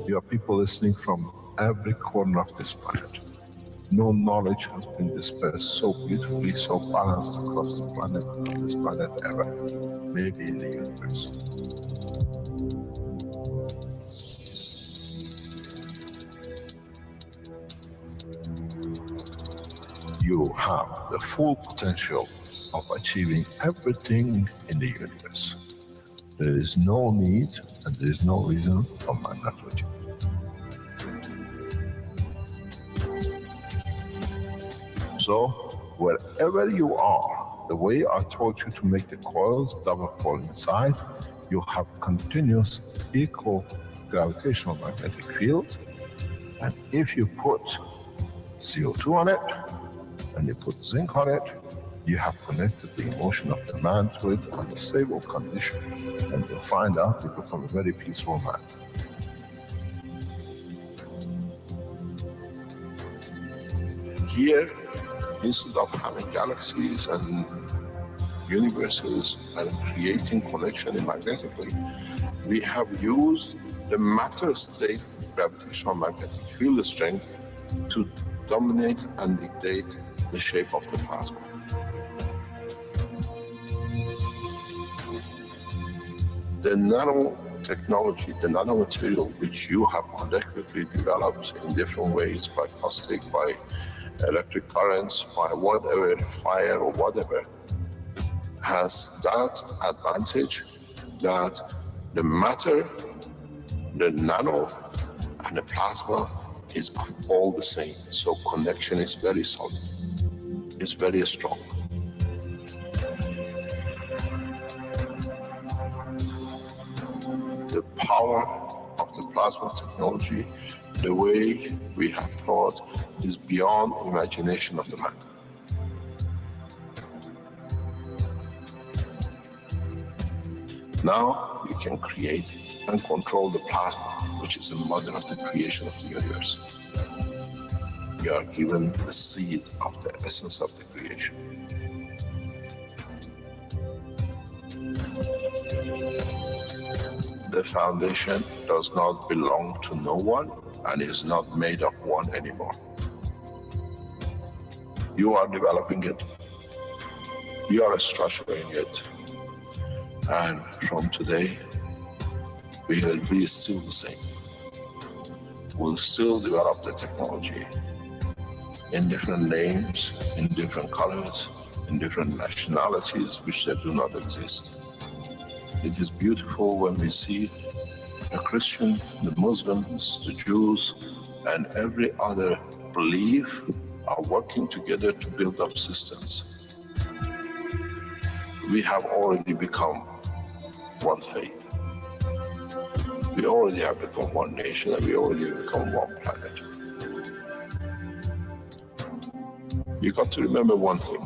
You are people listening from every corner of this planet. No knowledge has been dispersed so beautifully, so balanced across the planet, on this planet ever. Maybe in the universe. You have the full potential of achieving everything in the universe. There is no need and there is no reason for man not to achieve. So, wherever you are, the way I taught you to make the coils double coil inside, you have continuous equal gravitational magnetic field, and if you put CO2 on it, and you put zinc on it, you have connected the emotion of the man to it on a stable condition, and you'll find out you become a very peaceful man. Here, instead of having galaxies and universes and creating connection magnetically, we have used the matter state gravitational magnetic field strength to dominate and dictate the shape of the plasma. The nanotechnology, the nanomaterial which you have collectively developed in different ways, by caustic, by electric currents, by whatever, fire or whatever, has that advantage that the matter, the nano, and the plasma is all the same. So connection is very solid. It's very strong. The power of the plasma technology, the way we have thought, is beyond imagination of the man. Now we can create and control the plasma, which is the mother of the creation of the universe. We are given the seed of the essence of the creation. The foundation does not belong to no one and is not made of one anymore. You are developing it. You are structuring it. And from today, we will be still the same. We'll still develop the technology in different names, in different colors, in different nationalities which they do not exist. It is beautiful when we see the Christian, the Muslims, the Jews, and every other belief are working together to build up systems. We have already become one faith. We already have become one nation, and we already become one planet. You got to remember one thing.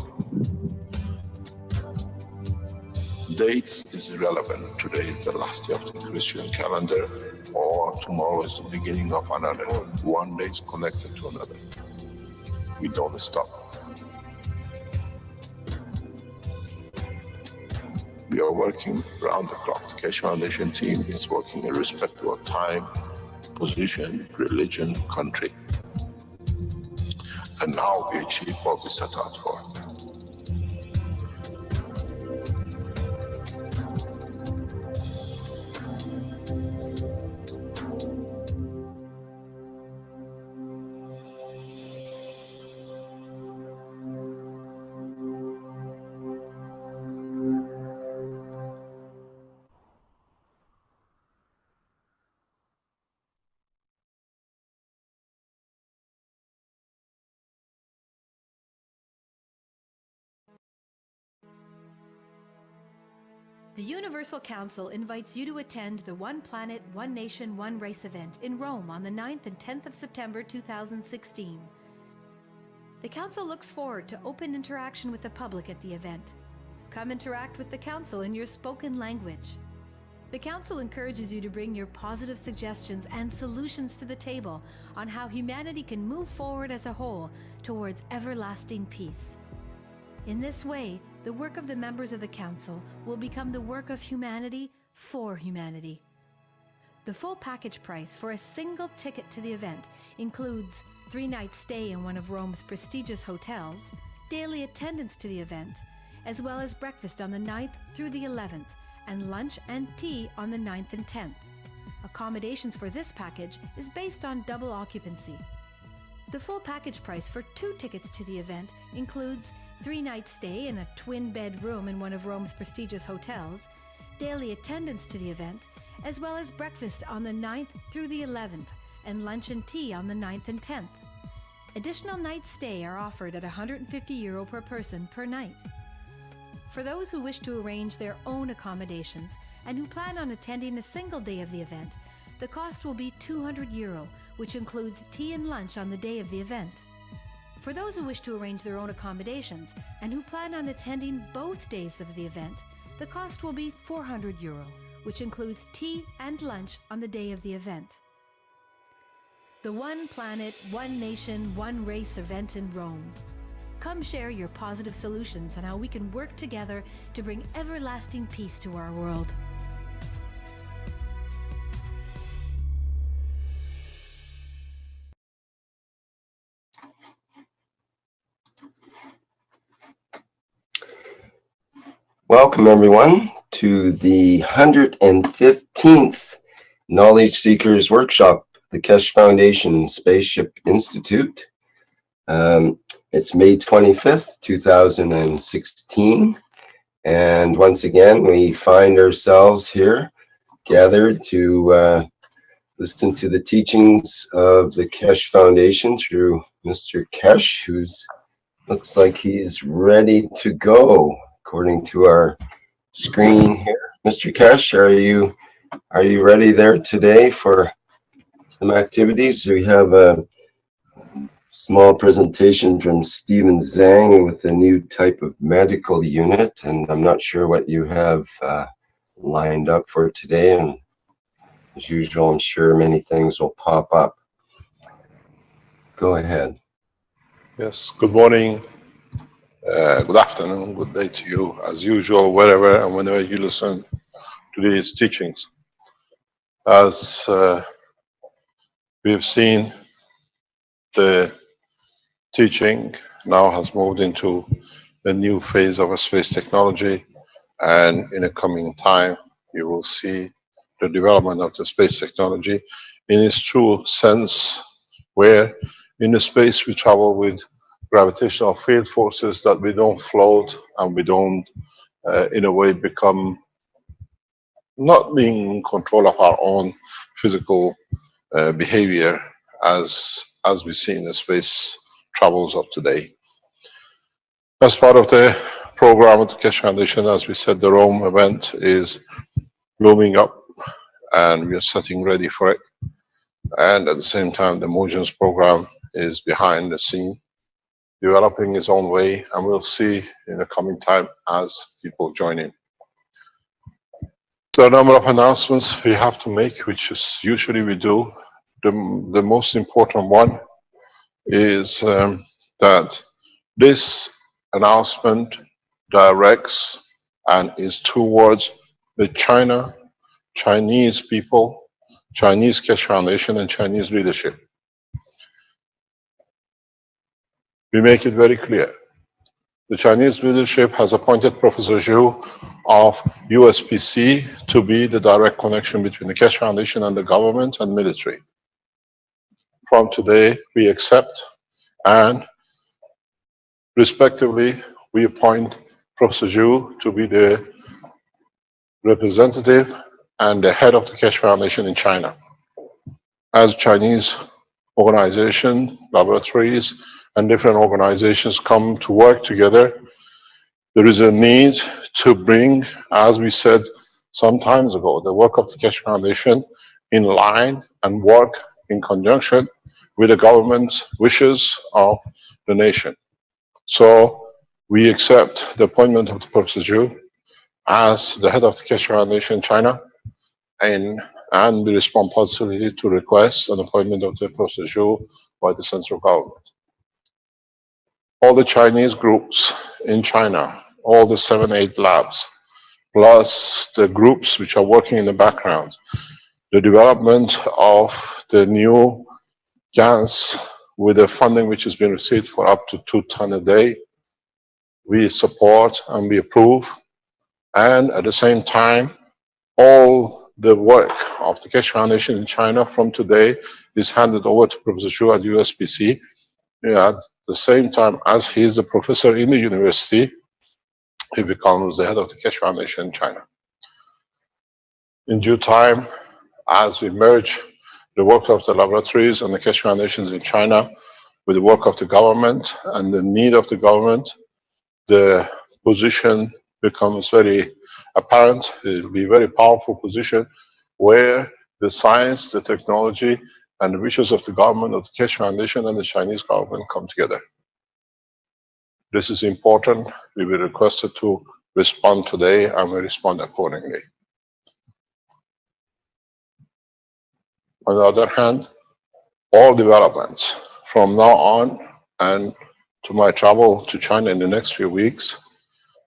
Dates is irrelevant. Today is the last day of the Christian calendar, or tomorrow is the beginning of another. One day is connected to another. We don't stop. We are working around the clock. The Keshe Foundation team is working irrespective of time, position, religion, country. And now we achieve what we set out for. The Universal Council invites you to attend the One Planet, One Nation, One Race event in Rome on the 9th and 10th of September 2016. The Council looks forward to open interaction with the public at the event. Come interact with the Council in your spoken language. The Council encourages you to bring your positive suggestions and solutions to the table on how humanity can move forward as a whole towards everlasting peace. In this way, the work of the members of the Council will become the work of humanity for humanity. The full package price for a single ticket to the event includes 3-night stay in one of Rome's prestigious hotels, daily attendance to the event, as well as breakfast on the 9th through the 11th, and lunch and tea on the 9th and 10th. Accommodations for this package is based on double occupancy. The full package price for 2 tickets to the event includes 3-night stay in a twin-bed room in one of Rome's prestigious hotels, daily attendance to the event, as well as breakfast on the 9th through the 11th, and lunch and tea on the 9th and 10th. Additional nights stay are offered at €150 per person per night. For those who wish to arrange their own accommodations and who plan on attending a single day of the event, the cost will be €200, which includes tea and lunch on the day of the event. For those who wish to arrange their own accommodations and who plan on attending both days of the event, the cost will be €400, which includes tea and lunch on the day of the event. The One Planet, One Nation, One Race event in Rome. Come share your positive solutions on how we can work together to bring everlasting peace to our world. Welcome everyone to the 115th Knowledge Seekers Workshop, the Keshe Foundation Spaceship Institute. It's May 25th, 2016, and once again we find ourselves here gathered to listen to the teachings of the Keshe Foundation through Mr. Keshe, who's looks like he's ready to go according to our screen here. Mr. Keshe, are you ready there today for some activities? We have a small presentation from Stephen Zhang with a new type of medical unit, and I'm not sure what you have lined up for today, and as usual I'm sure many things will pop up. Go ahead. Yes, good morning, good afternoon, good day to you, as usual, wherever and whenever you listen to these teachings. As we've seen, the teaching now has moved into a new phase of space technology, and in a coming time you will see the development of the space technology in its true sense, where in the space we travel with gravitational field forces that we don't float and we don't in a way become not being in control of our own physical behavior as we see in the space travels of today. As part of the program of the Keshe Foundation, as we said, the Rome event is looming up and we are setting ready for it. And at the same time, the Motions program is behind the scene, developing its own way, and we'll see in the coming time as people join in. There are a number of announcements we have to make, which is usually we do. The most important one is that this announcement directs and is towards the Chinese people, Chinese Keshe Foundation, and Chinese leadership. We make it very clear. The Chinese leadership has appointed Professor Zhu of USPC to be the direct connection between the Keshe Foundation and the government and military. From today, we accept and respectively, we appoint Professor Zhu to be the representative and the head of the Keshe Foundation in China. As Chinese organization, laboratories, and different organizations come to work together, there is a need to bring, as we said some times ago, the work of the Keshe Foundation in line and work in conjunction with the government's wishes of the nation. So we accept the appointment of Professor Zhu as the head of the Keshe Foundation in China, and we respond positively to request an appointment of the Professor Zhu by the central government. All the Chinese groups in China, all the 7-8 labs, plus the groups which are working in the background, the development of the new GANs with the funding which has been received for up to 2 tons a day, we support and we approve. And at the same time, all the work of the Keshe Foundation in China from today is handed over to Professor Zhu at USPC. At the same time as he is a professor in the university, he becomes the head of the Keshe Foundation in China. In due time, as we merge the work of the laboratories and the Keshe Foundations in China with the work of the government and the need of the government, the position becomes very apparent. It will be a very powerful position where the science, the technology, and the wishes of the government, of the Keshe Foundation, and the Chinese government come together. This is important. We were requested to respond today, and we respond accordingly. On the other hand, all developments from now on and to my travel to China in the next few weeks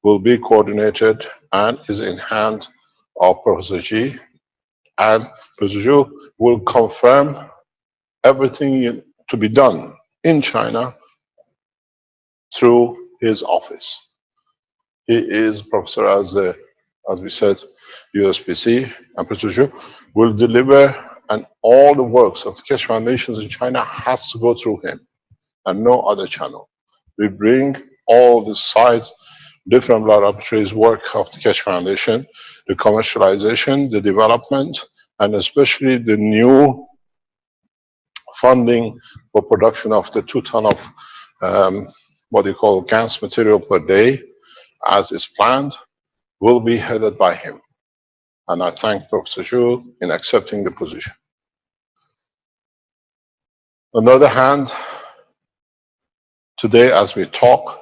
will be coordinated and is in hand of Professor Xi. And Professor Zhu will confirm everything to be done in China through his office. He is professor, as we said, USPC, and Professor Zhu will deliver, and all the works of the Keshe Foundations in China has to go through him and no other channel. We bring all the sides, different laboratories work of the Keshe Foundation, the commercialization, the development, and especially the new funding for production of the 2 tons of what you call GANs material per day, as is planned, will be headed by him. And I thank Professor Zhu in accepting the position. On the other hand, today as we talk,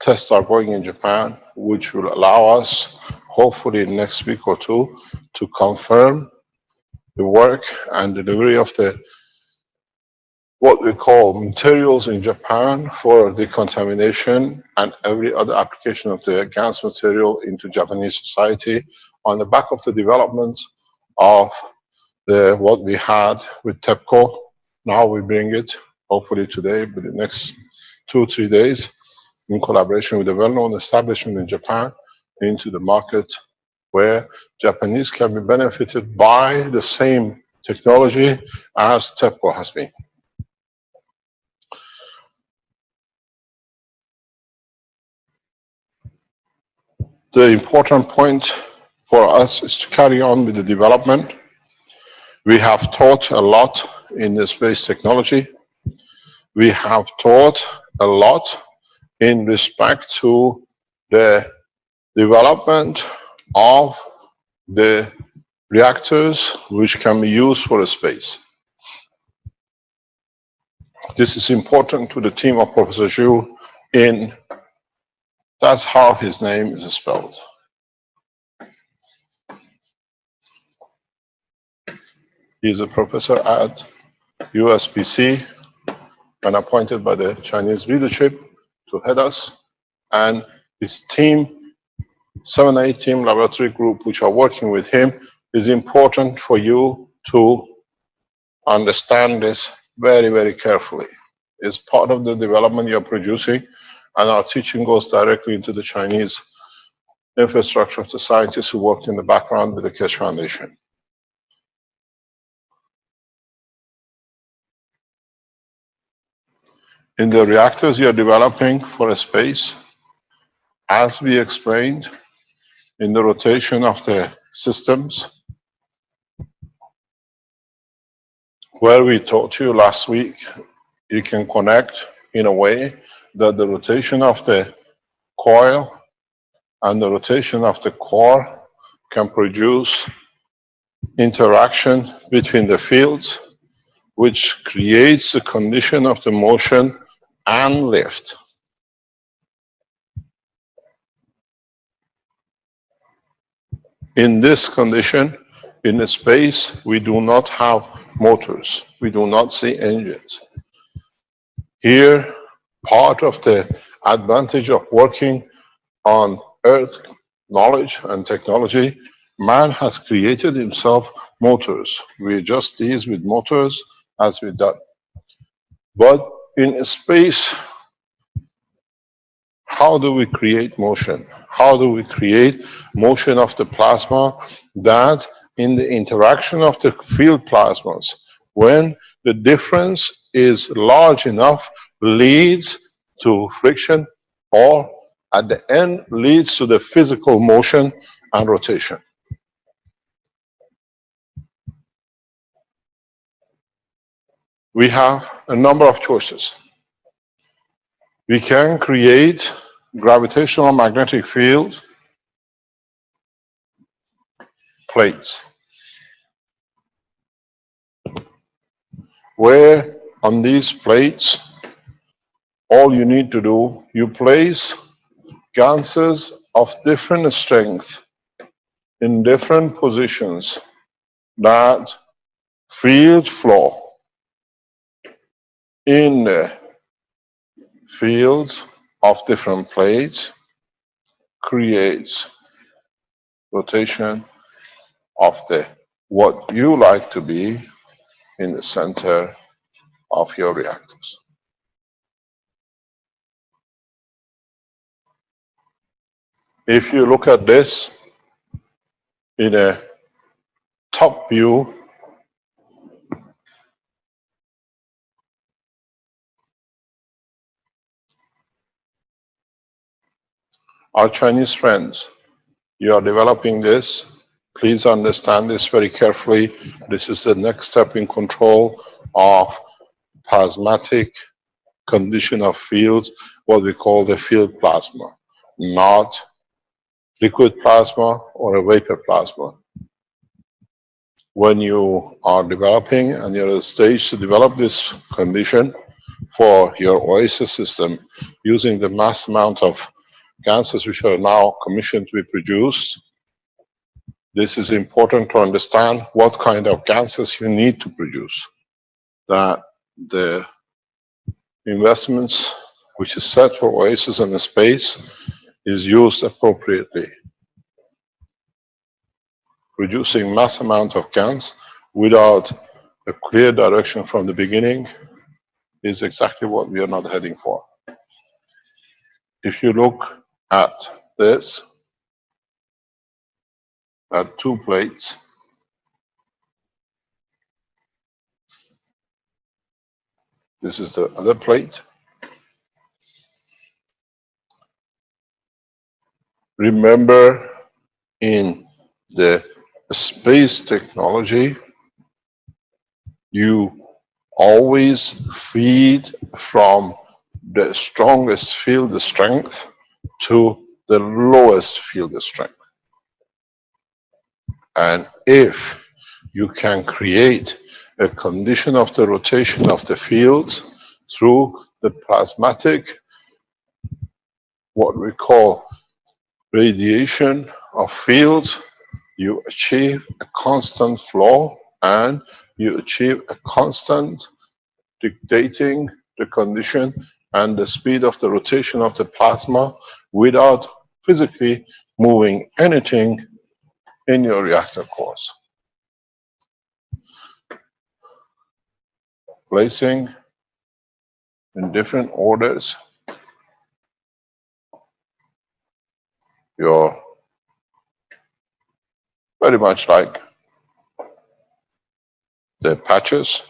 tests are going in Japan, which will allow us, hopefully next week or two, to confirm the work and delivery of the what we call materials in Japan for decontamination and every other application of the GANs material into Japanese society on the back of the development of what we had with TEPCO. Now we bring it, hopefully today, but the next 2 or 3 days, in collaboration with a well-known establishment in Japan, into the market where Japanese can be benefited by the same technology as TEPCO has been. The important point for us is to carry on with the development. We have taught a lot in the space technology. We have taught a lot in respect to the development of the reactors which can be used for space. This is important to the team of Professor Zhu in that's how his name is spelled. He is a professor at USPC and appointed by the Chinese leadership to head us, and his team, 7-8 team laboratory group which are working with him, is important for you to understand this very, very carefully. It's part of the development you're producing, and our teaching goes directly into the Chinese infrastructure of the scientists who worked in the background with the Keshe Foundation. In the reactors you're developing for space, as we explained, in the rotation of the systems, where we taught you last week, you can connect in a way that the rotation of the coil and the rotation of the core can produce interaction between the fields, which creates a condition of the motion and lift. In this condition, in space, we do not have motors. We do not see engines. Here, part of the advantage of working on Earth knowledge and technology, man has created himself motors. We adjust these with motors as we've done. But in space, how do we create motion? How do we create motion of the plasma that in the interaction of the field plasmas, when the difference is large enough, leads to friction, or at the end leads to the physical motion and rotation? We have a number of choices. We can create gravitational magnetic field plates, where on these plates, all you need to do, you place ganses of different strength in different positions that field flow in the fields of different plates creates rotation of the what you like to be in the center of your reactors. If you look at this in a top view, our Chinese friends, you are developing this. Please understand this very carefully. This is the next step in control of plasmatic condition of fields, what we call the field plasma, not liquid plasma or a vapor plasma. When you are developing and you're at a stage to develop this condition for your OASIS system using the mass amount of gases which are now commissioned to be produced, this is important to understand what kind of gases you need to produce, that the investments which is set for OASIS in the space is used appropriately. Producing mass amount of gas without a clear direction from the beginning is exactly what we are not heading for. If you look at this, at two plates, this is the other plate. Remember, in the space technology, you always feed from the strongest field strength to the lowest field strength. And if you can create a condition of the rotation of the fields through the plasmatic, what we call radiation of fields, you achieve a constant flow and you achieve a constant dictating the condition and the speed of the rotation of the plasma without physically moving anything in your reactor cores. Placing in different orders your very much like the patches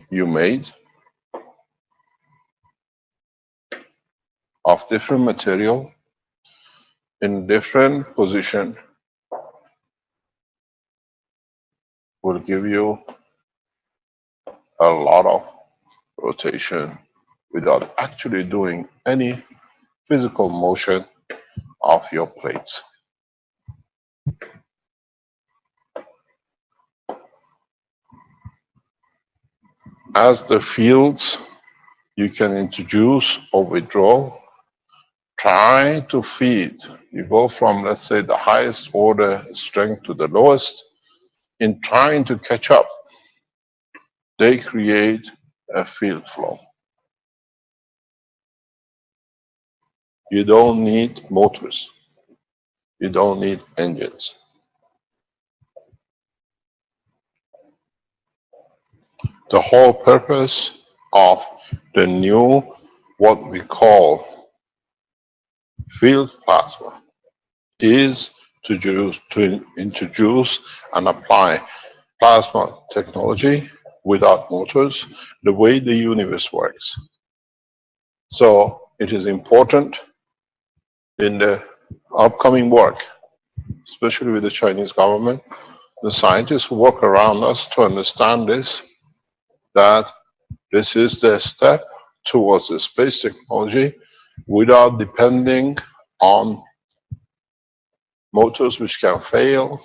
you made of different material in different position will give you a lot of rotation without actually doing any physical motion of your plates. As the fields you can introduce or withdraw, try to feed. You go from, let's say, the highest order strength to the lowest. In trying to catch up, they create a field flow. You don't need motors. You don't need engines. The whole purpose of the new, what we call field plasma, is to introduce and apply plasma technology without motors, the way the universe works. So it is important in the upcoming work, especially with the Chinese government, the scientists who work around us to understand this, that this is the step towards the space technology without depending on motors which can fail,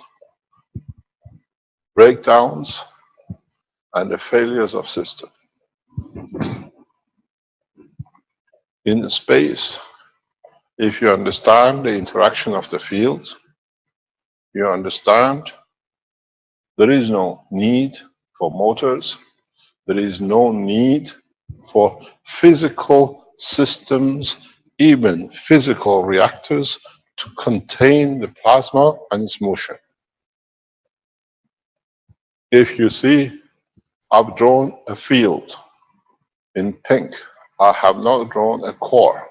breakdowns, and the failures of system. In space, if you understand the interaction of the fields, you understand there is no need for motors, there is no need for physical systems, even physical reactors, to contain the plasma and its motion. If you see, I've drawn a field in pink. I have not drawn a core.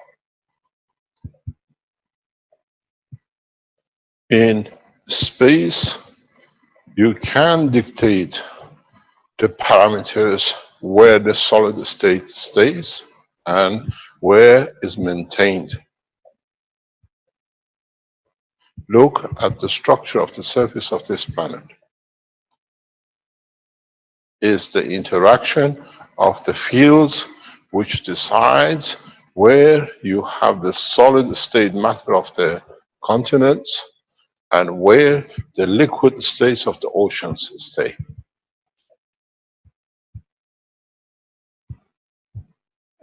In space, you can dictate the parameters where the solid state stays and where is maintained. Look at the structure of the surface of this planet. Is the interaction of the fields which decides where you have the solid state matter of the continents and where the liquid states of the oceans stay.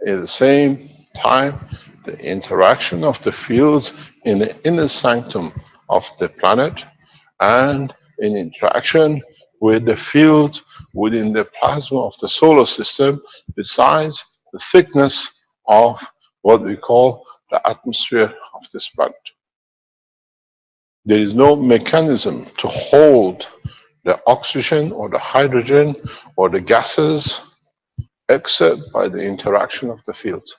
At the same time, the interaction of the fields in the inner sanctum of the planet and in interaction with the fields within the plasma of the solar system decides the thickness of what we call the atmosphere of this planet. There is no mechanism to hold the oxygen or the hydrogen or the gases except by the interaction of the fields.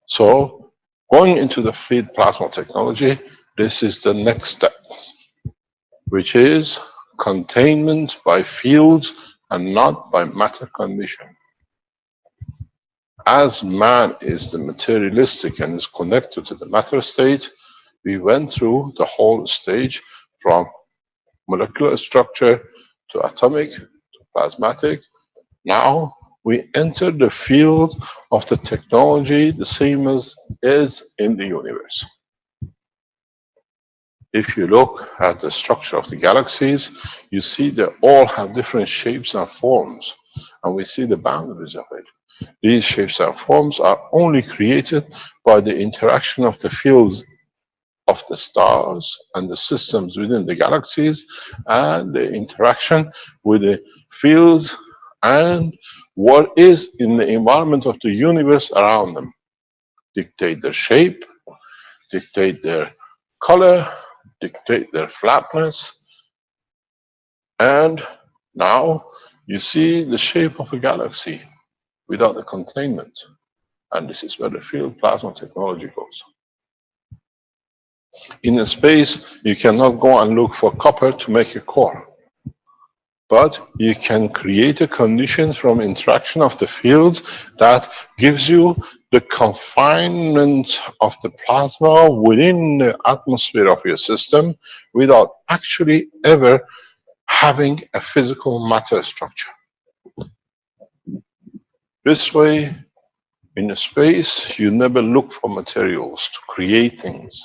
So, going into the field plasma technology, this is the next step, which is containment by fields and not by matter condition. As man is the materialistic and is connected to the matter state, we went through the whole stage from molecular structure to atomic to plasmatic. Now we enter the field of the technology the same as is in the universe. If you look at the structure of the galaxies, you see they all have different shapes and forms, and we see the boundaries of it. These shapes and forms are only created by the interaction of the fields of the stars and the systems within the galaxies and the interaction with the fields and what is in the environment of the universe around them. Dictate their shape, dictate their color, dictate their flatness. And now you see the shape of a galaxy without the containment. And this is where the field plasma technology goes. In a space, you cannot go and look for copper to make a core. But you can create a condition from interaction of the fields that gives you the confinement of the plasma within the atmosphere of your system without actually ever having a physical matter structure. This way, in a space, you never look for materials to create things.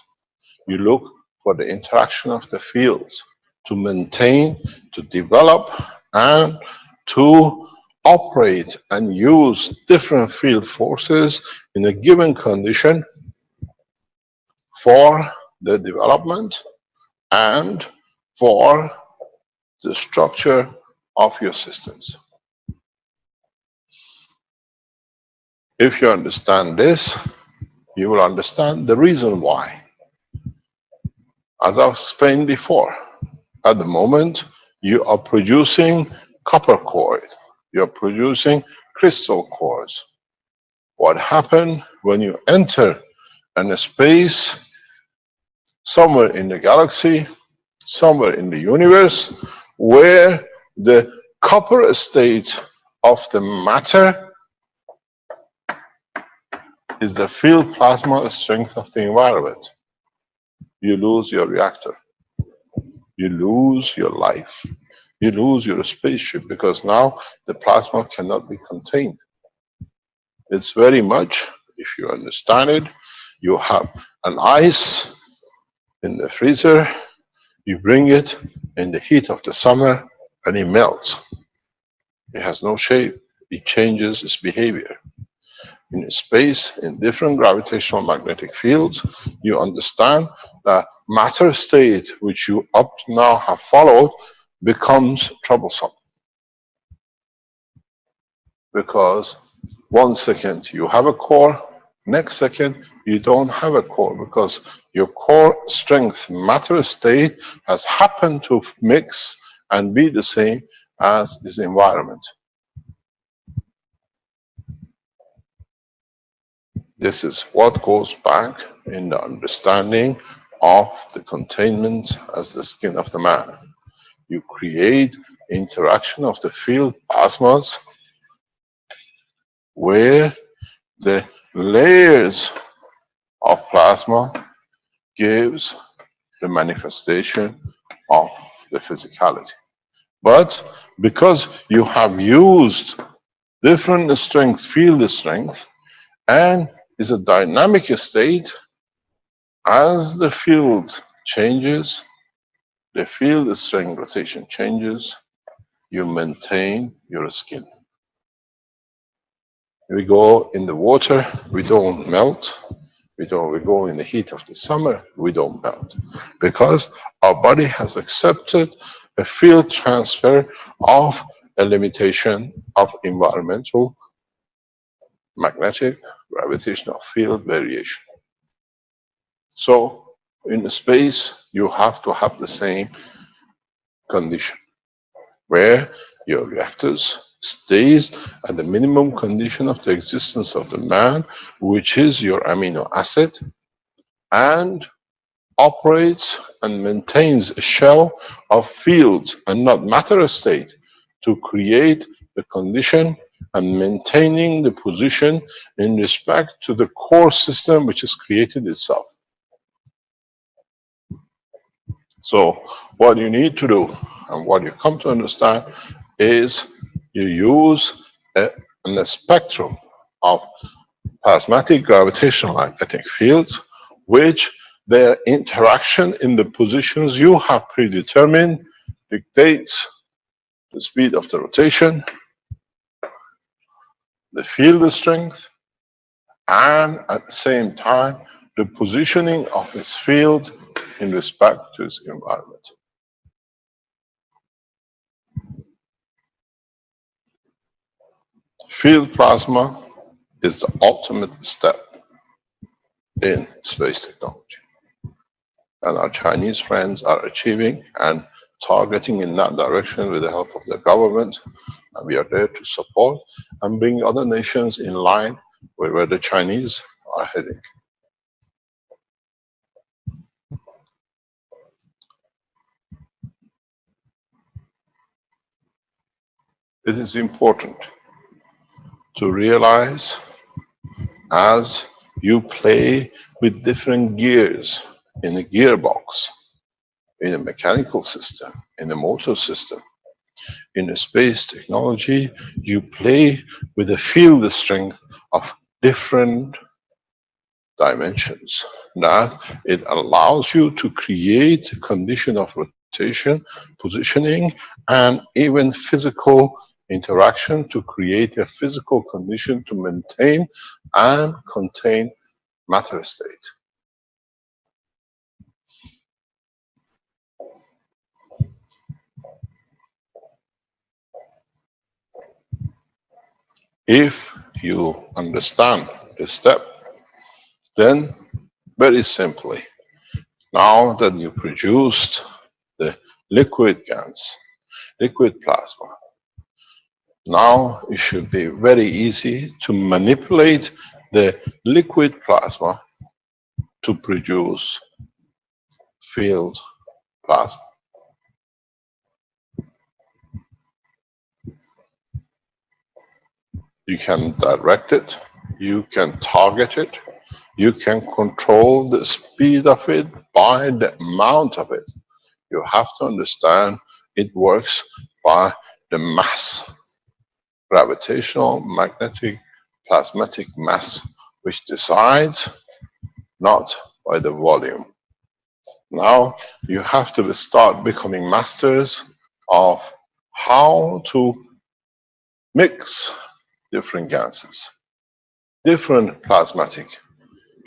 You look for the interaction of the fields to maintain, to develop, and to operate and use different field forces in a given condition for the development and for the structure of your systems. If you understand this, you will understand the reason why. As I've explained before, at the moment, you are producing copper core. You're producing crystal cores. What happens when you enter in a space somewhere in the galaxy, somewhere in the universe, where the copper state of the matter is the field plasma strength of the environment? You lose your reactor. You lose your life. You lose your spaceship, because now the plasma cannot be contained. It's very much, if you understand it, you have an ice in the freezer, you bring it in the heat of the summer, and it melts. It has no shape. It changes its behavior. In space, in different gravitational magnetic fields, you understand that matter state, which you up to now have followed, becomes troublesome. Because 1 second you have a core, next second you don't have a core, because your core strength matter state has happened to mix and be the same as its environment. This is what goes back in the understanding of the containment as the skin of the man. You create interaction of the field plasmas where the layers of plasma gives the manifestation of the physicality. But because you have used different strength, field strength, and is a dynamic state, as the field changes, the field strength rotation changes, you maintain your skin. We go in the water, we don't melt. We go in the heat of the summer, we don't melt. Because our body has accepted a field transfer of a limitation of environmental magnetic gravitational field variation. So in space, you have to have the same condition, where your reactors stays at the minimum condition of the existence of the man, which is your amino acid, and operates and maintains a shell of fields and not matter state to create the condition and maintaining the position in respect to the core system which has created itself. So what you need to do and what you come to understand is you use a spectrum of plasmatic gravitational magnetic fields, which their interaction in the positions you have predetermined dictates the speed of the rotation, the field strength, and at the same time, the positioning of its field in respect to its environment. Field plasma is the ultimate step in space technology. And our Chinese friends are achieving and targeting in that direction with the help of the government. And we are there to support and bring other nations in line with where the Chinese are heading. It is important to realize as you play with different gears in a gearbox, in a mechanical system, in a motor system, in a space technology, you play with the field strength of different dimensions. That it allows you to create a condition of rotation, positioning, and even physical interaction to create a physical condition to maintain and contain matter state. If you understand this step, then very simply, now that you produced the liquid GANs, liquid plasma, Now it should be very easy to manipulate the liquid plasma to produce field plasma. You can direct it, you can target it, you can control the speed of it by the amount of it. You have to understand it works by the mass, gravitational, magnetic, plasmatic mass, which decides not by the volume. Now you have to start becoming masters of how to mix different gases, different plasmatic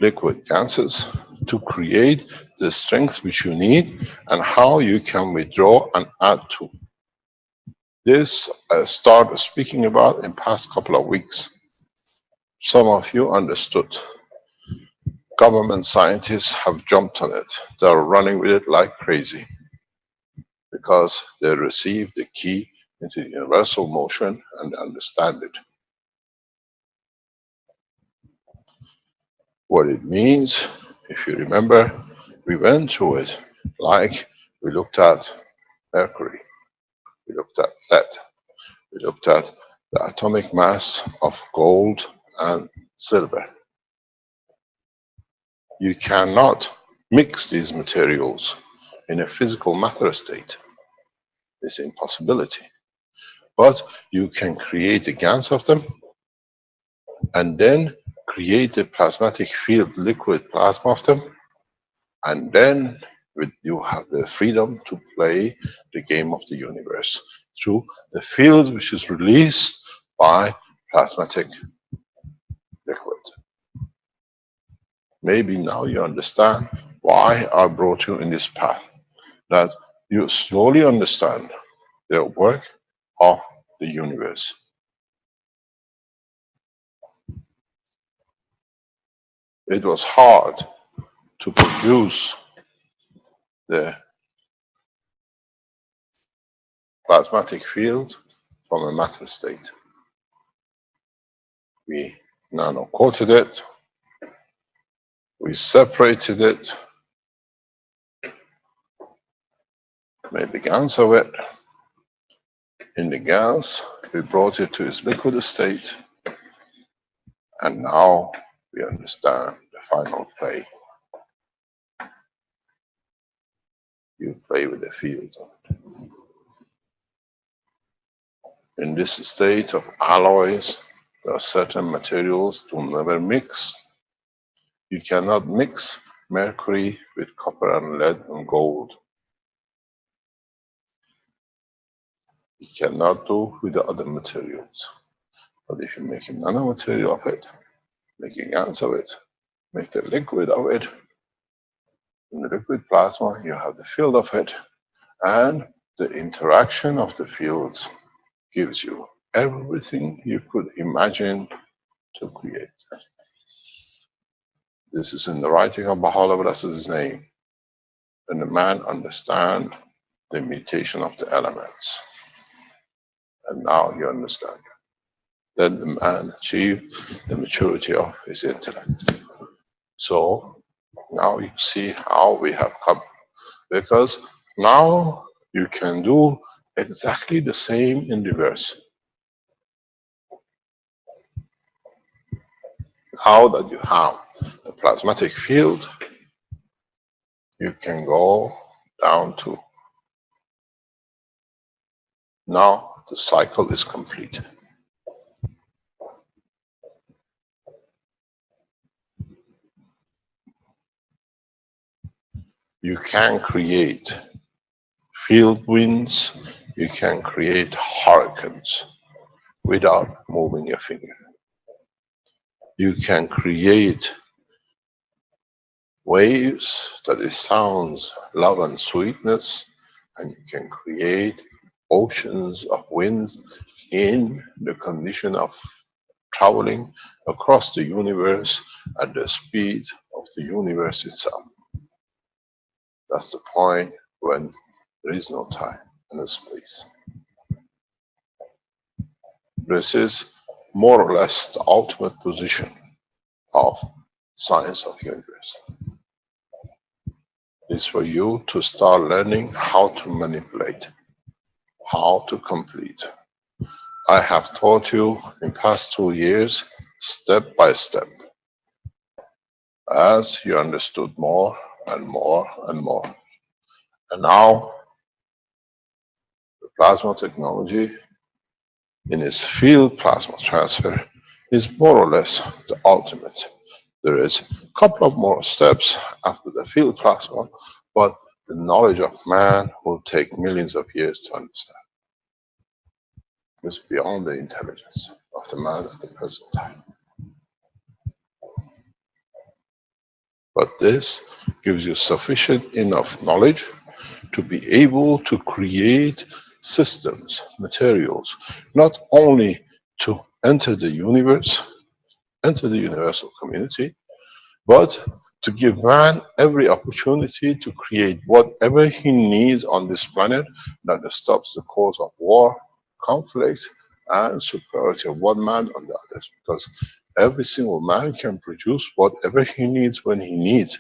liquid gases to create the strength which you need and how you can withdraw and add to. This I started speaking about in past couple of weeks. Some of you understood. Government scientists have jumped on it. They're running with it like crazy because they received the key into universal motion and understand it. What it means, if you remember, we went through it like we looked at mercury, we looked at lead, we looked at the atomic mass of gold and silver. You cannot mix these materials in a physical matter state. It's an impossibility. But you can create a gas of them and then create a plasmatic field liquid plasma of them, and then you have the freedom to play the game of the universe through the field which is released by plasmatic liquid. Maybe now you understand why I brought you in this path, that you slowly understand the work of the universe. It was hard to produce the plasmatic field from a matter state. We nano-coated it, we separated it, made the gas of it. In the gas, we brought it to its liquid state, and now we understand the final play. You play with the fields of it. In this state of alloys, there are certain materials to never mix. You cannot mix mercury with copper and lead and gold. You cannot do with the other materials. But if you make a nanomaterial of it, make a gas of it, make the liquid of it, in the liquid plasma you have the field of it, and the interaction of the fields gives you everything you could imagine to create. This is in the writing of Baha'u'llah, blessed his name. When the man understands the mutation of the elements, and now you understand, then the man achieved the maturity of his intellect. So now you see how we have come, because now you can do exactly the same in reverse. Now that you have the plasmatic field, you can go down to, now the cycle is complete. You can create field winds, you can create hurricanes without moving your finger. You can create waves that it sounds love and sweetness, and you can create oceans of winds in the condition of traveling across the universe at the speed of the universe itself. That's the point when there is no time and no space. This is more or less the ultimate position of science of universe. It's for you to start learning how to manipulate, how to complete. I have taught you in past 2 years, step by step, as you understood more and more and more. And now, the plasma technology in its field plasma transfer is more or less the ultimate. There is a couple of more steps after the field plasma, but the knowledge of man will take millions of years to understand. It's beyond the intelligence of the man at the present time. But this gives you sufficient enough knowledge to be able to create systems, materials, not only to enter the universe, enter the universal community, but to give man every opportunity to create whatever he needs on this planet that stops the cause of war, conflict, and superiority of one man on the others. Because every single man can produce whatever he needs when he needs.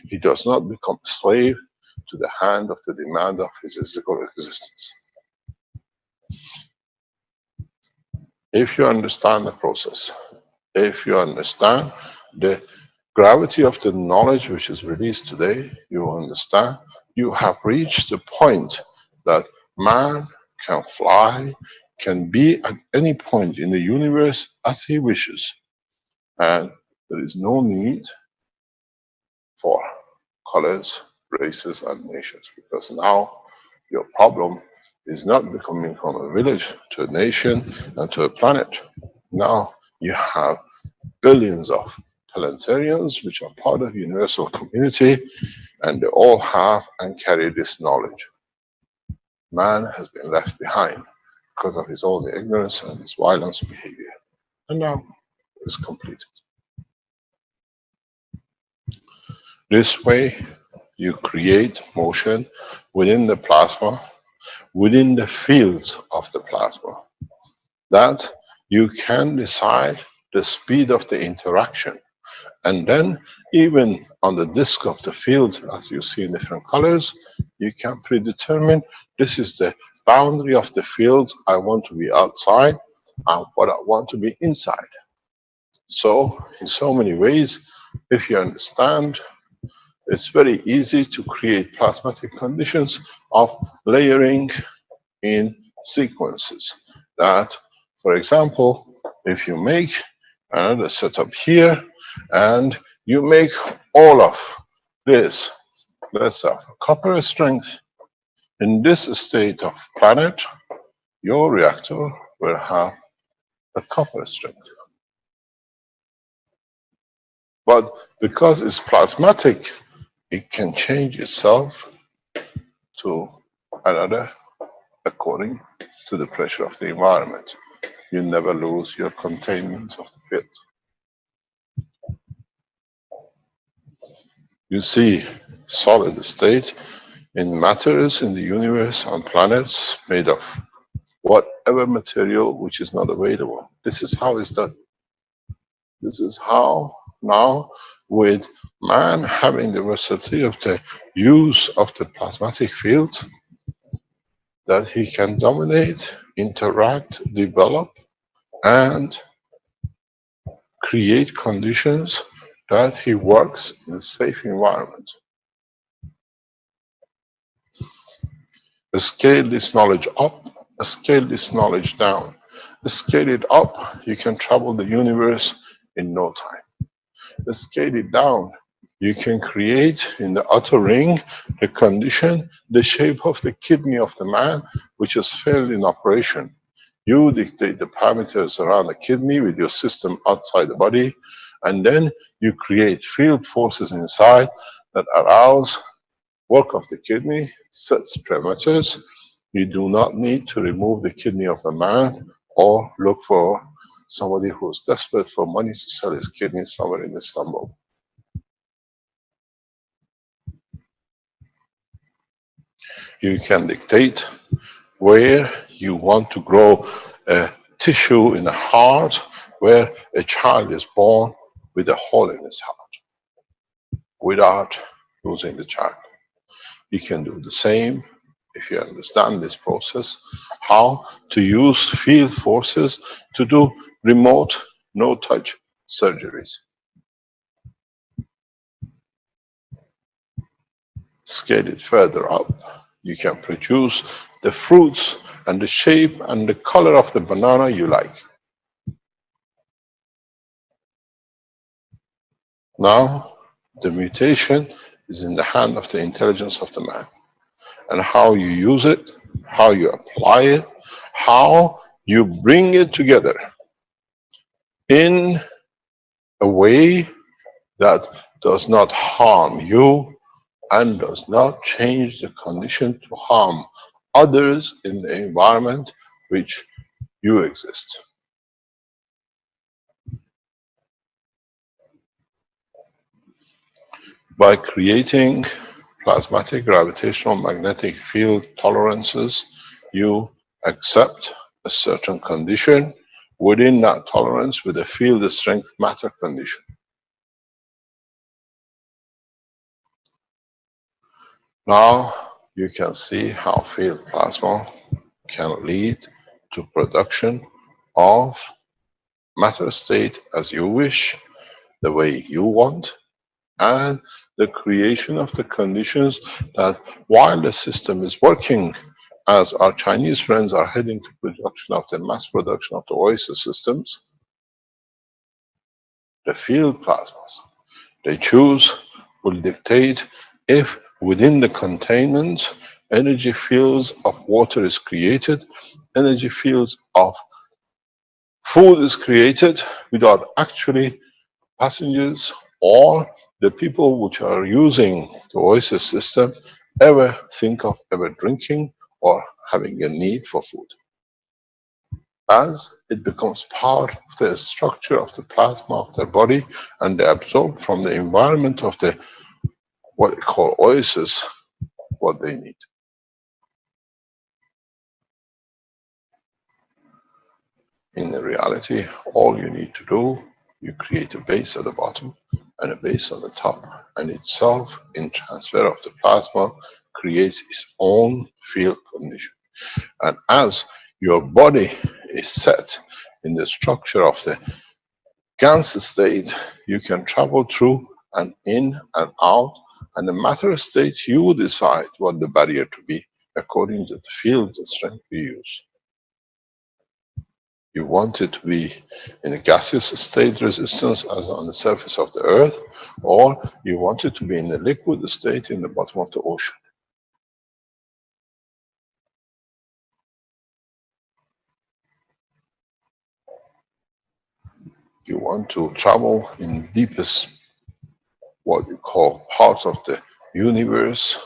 He does not become a slave to the hand of the demand of his physical existence. If you understand the process, if you understand the gravity of the knowledge which is released today, you will understand you have reached the point that man can fly, can be at any point in the universe as he wishes. And there is no need for colors, races, and nations, because now your problem is not becoming from a village to a nation and to a planet. Now you have billions of planetarians which are part of the universal community, and they all have and carry this knowledge. Man has been left behind because of his own ignorance and his violence behavior. And now it's completed. This way, you create motion within the plasma, within the fields of the plasma, that you can decide the speed of the interaction. And then, even on the disk of the field, as you see in different colors, you can predetermine this is the boundary of the field I want to be outside and what I want to be inside. So, in so many ways, if you understand, it's very easy to create plasmatic conditions of layering in sequences. That, for example, if you make another setup here, and you make all of this, let's have a copper strength. In this state of planet, your reactor will have a copper strength. But because it's plasmatic, it can change itself to another according to the pressure of the environment. You never lose your containment of the field. You see solid state in matters in the universe on planets made of whatever material which is not available. This is how it's done. This is how now, with man having the versatility of the use of the plasmatic field, that he can dominate, interact, develop, and create conditions that he works in a safe environment. Scale this knowledge up, scale this knowledge down. Scale it up, you can travel the universe in no time. Scale it down, you can create in the outer ring the condition, the shape of the kidney of the man, which has failed in operation. You dictate the parameters around the kidney with your system outside the body, and then you create field forces inside that allows work of the kidney, sets parameters. You do not need to remove the kidney of the man or look for somebody who's desperate for money to sell his kidney somewhere in Istanbul. You can dictate where you want to grow a tissue in the heart where a child is born with a hole in his heart without losing the child. You can do the same if you understand this process, how to use field forces to do remote, no-touch surgeries. Scale it further up, you can produce the fruits and the shape and the color of the banana you like. Now, the mutation is in the hand of the intelligence of the man. And how you use it, how you apply it, how you bring it together in a way that does not harm you and does not change the condition to harm others in the environment which you exist. By creating plasmatic gravitational magnetic field tolerances, you accept a certain condition within that tolerance with a field strength matter condition. Now you can see how field plasma can lead to production of matter state as you wish, the way you want, and the creation of the conditions that while the system is working, as our Chinese friends are heading to production of the mass production of the OASIS systems, the field plasmas they choose will dictate if within the containment energy fields of water is created, energy fields of food is created without actually passengers or the people which are using the OASIS system ever think of ever drinking or having a need for food. As it becomes part of the structure of the plasma of their body and they absorb from the environment of the what they call OASIS what they need. In reality, all you need to do, you create a base at the bottom and a base on the top, and itself in transfer of the plasma creates its own field condition. And as your body is set in the structure of the GANS state, you can travel through and in and out, and the matter state you decide what the barrier to be according to the field strength you use. You want it to be in a gaseous state resistance as on the surface of the earth, or you want it to be in a liquid state in the bottom of the ocean. You want to travel in deepest, what you call parts of the universe,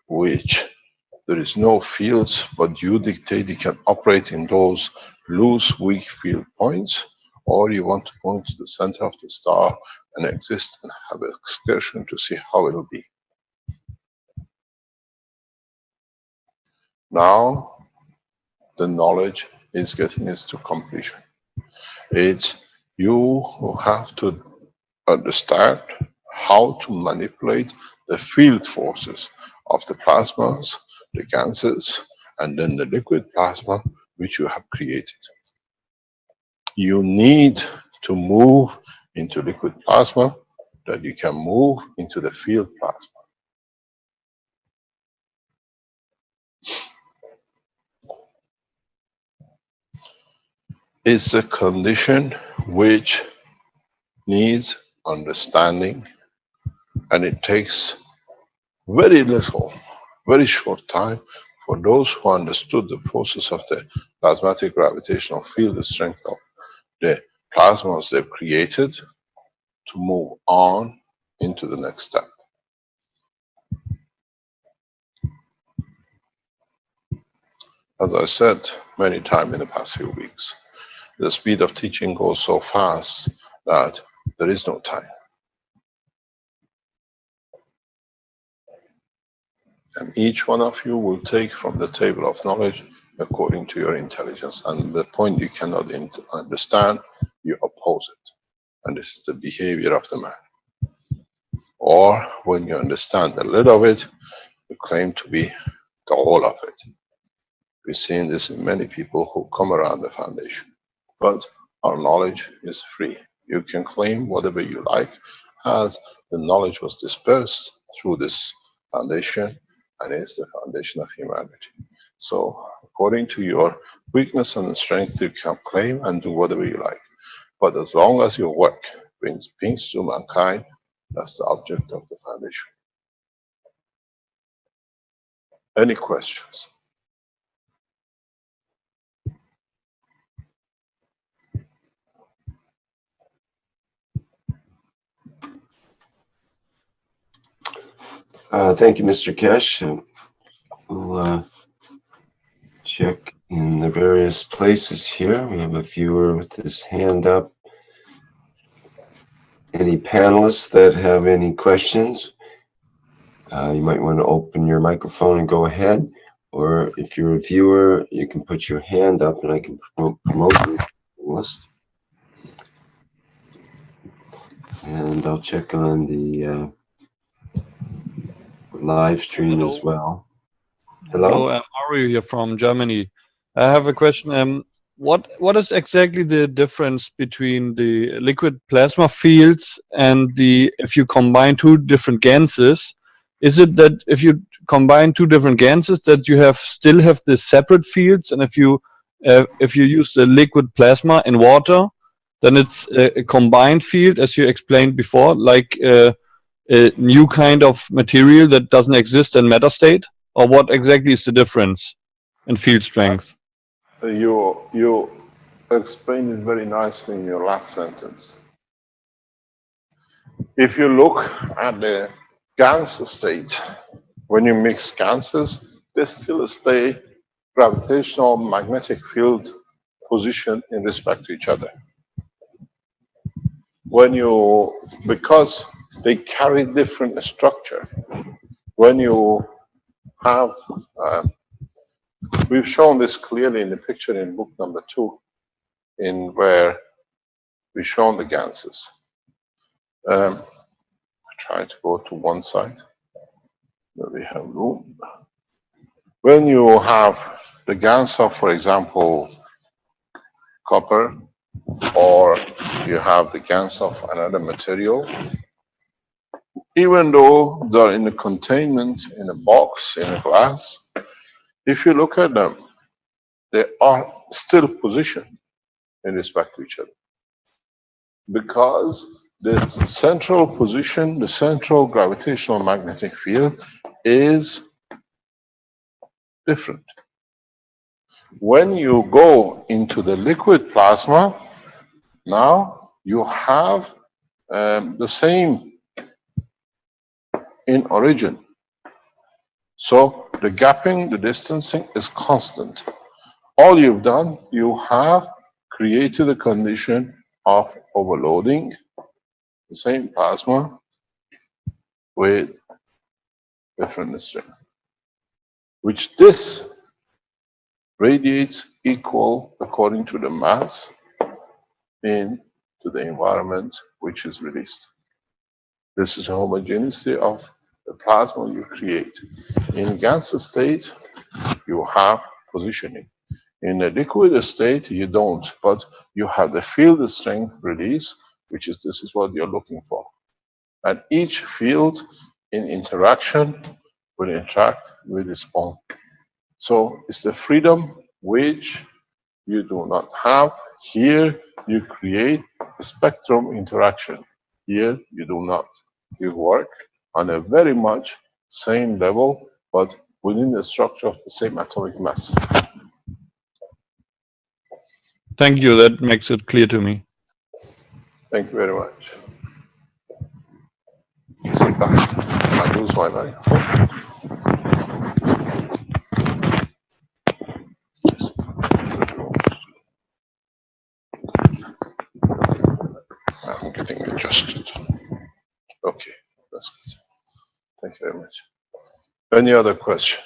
which there is no fields, but you dictate you can operate in those loose, weak field points, or you want to go into the center of the star and exist and have an excursion to see how it'll be. Now, the knowledge is getting us to completion. It's you who have to understand how to manipulate the field forces of the plasmas, the gases, and then the liquid plasma which you have created. You need to move into liquid plasma that you can move into the field plasma. It's a condition which needs understanding, and it takes very little, very short time for those who understood the process of the plasmatic gravitational field, the strength of the plasmas they've created, to move on into the next step. As I said many times in the past few weeks, the speed of teaching goes so fast that there is no time. And each one of you will take from the table of knowledge according to your intelligence. And the point you cannot understand, you oppose it. And this is the behavior of the man. Or when you understand a little of it, you claim to be the whole of it. We've seen this in many people who come around the foundation. But our knowledge is free. You can claim whatever you like, as the knowledge was dispersed through this foundation, and is the foundation of humanity. So according to your weakness and strength, you can claim and do whatever you like. But as long as your work brings peace to mankind, that's the object of the foundation. Any questions? Thank you, Mr. Kesh. We'll check in the various places here. We have a viewer with his hand up. Any panelists that have any questions, you might want to open your microphone and go ahead. Or if you're a viewer, you can put your hand up and I can promote you to the list. And I'll check on the live stream as well. Hello? Hello, I'm Mario here from Germany. I have a question. What is exactly the difference between the liquid plasma fields and if you combine two different ganses? Is it that if you combine two different ganses that you still have the separate fields, and if you use the liquid plasma in water, then it's a combined field, as you explained before, like a new kind of material that doesn't exist in matter state? Or what exactly is the difference in field strength? You explained it very nicely in your last sentence. If you look at the GaNs state, when you mix GaNs, they still stay gravitational magnetic field position in respect to each other. Because they carry different structure, when you have, we've shown this clearly in the picture in book number 2, in where we've shown the GaNs. Try to go to one side, where we have room. When you have the GaNs of, for example, copper, or you have the GaNs of another material, even though they're in a containment, in a box, in a glass, if you look at them, they are still positioned in respect to each other. Because the central position, the central gravitational magnetic field is different. When you go into the liquid plasma, now you have the same in origin. So the gapping, the distancing is constant. All you've done, you have created a condition of overloading the same plasma with different strength, which this radiates equal according to the mass into the environment which is released. This is a homogeneity of the plasma you create. In GaNs state, you have positioning. In a liquid state, you don't, but you have the field strength release, which is, this is what you're looking for. And each field in interaction will interact with its own. So it's the freedom which you do not have. Here you create a spectrum interaction. Here you do not. You work on a very much same level, but within the structure of the same atomic mass. Thank you. That makes it clear to me. Thank you very much. Sit back. I lose my microphone. I'm getting adjusted. Okay, that's good. Thank you very much. Any other question?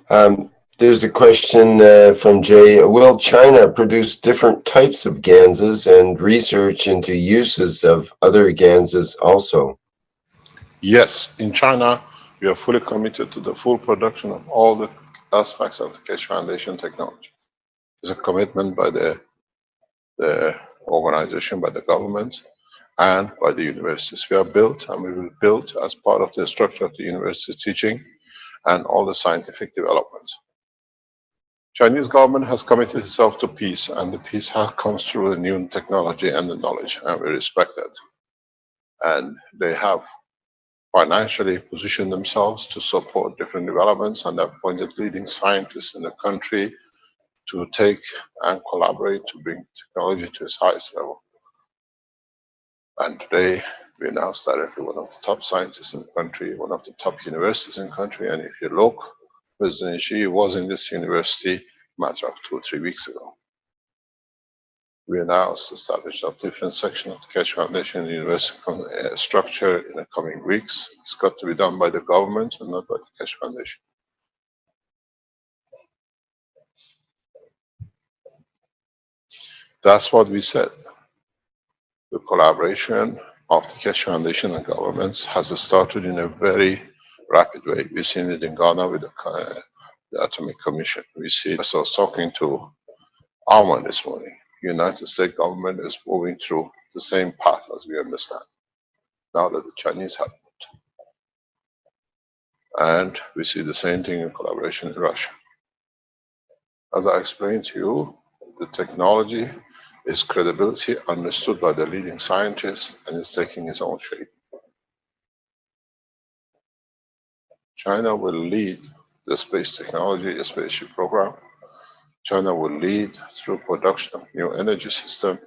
There's a question from Jay. Will China produce different types of ganses and research into uses of other ganses also? Yes, in China, we are fully committed to the full production of all the aspects of the Keshe Foundation technology. It's a commitment by the organization, by the government, and by the universities. We are built, and we will build as part of the structure of the university teaching and all the scientific developments. Chinese government has committed itself to peace, and the peace comes through the new technology and the knowledge, and we respect that. And they have financially positioned themselves to support different developments, and have appointed leading scientists in the country to take and collaborate to bring technology to its highest level. And today, we announced directly one of the top scientists in the country, one of the top universities in the country, and if you look, President Xi was in this university a matter of 2 or 3 weeks ago. We announced the establishment of different sections of the Keshe Foundation university structure in the coming weeks. It's got to be done by the government and not by the Keshe Foundation. That's what we said. The collaboration of the Keshe Foundation and governments has started in a very rapid way. We've seen it in Ghana with the Atomic Commission. We see it. So I was talking to Arman this morning. The United States government is moving through the same path as we understand, now that the Chinese have it. And we see the same thing in collaboration in Russia. As I explained to you, the technology is credibility understood by the leading scientists, and is taking its own shape. China will lead the space technology, the spaceship program. China will lead through production of new energy system,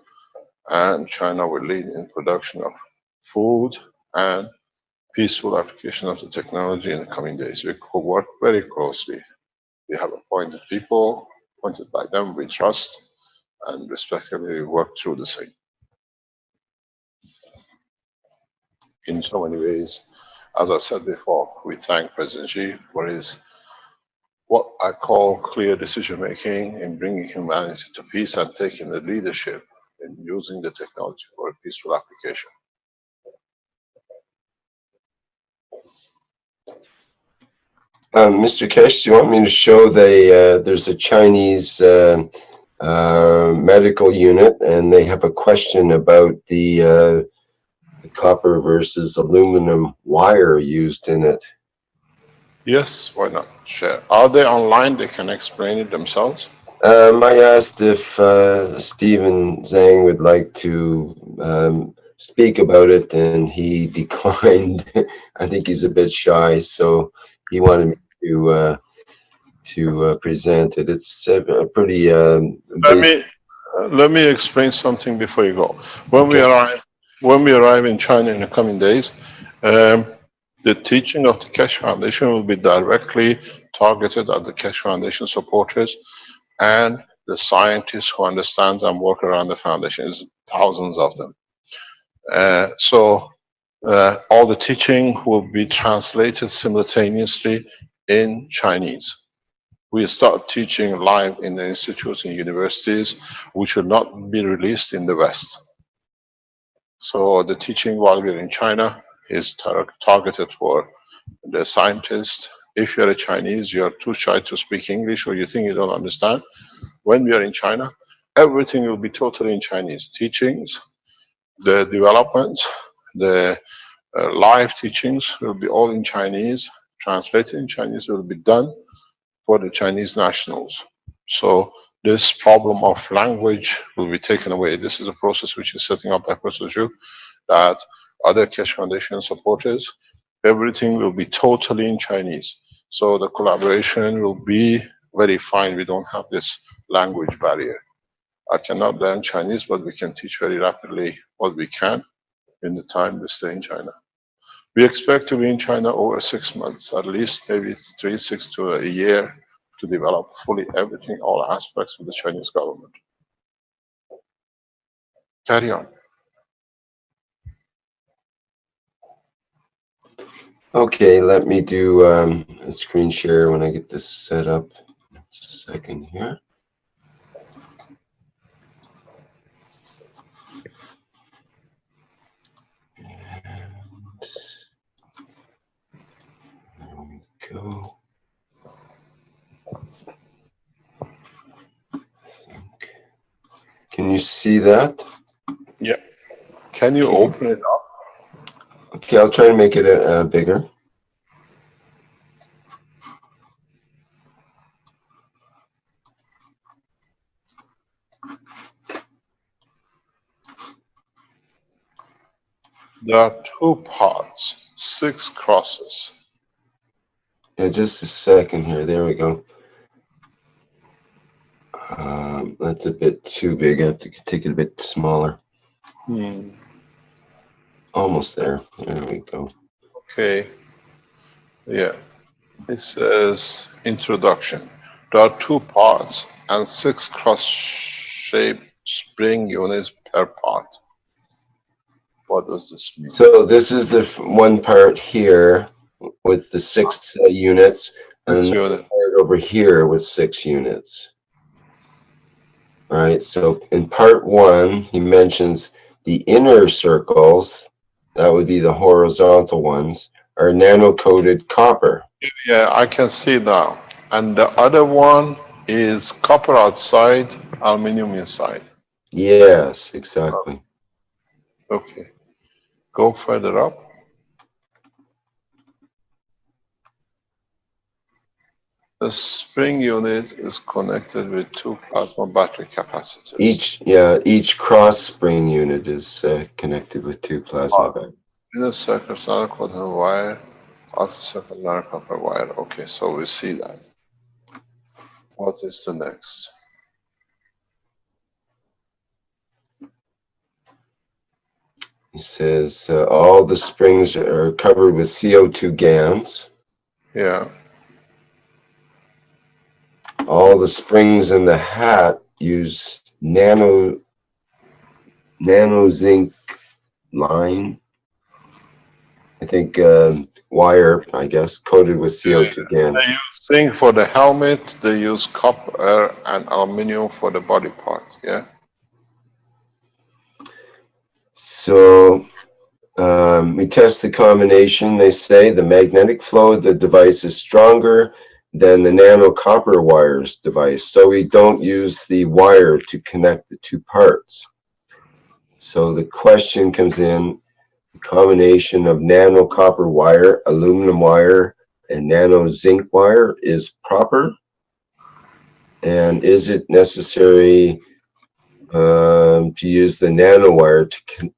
and China will lead in production of food and peaceful application of the technology in the coming days. We will work very closely. We have appointed people, appointed by them we trust, and respectively work through the same. In so many ways, as I said before, we thank President Xi for his what I call clear decision making in bringing humanity to peace and taking the leadership in using the technology for a peaceful application. Mr. Keshe, do you want me to show there's a Chinese medical unit, and they have a question about the copper versus aluminum wire used in it? Yes, why not? Share. Are they online? They can explain it themselves. I asked if Stephen Zhang would like to speak about it, and he declined. I think he's a bit shy, so he wanted me to present it. It's a pretty let me explain something before you go. When Okay. we arrive in China in the coming days, the teaching of the Keshe Foundation will be directly targeted at the Keshe Foundation supporters and the scientists who understand and work around the foundation. There's thousands of them. So all the teaching will be translated simultaneously in Chinese. We start teaching live in the institutes and universities, which will not be released in the West. So the teaching while we're in China is targeted for the scientists. If you're a Chinese, you're too shy to speak English, or you think you don't understand. When we are in China, everything will be totally in Chinese. Teachings, the development, the live teachings will be all in Chinese. Translated in Chinese will be done for the Chinese nationals. So this problem of language will be taken away. This is a process which is setting up by Professor Zhu, that other Keshe Foundation supporters, everything will be totally in Chinese. So the collaboration will be very fine. We don't have this language barrier. I cannot learn Chinese, but we can teach very rapidly what we can in the time we stay in China. We expect to be in China over 6 months, at least maybe 6 to a year, to develop fully everything, all aspects of the Chinese government. Carry on. Okay, let me do a screen share when I get this set up. Second here. And there we go. I think. Can you see that? Yeah. Can you open it up? Okay, I'll try to make it bigger. There are 2 parts, 6 crosses. Yeah, just a second here. There we go. That's a bit too big. I have to take it a bit smaller. Almost there. There we go. Okay. Yeah. It says introduction. There are 2 parts and 6 cross-shaped spring units per part. What does this mean? So this is the one part here with the 6 units, and another part over here with 6 units. All right, so in part 1, he mentions the inner circles, that would be the horizontal ones, are nano-coated copper. Yeah, I can see now. And the other one is copper outside, aluminum inside. Yes, exactly. Okay. Go further up. The spring unit is connected with 2 plasma battery capacitors. Each cross spring unit is connected with 2 plasma batteries. Inner circuit, nano-coated wire, outer circuit, nano-copper wire. Okay, so we see that. What is the next? He says all the springs are covered with CO2 GaNs. Yeah. All the springs in the hat use nano zinc line. I think wire, I guess, coated with CO2 GaNs. They use zinc for the helmet. They use copper and aluminum for the body part. Yeah. So we test the combination. They say the magnetic flow of the device is stronger than the nano copper wires device. So we don't use the wire to connect the 2 parts. So the question comes in, the combination of nano copper wire, aluminum wire, and nano zinc wire is proper? And is it necessary to use the nanowire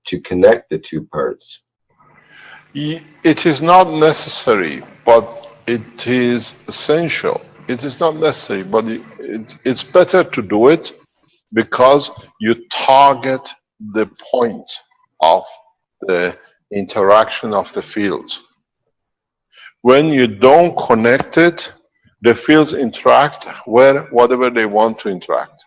to connect the 2 parts? It is not necessary, but it is essential. It is not necessary, but it's better to do it because you target the point of the interaction of the fields. When you don't connect it, the fields interact where whatever they want to interact.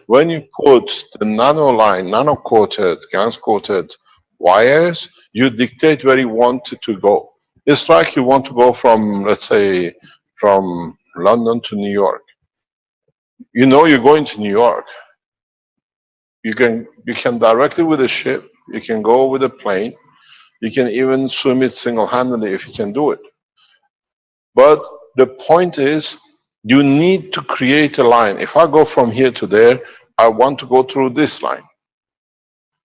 When you put the nano line, nano-coated, GaNs-coated wires, you dictate where you want it to go. It's like you want to go from, let's say, from London to New York. You know you're going to New York. You can direct it with a ship. You can go with a plane. You can even swim it single-handedly if you can do it. But the point is, you need to create a line. If I go from here to there, I want to go through this line.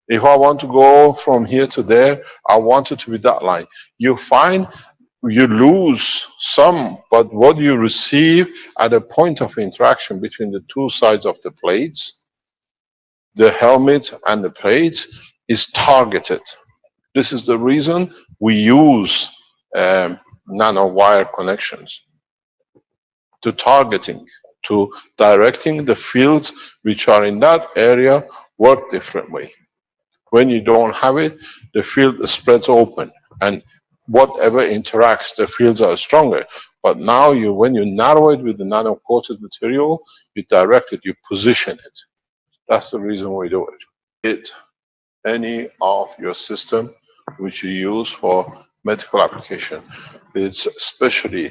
If I want to go from here to there, I want it to be that line. You find you lose some, but what you receive at a point of interaction between the 2 sides of the plates, the helmet and the plates, is targeted. This is the reason we use nanowire connections, to targeting, to directing the fields which are in that area work differently. When you don't have it, the field spreads open, and whatever interacts, the fields are stronger. But now when you narrow it with the nano-coated material, you direct it, you position it. That's the reason we do it. Any of your system which you use for medical application. It's especially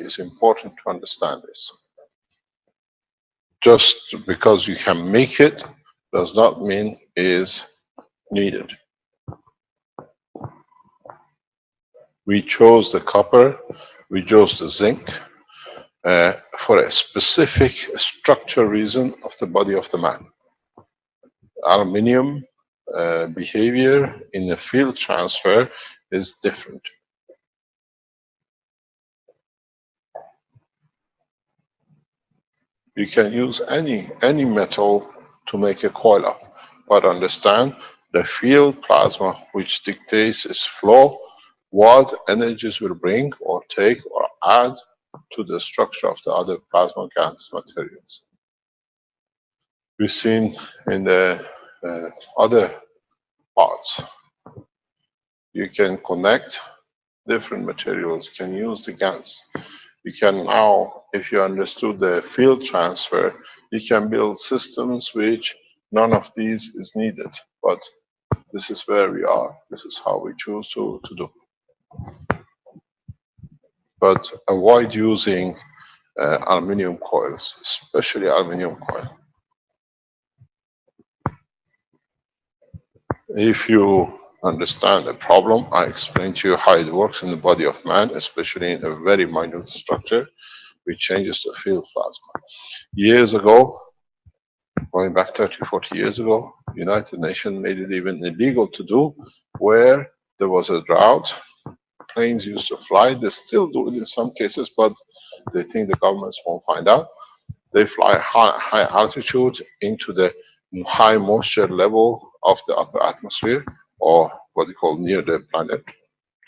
is important to understand this. Just because you can make it does not mean is needed. We chose the copper, we chose the zinc for a specific structural reason of the body of the man. Aluminium behavior in the field transfer is different. You can use any metal to make a coil up, but understand the field plasma which dictates its flow, what energies will bring or take or add to the structure of the other plasma gas materials. We've seen in the other parts, you can connect different materials, you can use the GaNs. You can now, if you understood the field transfer, you can build systems which none of these is needed. But this is where we are. This is how we choose to do. But avoid using aluminum coils, especially aluminum coil. If you understand the problem, I explained to you how it works in the body of man, especially in a very minute structure, which changes the field plasma. Years ago, going back 30, 40 years ago, United Nations made it even illegal to do where there was a drought. Planes used to fly. They still do it in some cases, but they think the governments won't find out. They fly high altitude into the high moisture level of the upper atmosphere, or what they call near the planet,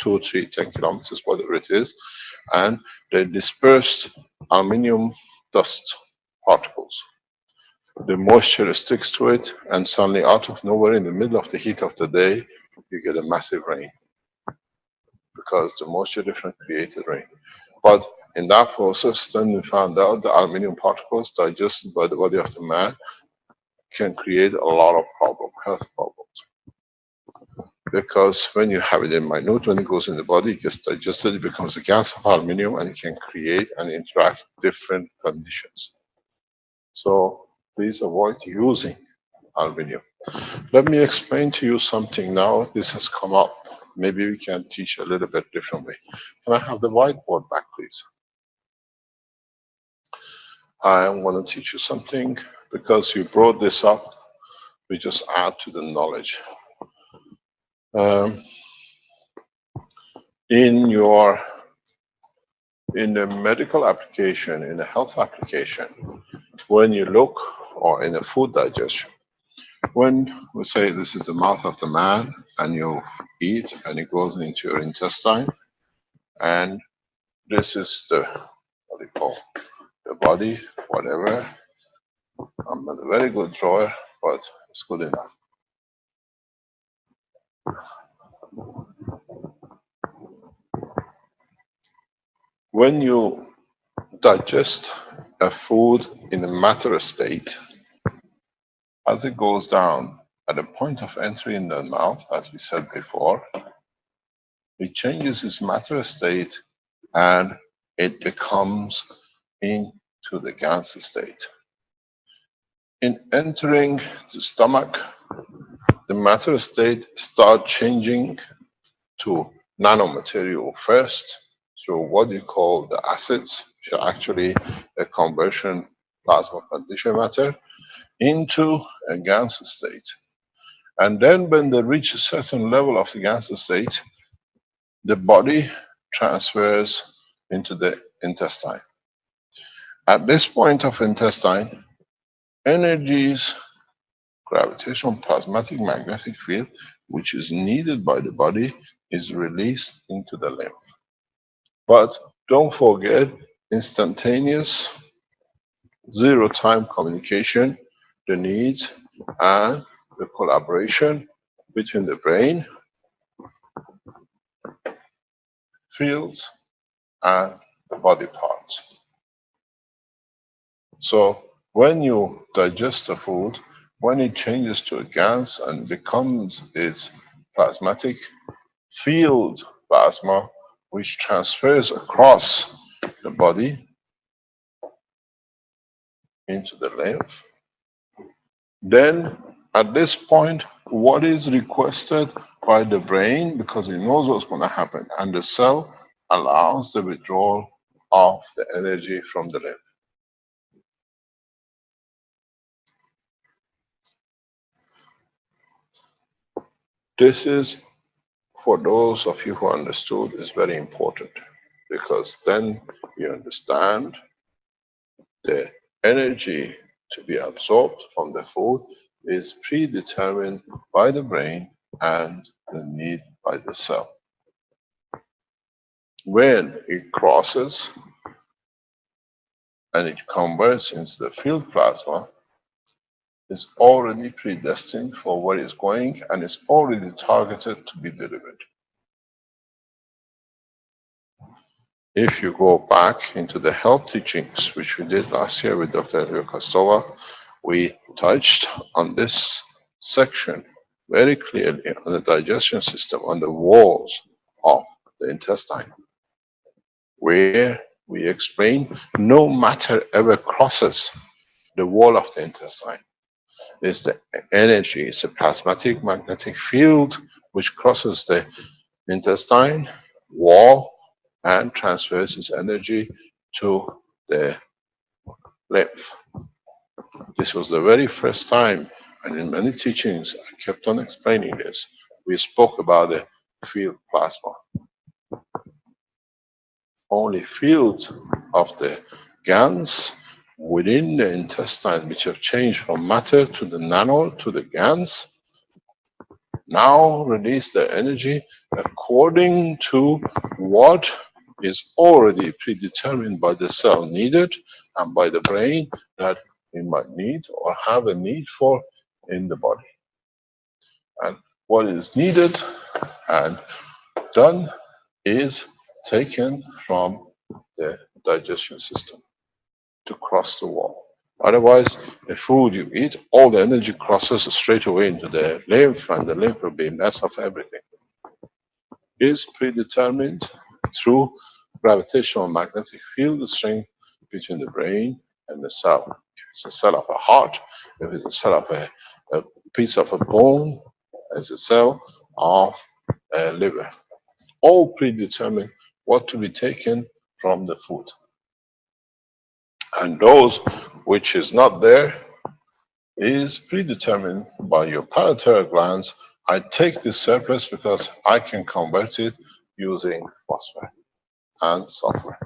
2, 3, 10 kilometers, whatever it is, and they dispersed aluminum dust particles. The moisture sticks to it, and suddenly out of nowhere, in the middle of the heat of the day, you get a massive rain, because the moisture difference created rain. But in that process, then we found out the aluminum particles digested by the body of the man can create a lot of health problems. Because when you have it in minute, when it goes in the body, it gets digested, it becomes a gas of aluminum, and it can create and interact different conditions. So please avoid using aluminum. Let me explain to you something now. This has come up. Maybe we can teach a little bit differently. Can I have the whiteboard back, please? I want to teach you something because you brought this up. We just add to the knowledge. In the medical application, in the health application, when you look, or in the food digestion, when we say this is the mouth of the man and you eat and it goes into your intestine, and this is the, what they call, the body, whatever. I'm not a very good drawer, but it's good enough. When you digest a food in a matter state, as it goes down at the point of entry in the mouth, as we said before, it changes its matter state and it becomes into the gas state. In entering the stomach, the matter state starts changing to nanomaterial first through what you call the acids, which are actually a conversion plasma condition matter, into a gas state. And then when they reach a certain level of the gas state, the body transfers into the intestine. At this point of intestine, energies, gravitational, plasmatic, magnetic field, which is needed by the body, is released into the lymph. But don't forget, instantaneous, zero-time communication, the needs and the collaboration between the brain, fields, and the body parts. So when you digest the food, when it changes to a gas and becomes its plasmatic field plasma which transfers across the body into the lymph. Then at this point, what is requested by the brain, because it knows what's going to happen, and the cell allows the withdrawal of the energy from the lymph. This is, for those of you who understood, is very important, because then you understand the energy to be absorbed from the food is predetermined by the brain and the need by the cell. When it crosses and it converts into the field plasma, it's already predestined for where it's going and it's already targeted to be delivered. If you go back into the health teachings, which we did last year with Dr. Elvira Kostova, we touched on this section very clearly on the digestion system, on the walls of the intestine, where we explain no matter ever crosses the wall of the intestine. It's the energy, it's a plasmatic magnetic field which crosses the intestine wall and transfers its energy to the lymph. This was the very first time, and in many teachings I kept on explaining this. We spoke about the field plasma. Only fields of the GANs within the intestine, which have changed from matter to the nano to the GANs, now release their energy according to what is already predetermined by the cell needed and by the brain that we might need or have a need for in the body. And what is needed and done is taken from the digestion system to cross the wall. Otherwise, the food you eat, all the energy crosses straight away into the lymph, and the lymph will be a mess of everything. It is predetermined through gravitational magnetic field strength between the brain and the cell. If it's a cell of a heart, if it's a cell of a piece of a bone, as a cell of a liver, all predetermined what to be taken from the food. And those which is not there is predetermined by your parathyroid glands. I take this surplus because I can convert it using phosphorus and sulfur.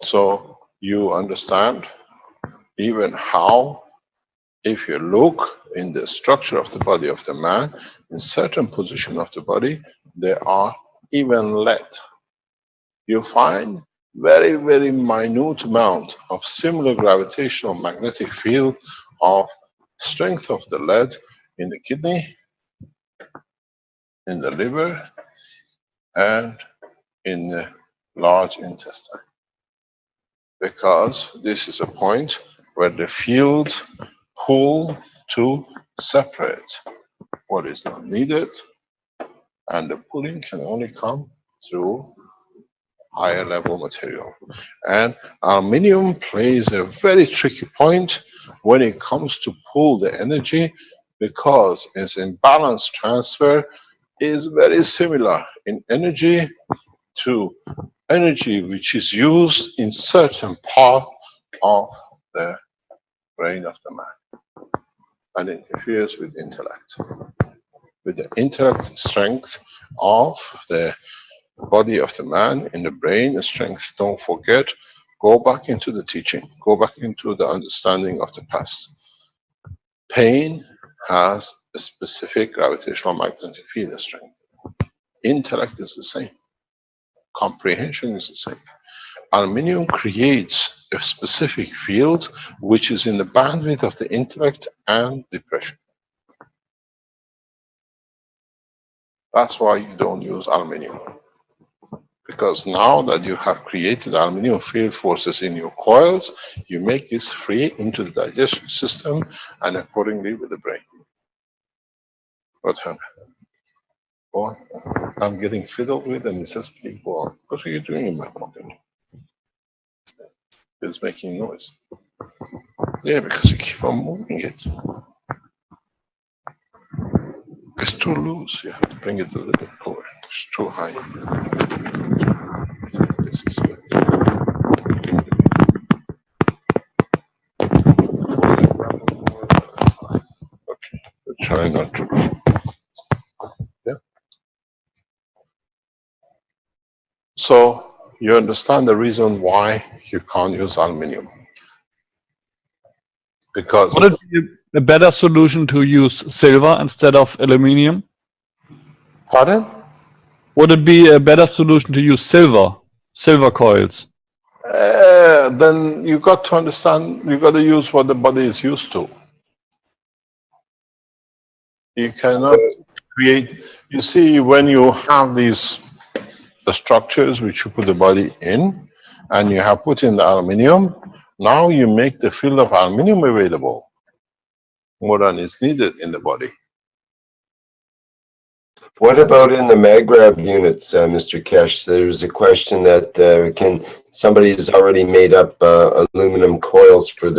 So you understand even how, if you look in the structure of the body of the man, in certain position of the body, there are even lead. You find very, very minute amount of similar gravitational magnetic field of strength of the lead in the kidney, in the liver, and in the large intestine. Because this is a point where the fields pull to separate what is not needed, and the pulling can only come through higher level material. And aluminium plays a very tricky point when it comes to pull the energy, because its imbalance transfer is very similar in energy to energy which is used in certain part of the brain of the man, and interferes with intellect. With the intellect strength of the body of the man in the brain strength, don't forget, go back into the teaching, go back into the understanding of the past. Pain has a specific gravitational magnetic field strength. Intellect is the same. Comprehension is the same. Aluminium creates a specific field which is in the bandwidth of the intellect and depression. That's why you don't use aluminium, Because now that you have created aluminum field forces in your coils, you make this free into the digestion system and accordingly with the brain. What happened? Oh, I'm getting fiddled with and it says, please go on. What are you doing in my pocket? It's making noise. Yeah, because you keep on moving it. It's too loose. You have to bring it a little bit lower. It's too high. This is good. Okay, try not to. Yeah. So you understand the reason why you can't use aluminium. Because Would it be a better solution to use silver instead of aluminium? pardon? Would it be a better solution to use silver coils? Then you got to understand, you got to use what the body is used to. You cannot create, you see, when you have these the structures which you put the body in, and you have put in the aluminium, now you make the field of aluminium available more than is needed in the body. What about in the MagRav units, Mr. Kesh? There's a question that somebody has already made up aluminum coils for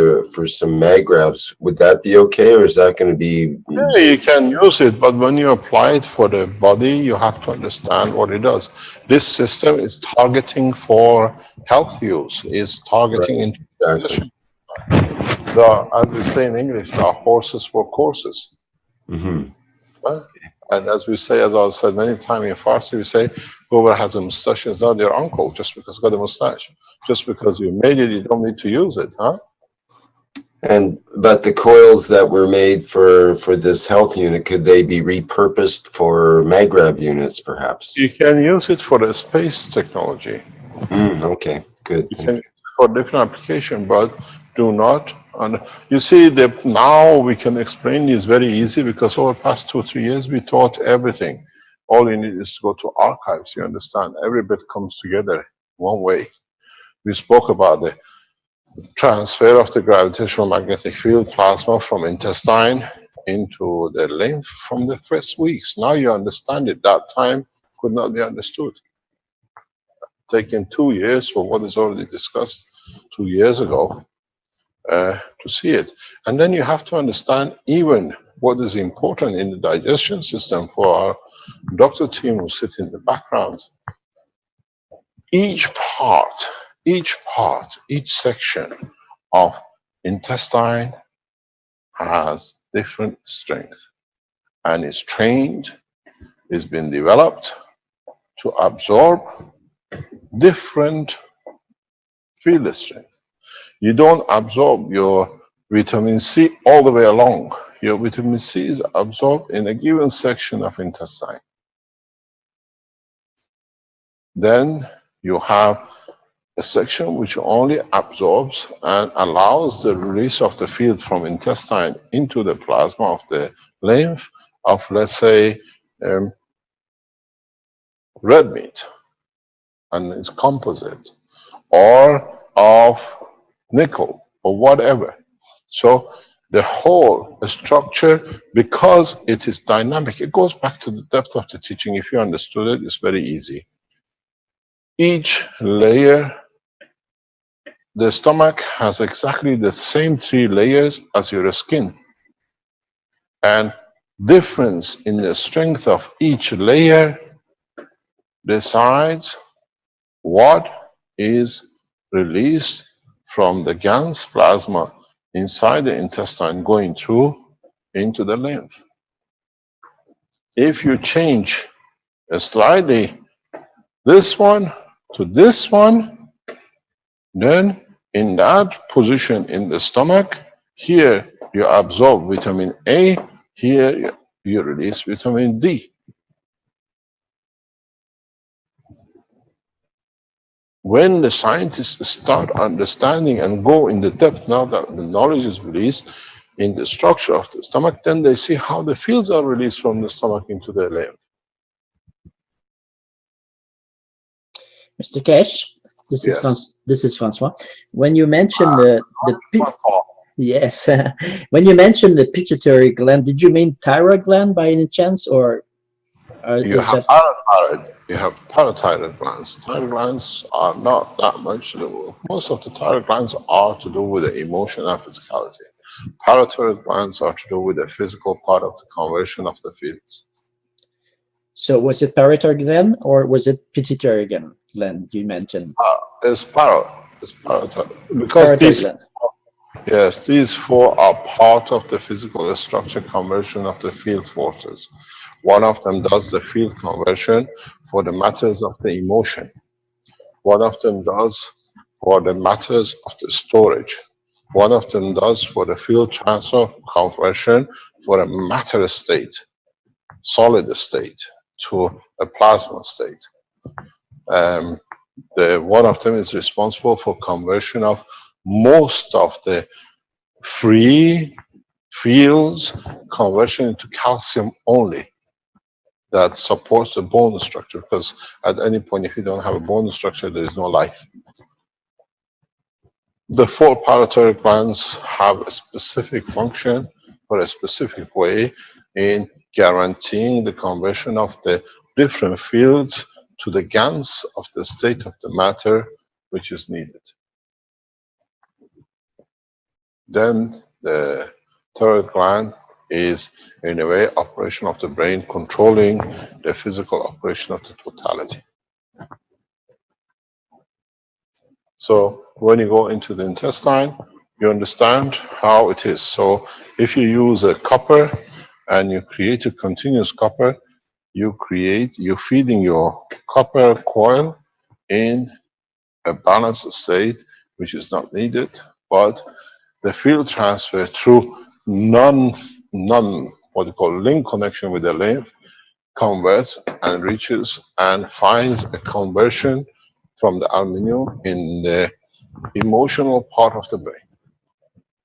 some MagRavs. Would that be okay, or is that going to be? Yeah, you can use it, but when you apply it for the body, you have to understand what it does. This system is targeting for health use, is targeting into Exactly. as we say in English, the horses for courses. Mm-hmm. And as we say, as I've said many times in Farsi, we say, whoever has a mustache is not your uncle just because he's got a mustache. Just because you made it, you don't need to use it, huh? But the coils that were made for this health unit, could they be repurposed for MagRav units, perhaps? You can use it for the space technology. Okay, good. You can use it for different application, but do not. You see, now we can explain this very easy because over the past 2 or 3 years we taught everything. All you need is to go to archives. You understand, every bit comes together one way. We spoke about the transfer of the gravitational magnetic field plasma from intestine into the lymph from the first weeks. Now you understand it. That time could not be understood. Taken 2 years for what is already discussed 2 years ago to see it. And then you have to understand even what is important in the digestion system for our doctor team who sit in the background. Each section of intestine has different strength and is trained, is been developed to absorb different field strength. You don't absorb your vitamin C all the way along. Your vitamin C is absorbed in a given section of intestine. Then you have a section which only absorbs and allows the release of the field from intestine into the plasma of the lymph of, let's say, red meat, and it's composite, or of nickel, or whatever. So the whole structure, because it is dynamic, it goes back to the depth of the teaching. If you understood it, it's very easy. Each layer, the stomach has exactly the same 3 layers as your skin. And difference in the strength of each layer decides what is released from the gans plasma inside the intestine going through into the lymph. If you change slightly this one to this one, then in that position in the stomach, here you absorb vitamin A, here you release vitamin D. When the scientists start understanding and go in the depth, now that the knowledge is released in the structure of the stomach, then they see how the fields are released from the stomach into the lymph. Mr. Kesh, this is Francois. When you mentioned yes, when you mentioned the pituitary gland, did you mean thyroid gland by any chance, or you have parathyroid? You have parathyroid glands. Thyroid glands are not that much to do. Most of the thyroid glands are to do with the emotion and physicality. Parathyroid glands are to do with the physical part of the conversion of the fields. So was it parathyroid gland or was it pituitary gland you mentioned? It's parathyroid. Because these four are part of the physical structure conversion of the field forces. One of them does the field conversion for the matters of the emotion. One of them does for the matters of the storage. One of them does for the field transfer conversion for a matter state, solid state, to a plasma state. One of them is responsible for conversion of most of the free fields, conversion into calcium only, that supports the bone structure, because at any point, if you don't have a bone structure, there is no life. The four parathyroid glands have a specific function for a specific way in guaranteeing the conversion of the different fields to the GANs of the state of the matter which is needed. Then the thyroid gland is, in a way, operation of the brain, controlling the physical operation of the totality. So when you go into the intestine, you understand how it is. So if you use a copper and you create a continuous copper, you're feeding your copper coil in a balanced state, which is not needed, but the field transfer through what you call link connection with the lymph converts and reaches and finds a conversion from the aluminum in the emotional part of the brain.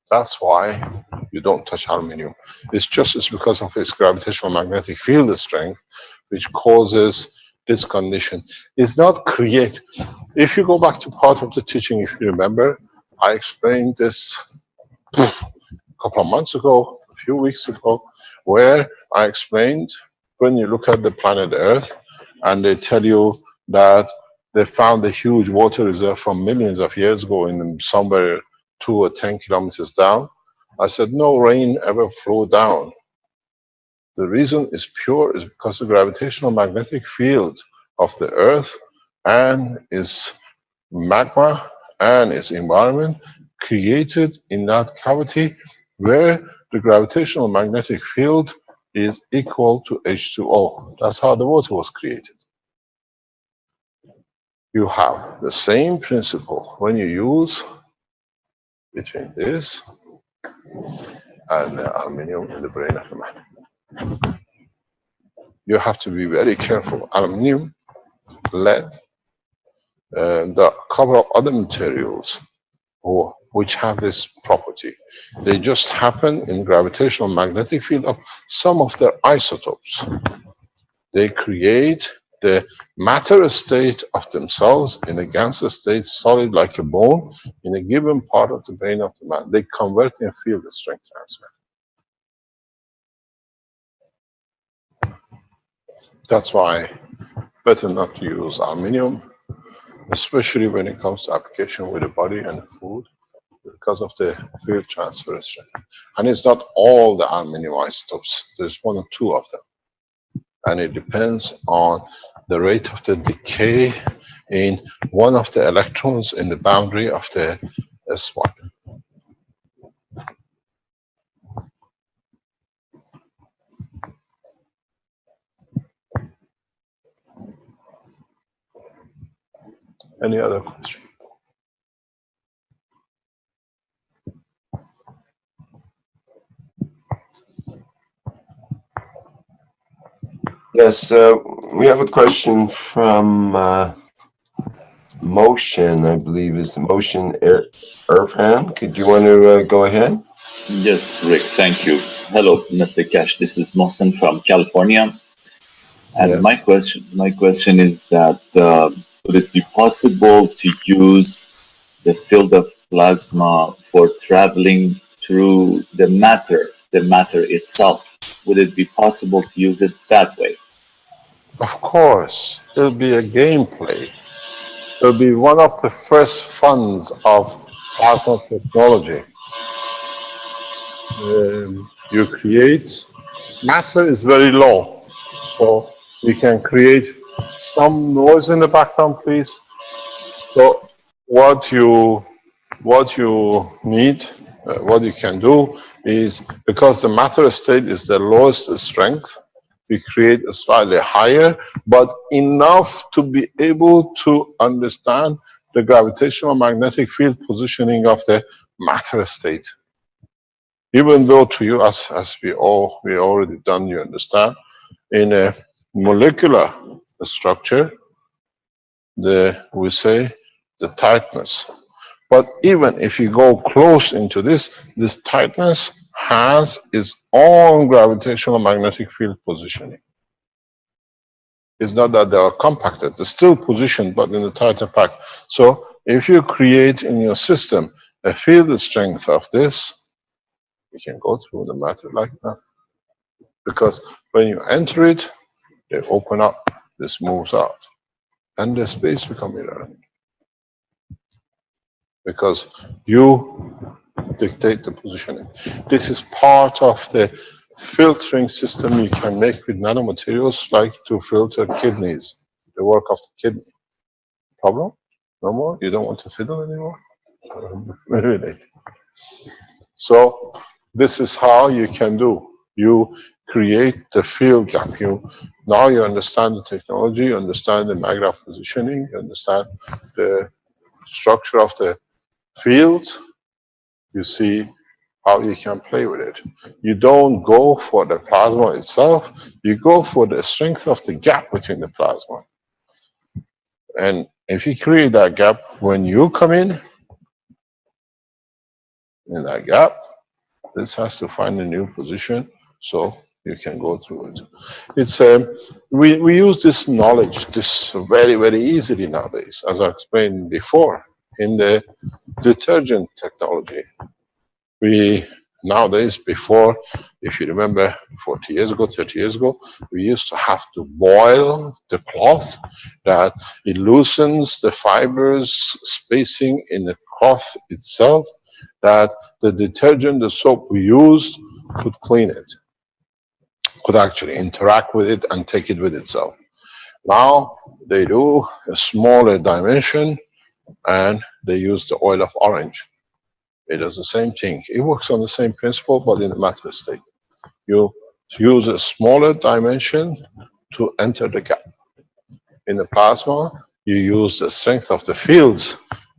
That's why you don't touch aluminum. It's because of its gravitational magnetic field strength, which causes this condition. It's not create. If you go back to part of the teaching, if you remember, I explained this a couple of months ago, a few weeks ago, where I explained when you look at the planet Earth and they tell you that they found a huge water reserve from millions of years ago in somewhere 2 or 10 kilometers down. I said, no rain ever flowed down. The reason is because the gravitational magnetic field of the Earth and its magma and its environment created in that cavity where the gravitational magnetic field is equal to H2O. That's how the water was created. You have the same principle when you use between this and the aluminum in the brain of the man. You have to be very careful. Aluminum, lead, there are a couple of other materials which have this property. They just happen in gravitational magnetic field of some of their isotopes. They create the matter state of themselves in a Ganser state, solid like a bone, in a given part of the brain of the man. They convert in field strength transfer. That's why better not to use aluminum, especially when it comes to application with the body and the food, because of the field transfer strength. And it's not all the aluminum isotopes. There's 1 or 2 of them. And it depends on the rate of the decay in one of the electrons in the boundary of the S1. Any other question? Yes, we have a question from Motion, I believe is the Motion Irfan. Could you want to go ahead? Yes, Rick, thank you. Hello, Mr. Kesh. This is Mohsen from California. And yes. My question is that would it be possible to use the field of plasma for traveling through the matter itself? Would it be possible to use it that way? Of course, it'll be a gameplay. It'll be one of the first funds of plasma technology. You create, matter is very low, so you can create some noise in the background, please. So what you need, what you can do is, because the matter state is the lowest strength, we create a slightly higher, but enough to be able to understand the gravitational magnetic field positioning of the matter state. Even though to you, as we already done, you understand, in a molecular structure, we say the tightness. But even if you go close into this tightness has its own gravitational magnetic field positioning. It's not that they are compacted, they're still positioned, but in the tighter pack. So if you create in your system a field strength of this, you can go through the matter like that. Because when you enter it, they open up, this moves out, and the space becomes irrelevant. Because you dictate the positioning. This is part of the filtering system you can make with nanomaterials, like to filter kidneys, the work of the kidney. Problem? No more? You don't want to fiddle anymore? Very late. So this is how you can do. You create the field gap. Now you understand the technology, you understand the magnetic positioning, you understand the structure of the fields. You see how you can play with it. You don't go for the plasma itself, you go for the strength of the gap between the plasma. And if you create that gap, when you come in that gap, this has to find a new position so you can go through it. It's we use this knowledge very, very easily nowadays, as I explained before, in the detergent technology. Nowadays, before, if you remember 40 years ago, 30 years ago, we used to have to boil the cloth, that it loosens the fibers spacing in the cloth itself, that the detergent, the soap we used could clean it, could actually interact with it and take it with itself. Now they do a smaller dimension and they use the oil of orange. It does the same thing. It works on the same principle, but in the matter state. You use a smaller dimension to enter the gap. In the plasma, you use the strength of the fields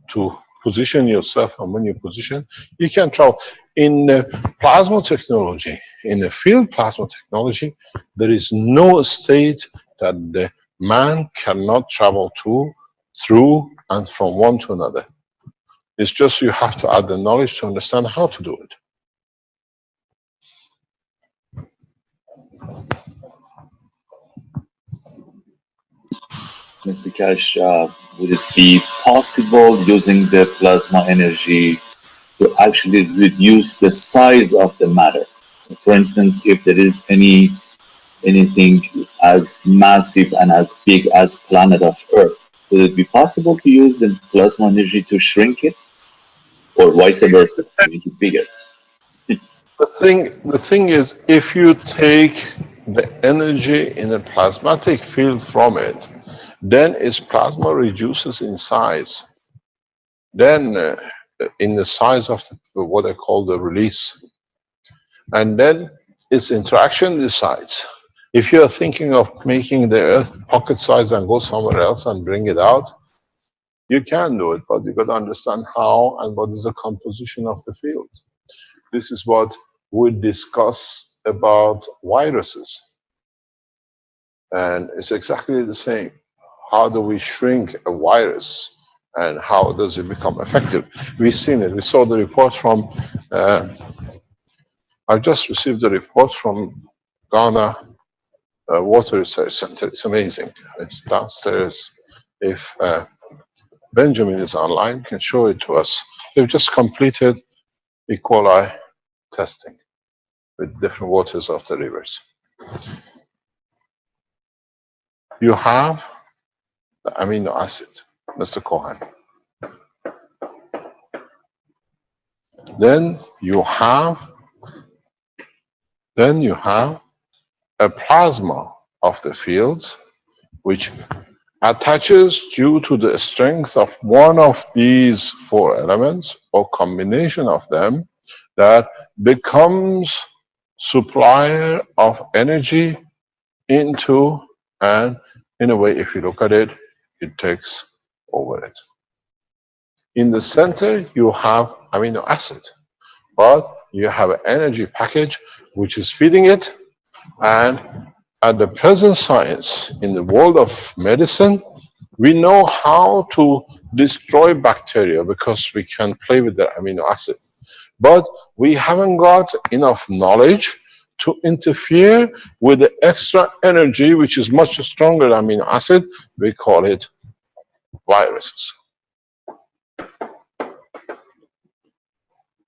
to position yourself, and when you position, you can travel. In the plasma technology, in the field plasma technology, there is no state that the man cannot travel to, through, and from one to another. It's just you have to add the knowledge to understand how to do it. Mr. Cash, would it be possible using the plasma energy to actually reduce the size of the matter? For instance, if there is anything as massive and as big as planet of Earth, would it be possible to use the plasma energy to shrink it, or vice versa, to make it bigger? The thing is, if you take the energy in a plasmatic field from it, then its plasma reduces in size. Then in the size of what I call the release. And then its interaction decides. If you're thinking of making the Earth pocket size and go somewhere else and bring it out, you can do it, but you've got to understand how and what is the composition of the field. This is what we discuss about viruses. And it's exactly the same. How do we shrink a virus and how does it become effective? We've seen it. We saw the report from, I just received the report from Ghana Water Research Center. It's amazing. It's downstairs if Benjamin is online, can show it to us. They've just completed E. coli testing with different waters of the rivers. You have the amino acid, Mr. Cohen. Then you have a plasma of the fields which attaches due to the strength of one of these four elements or combination of them that becomes supplier of energy into, and in a way, if you look at it, it takes over it. In the center, you have amino acid, but you have an energy package which is feeding it. And at the present science, in the world of medicine, we know how to destroy bacteria because we can play with the amino acid. But we haven't got enough knowledge to interfere with the extra energy, which is much stronger than amino acid. We call it viruses.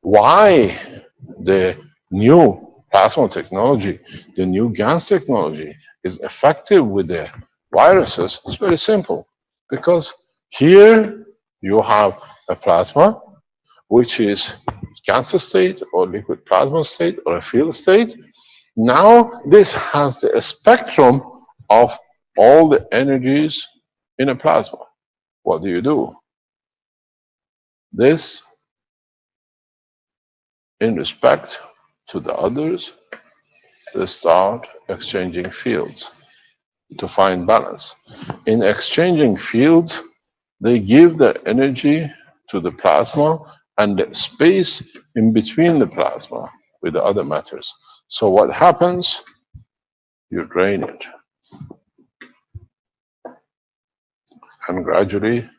Why the new plasma technology, the new GANs technology is effective with the viruses? It's very simple. Because here you have a plasma, which is GANs state or liquid plasma state or a field state. Now this has the spectrum of all the energies in a plasma. What do? This, in respect to the others, they start exchanging fields to find balance. In exchanging fields, they give their energy to the plasma and the space in between the plasma with the other matters. So what happens? You drain it. And gradually,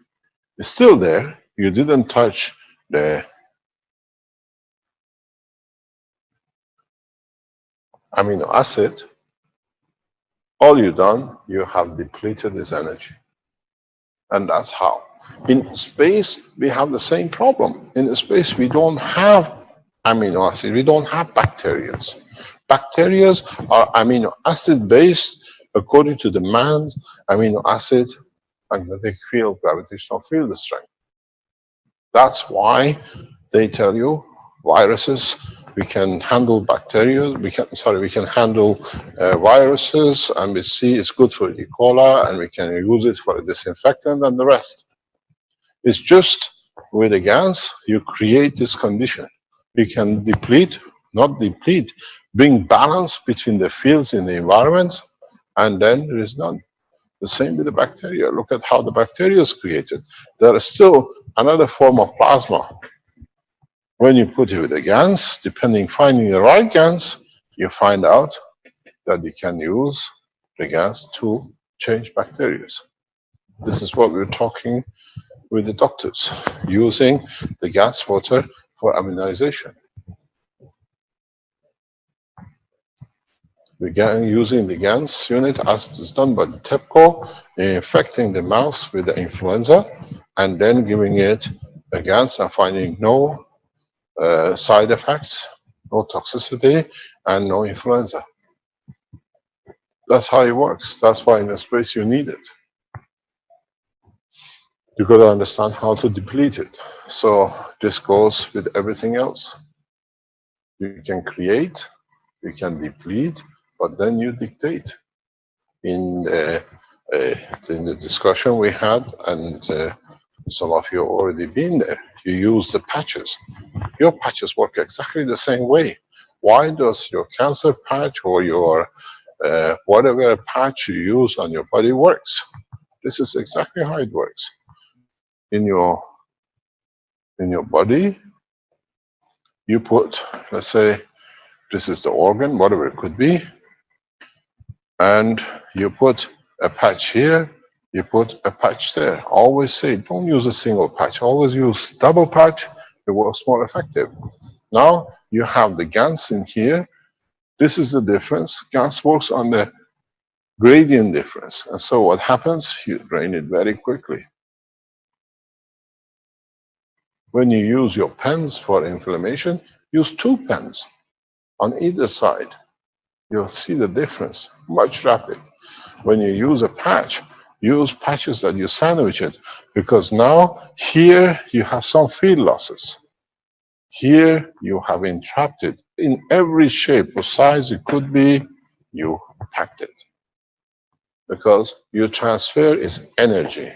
it's still there. You didn't touch the amino acid. All you've done, you have depleted its energy. And that's how. In space, we have the same problem. In space, we don't have amino acid. We don't have bacteria. Bacteria are amino acid based according to the man's amino acid magnetic field, gravitational field strength. That's why they tell you viruses, we can handle bacteria, we can handle viruses, and we see it's good for E. coli, and we can use it for a disinfectant and the rest. It's just with the GANs, you create this condition. You can bring balance between the fields in the environment, and then there is none. The same with the bacteria. Look at how the bacteria is created. There is still another form of plasma. When you put it with the GANs, finding the right GANs, you find out that you can use the GANs to change bacteria. This is what we're talking with the doctors, using the GANs water for immunization. We're using the GANs unit as is done by the TEPCO, infecting the mouse with the influenza, and then giving it the GANs and finding no side effects, no toxicity, and no influenza. That's how it works. That's why in the space you need it. You've got to understand how to deplete it. So this goes with everything else. You can create, you can deplete, but then you dictate. In the discussion we had, and some of you already been there, you use the patches. Your patches work exactly the same way. Why does your cancer patch or your whatever patch you use on your body works? This is exactly how it works. In your body, you put, let's say, this is the organ, whatever it could be, and you put a patch here, you put a patch there. Always say, don't use a single patch. Always use double patch. It works more effective. Now you have the GANs in here. This is the difference. GANs works on the gradient difference. And so what happens? You drain it very quickly. When you use your pens for inflammation, use 2 pens on either side. You'll see the difference, much rapid. When you use a patch, use patches that you sandwich it, because now here you have some field losses. Here you have entrapped it in every shape or size it could be, you packed it. Because your transfer is energy.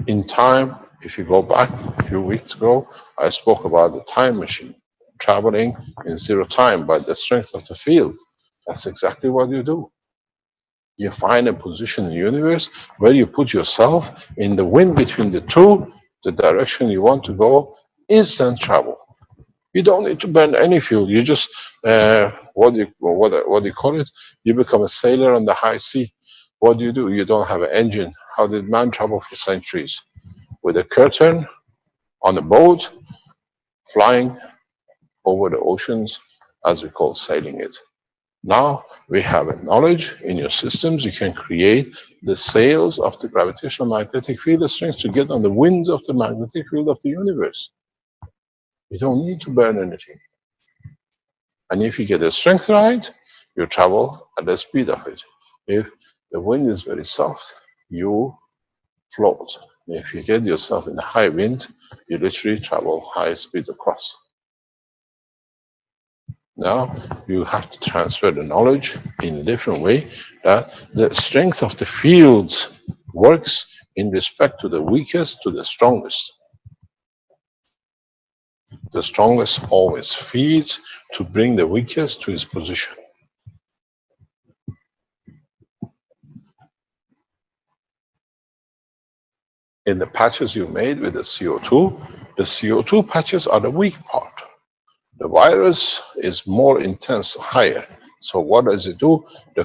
In time, if you go back a few weeks ago, I spoke about the time machine, traveling in 0 time by the strength of the field. That's exactly what you do. You find a position in the universe where you put yourself in the wind between the two, the direction you want to go, instant travel. You don't need to burn any fuel. You just, what do you call it? You become a sailor on the high sea. What do? You don't have an engine. How did man travel for centuries? With a curtain, on a boat, flying over the oceans, as we call sailing it. Now we have a knowledge in your systems. You can create the sails of the gravitational magnetic field strength to get on the winds of the magnetic field of the universe. You don't need to burn anything. And if you get the strength right, you travel at the speed of it. If the wind is very soft, you float. If you get yourself in a high wind, you literally travel high speed across. Now you have to transfer the knowledge in a different way, that the strength of the fields works in respect to the weakest to the strongest. The strongest always feeds to bring the weakest to his position. In the patches you made with the CO2 patches are the weak part. The virus is more intense, higher. So what does it do? The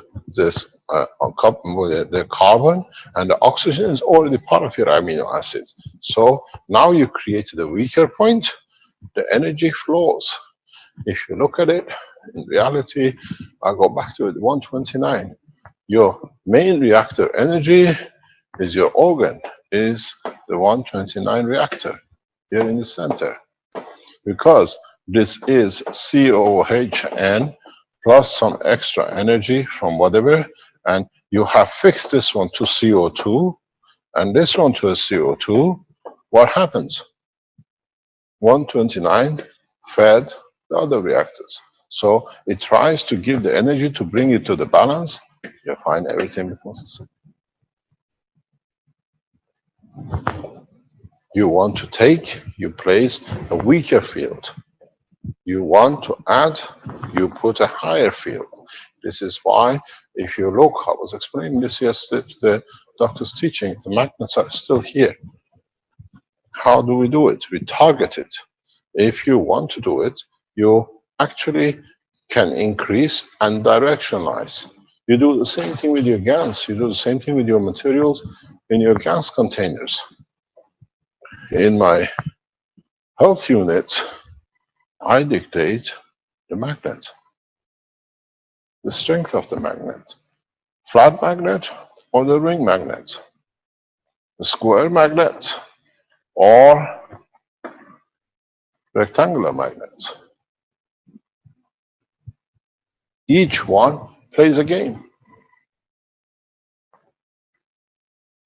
carbon and the oxygen is already part of your amino acid. So now you create the weaker point, the energy flows. If you look at it, in reality, I'll go back to it, 129. Your main reactor energy is your organ, is the 129 reactor here in the center. Because this is COHN plus some extra energy from whatever, and you have fixed this one to CO2 and this one to a CO2. What happens? 129 fed the other reactors. So it tries to give the energy to bring it to the balance. You find everything becomes the same. You want to take, you place a weaker field. You want to add, you put a higher field. This is why, if you look, I was explaining this yesterday to the doctor's teaching, the magnets are still here. How do we do it? We target it. If you want to do it, you actually can increase and directionalize. You do the same thing with your GANs. You do the same thing with your materials in your GANs containers. In my health unit, I dictate the magnet, the strength of the magnet. Flat magnet or the ring magnet, the square magnet or rectangular magnet. Each one plays a game.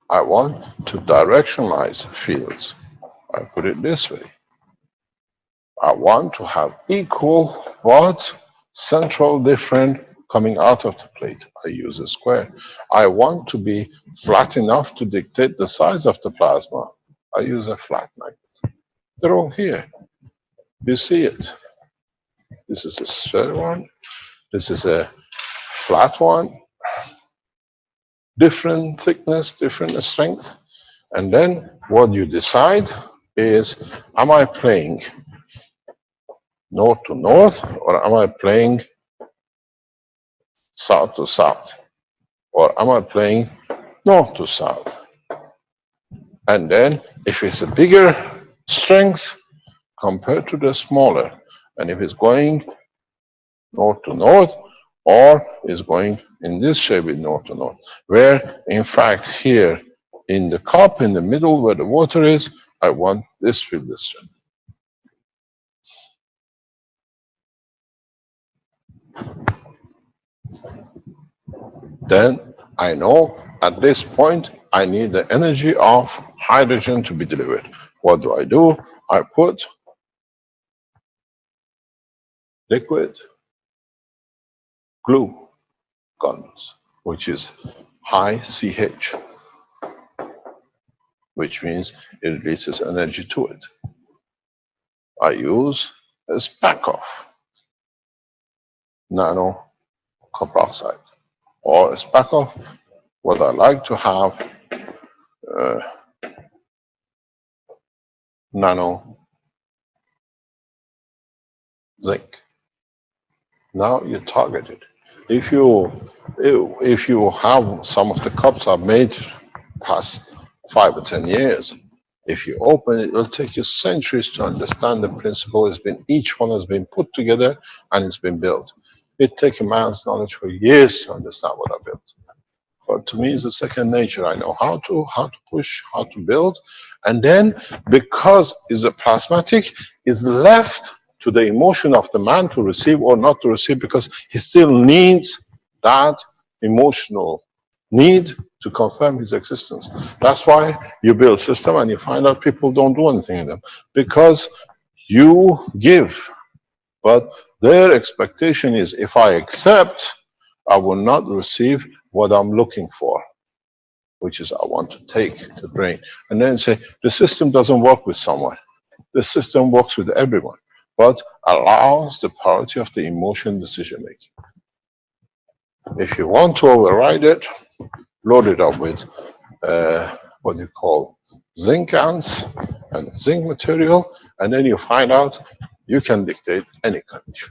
I want to directionalize fields. I put it this way. I want to have equal what? Central different coming out of the plate. I use a square. I want to be flat enough to dictate the size of the plasma. I use a flat magnet. They're all here. You see it. This is a square one. This is a flat one. Different thickness, different strength. And then what you decide is, am I playing north to north, or am I playing south to south? Or am I playing north to south? And then if it's a bigger strength compared to the smaller. And if it's going north to north, or is going in this shape with north to north, where in fact here in the cup in the middle where the water is, I want this field strength. Then I know at this point I need the energy of hydrogen to be delivered. What do? I put liquid glue guns, which is high CH, which means it releases energy to it. I use a speck of nano copper oxide, or a speck of what I like to have nano zinc. Now you target it. If you have some of the cups are made past 5 or 10 years, if you open it, it will take you centuries to understand the principle. Each one has been put together and it's been built. It takes a man's knowledge for years to understand what I built. But to me, it's a second nature. I know how to push, how to build, and then because it's a plasmatic, it's left to the emotion of the man to receive or not to receive, because he still needs that emotional need to confirm his existence. That's why you build system and you find out people don't do anything in them, because you give, but their expectation is if I accept, I will not receive what I'm looking for, which is I want to take the brain. And then say, the system doesn't work with someone. The system works with everyone, but allows the priority of the emotion decision making. If you want to override it, load it up with what you call zinc ants and zinc material, and then you find out you can dictate any condition.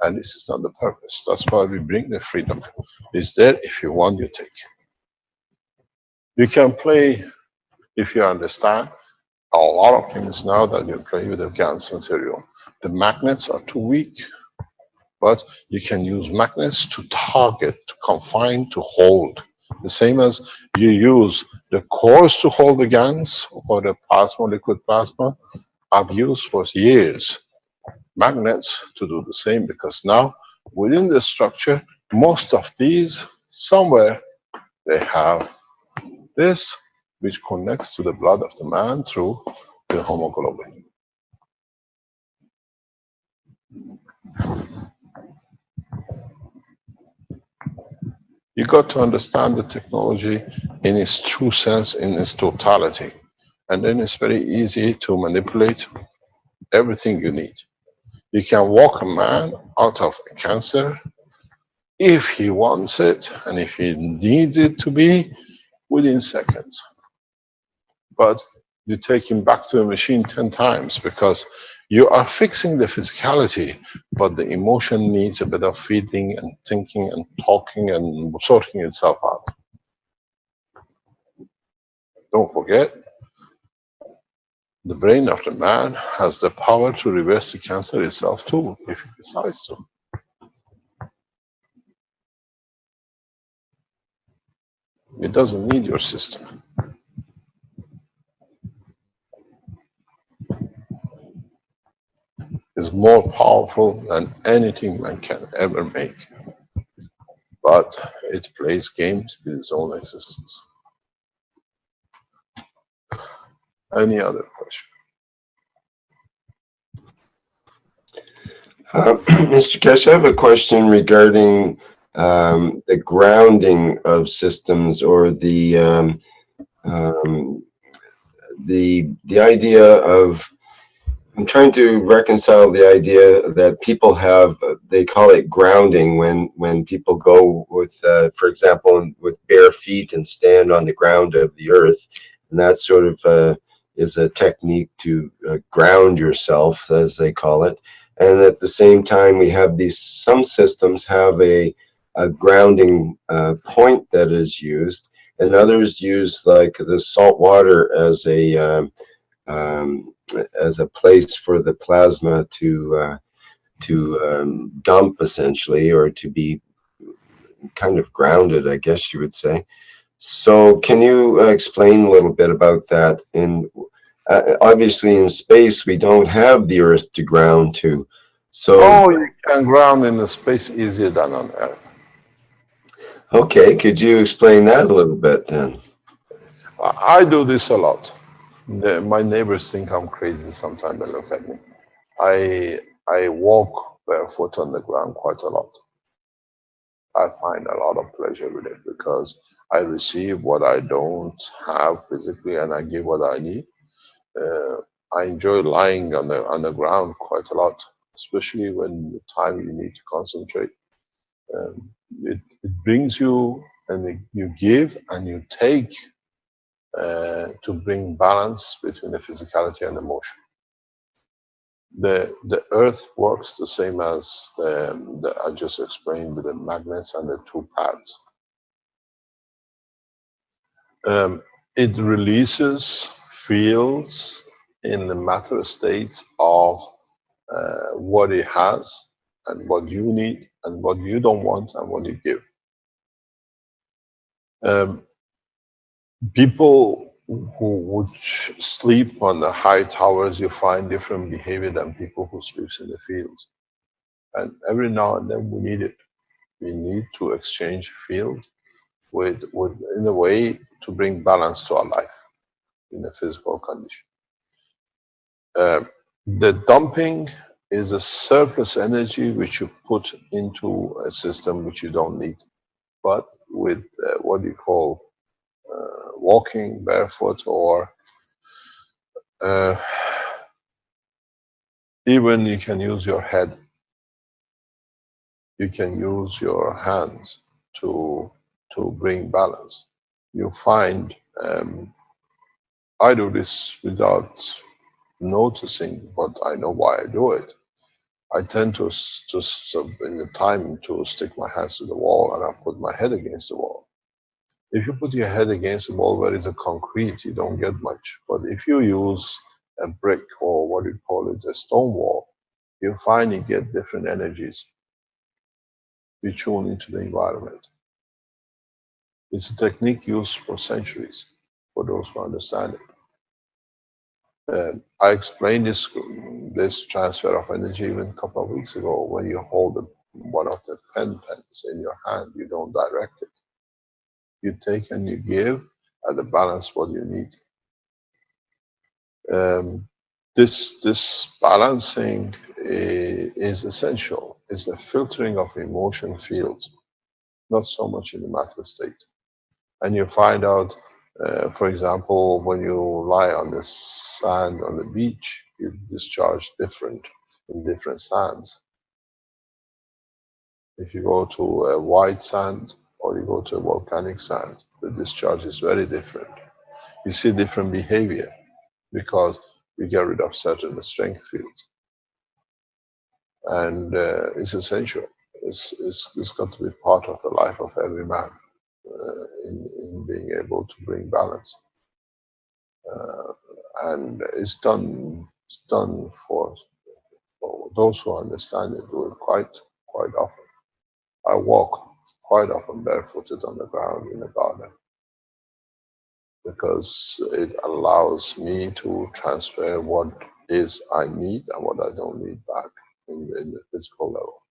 And this is not the purpose. That's why we bring the freedom. It's there. If you want, you take. You can play, if you understand, a lot of things now that you play with the GaNs material. The magnets are too weak, but you can use magnets to target, to confine, to hold. The same as you use the cores to hold the GaNs or the plasma, liquid plasma. I've used for years magnets to do the same, because now within the structure, most of these, somewhere they have this, which connects to the blood of the man through the hemoglobin. You got to understand the technology in its true sense, in its totality. And then it's very easy to manipulate everything you need. You can walk a man out of cancer if he wants it and if he needs it to be within seconds. But you take him back to a machine 10 times because you are fixing the physicality, but the emotion needs a bit of feeding and thinking and talking and sorting itself out. Don't forget, the brain of the man has the power to reverse the cancer itself too, if he decides to. It doesn't need your system. It's more powerful than anything man can ever make. But it plays games with its own existence. Any other question? Mr. Keshe, I have a question regarding the grounding of systems, or the idea of, I'm trying to reconcile the idea that people have, they call it grounding when people go with, for example, with bare feet and stand on the ground of the earth, and that sort of is a technique to ground yourself, as they call it. And at the same time, we have some systems have a grounding point that is used, and others use like the salt water as a as a place for the plasma to dump, essentially, or to be kind of grounded, I guess you would say. So can you explain a little bit about that? And obviously in space, we don't have the Earth to ground to. So, Oh, you can ground in the space easier than on Earth. okay, could you explain that a little bit then? I do this a lot. My neighbors think I'm crazy sometimes. They look at me. I walk barefoot on the ground quite a lot. I find a lot of pleasure with it because I receive what I don't have physically, and I give what I need. I enjoy lying on the ground quite a lot, especially when the time you need to concentrate. It brings you, and you give and you take to bring balance between the physicality and the motion. The earth works the same as I just explained with the magnets and the two pads. It releases fields in the matter state of what it has and what you need and what you don't want and what you give. People who would sleep on the high towers, you find different behavior than people who sleeps in the fields. And every now and then we need it. We need to exchange field with in a way to bring balance to our life in a physical condition. The dumping is a surplus energy which you put into a system which you don't need. But with what you call walking barefoot, or even you can use your head, you can use your hands to bring balance. You find I do this without noticing, but I know why I do it. I tend to just in the time to stick my hands to the wall, and I put my head against the wall. If you put your head against the wall where it's a concrete, you don't get much. But if you use a brick, or what you call it, a stone wall, you find you get different energies. You tune into the environment. It's a technique used for centuries, for those who understand it. I explained this transfer of energy even a couple of weeks ago. When you hold one of the pen pens in your hand, you don't direct it. You take and you give at the balance what you need. This balancing is essential. It's the filtering of emotion fields, not so much in the matter state. And you find out, for example, when you lie on the sand on the beach, you discharge different in different sands. If you go to a white sand or you go to a volcanic sand, the discharge is very different. You see different behavior because we get rid of certain strength fields. And it's essential. It's got to be part of the life of every man in being able to bring balance. And it's done for those who understand it, do it quite often. I walk quite often barefooted on the ground in the garden because it allows me to transfer what is I need and what I don't need back in the physical level.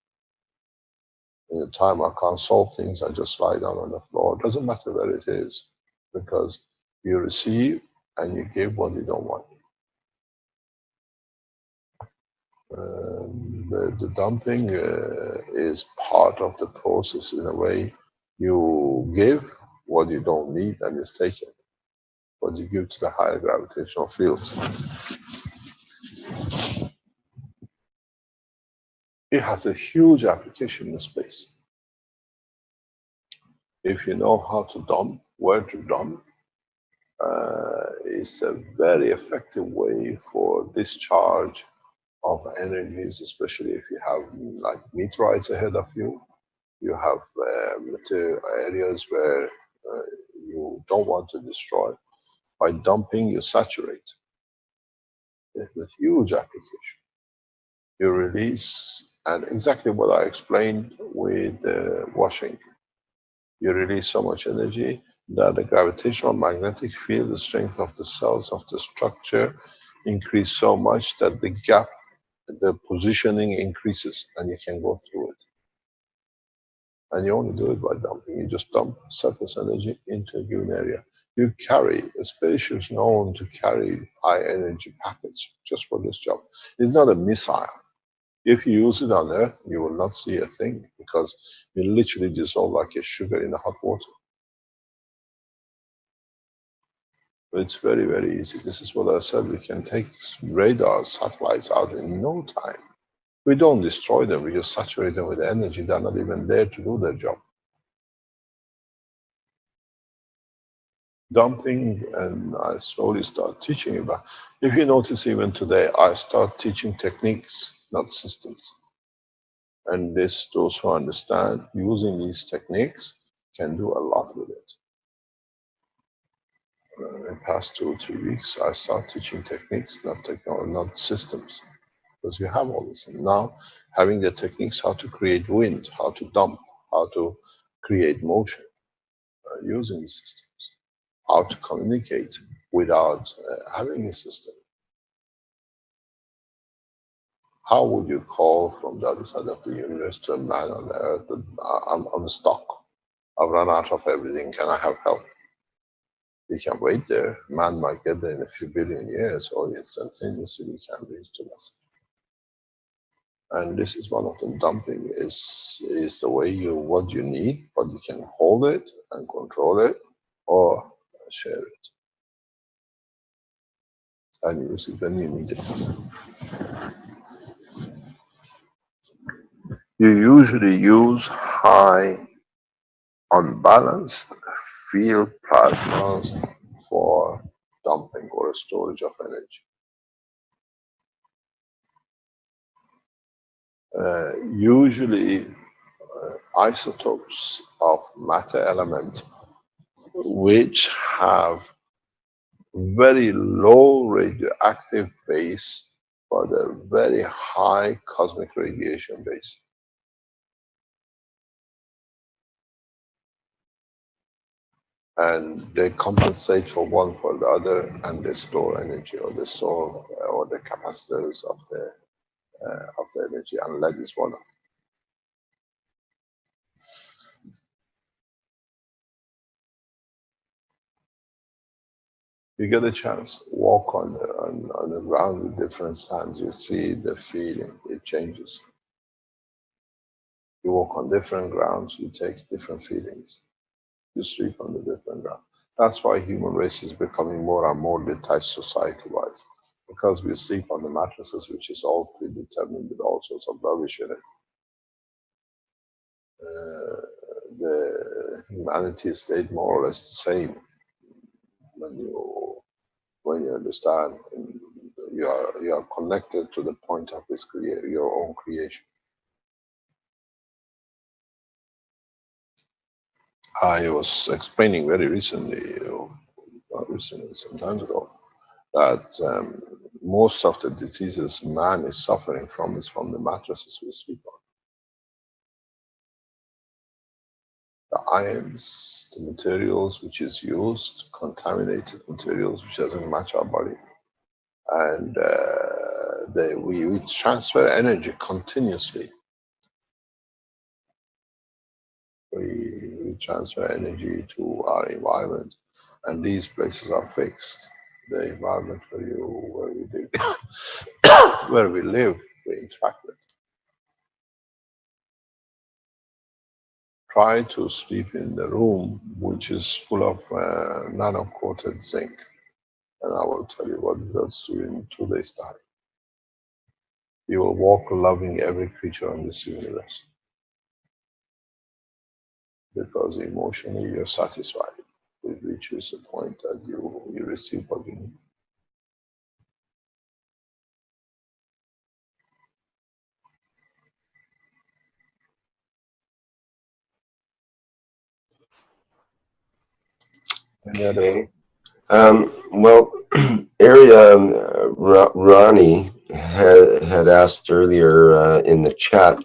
In the time I can't solve things, I just lie down on the floor. It doesn't matter where it is, because you receive and you give what you don't want. The dumping is part of the process. In a way, you give what you don't need and it's taken, what you give to the higher gravitational fields. It has a huge application in space. If you know how to dump, where to dump, it's a very effective way for discharge of energies, especially if you have like meteorites ahead of you. You have areas where you don't want to destroy. By dumping, you saturate. It's a huge application. You release, and exactly what I explained with washing. You release so much energy that the gravitational magnetic field, the strength of the cells of the structure increase so much that the gap, the positioning increases and you can go through it. And you only do it by dumping. You just dump surface energy into a given area. You carry, a space is known to carry high energy packets just for this job. It's not a missile. If you use it on Earth, you will not see a thing because you literally dissolve like a sugar in the hot water. But it's very, very easy. This is what I said. We can take radar satellites out in no time. We don't destroy them. We just saturate them with energy. They're not even there to do their job. Dumping, and I slowly start teaching about. If you notice, even today, I start teaching techniques, not systems. And this, those who understand using these techniques can do a lot with it. In the past 2 or 3 weeks, I start teaching techniques, not technology, not systems, because you have all this. And now, having the techniques, how to create wind, how to dump, how to create motion, using the systems, how to communicate without having a system. How would you call from the other side of the universe to a man on the earth that I'm stuck, I've run out of everything, can I have help? We can wait there. Man might get there in a few billion years, or instantaneously we can reach the message. And this is one of them. Dumping is the way what you need, but you can hold it and control it, or share it and use it when you need it. You usually use high unbalanced field plasmas for dumping or storage of energy. Usually isotopes of matter element which have very low radioactive base but a very high cosmic radiation base. And they compensate for one for the other, and they store energy, or they store or the capacitors of the energy, and lead is one of them. You get a chance, walk on the ground with different sands, you see the feeling, it changes. You walk on different grounds, you take different feelings. You sleep on the different ground. That's why human race is becoming more and more detached society-wise, because we sleep on the mattresses, which is all predetermined with all sorts of rubbish in it. The humanity stayed more or less the same when you understand you are connected to the point of this your own creation. I was explaining very recently, not recently, some time ago, that most of the diseases man is suffering from is from the mattresses we sleep on. The ions, the materials which is used, contaminated materials which doesn't match our body. And we transfer energy continuously. We transfer energy to our environment, and these places are fixed. The environment where we live, where we live, we interact with. Try to sleep in the room which is full of nano-coated zinc, and I will tell you what it does to you in 2 days' time. You will walk loving every creature on this universe, because emotionally you're satisfied. It reaches a point that you receive what you need. Any other Well, Ronnie had asked earlier in the chat,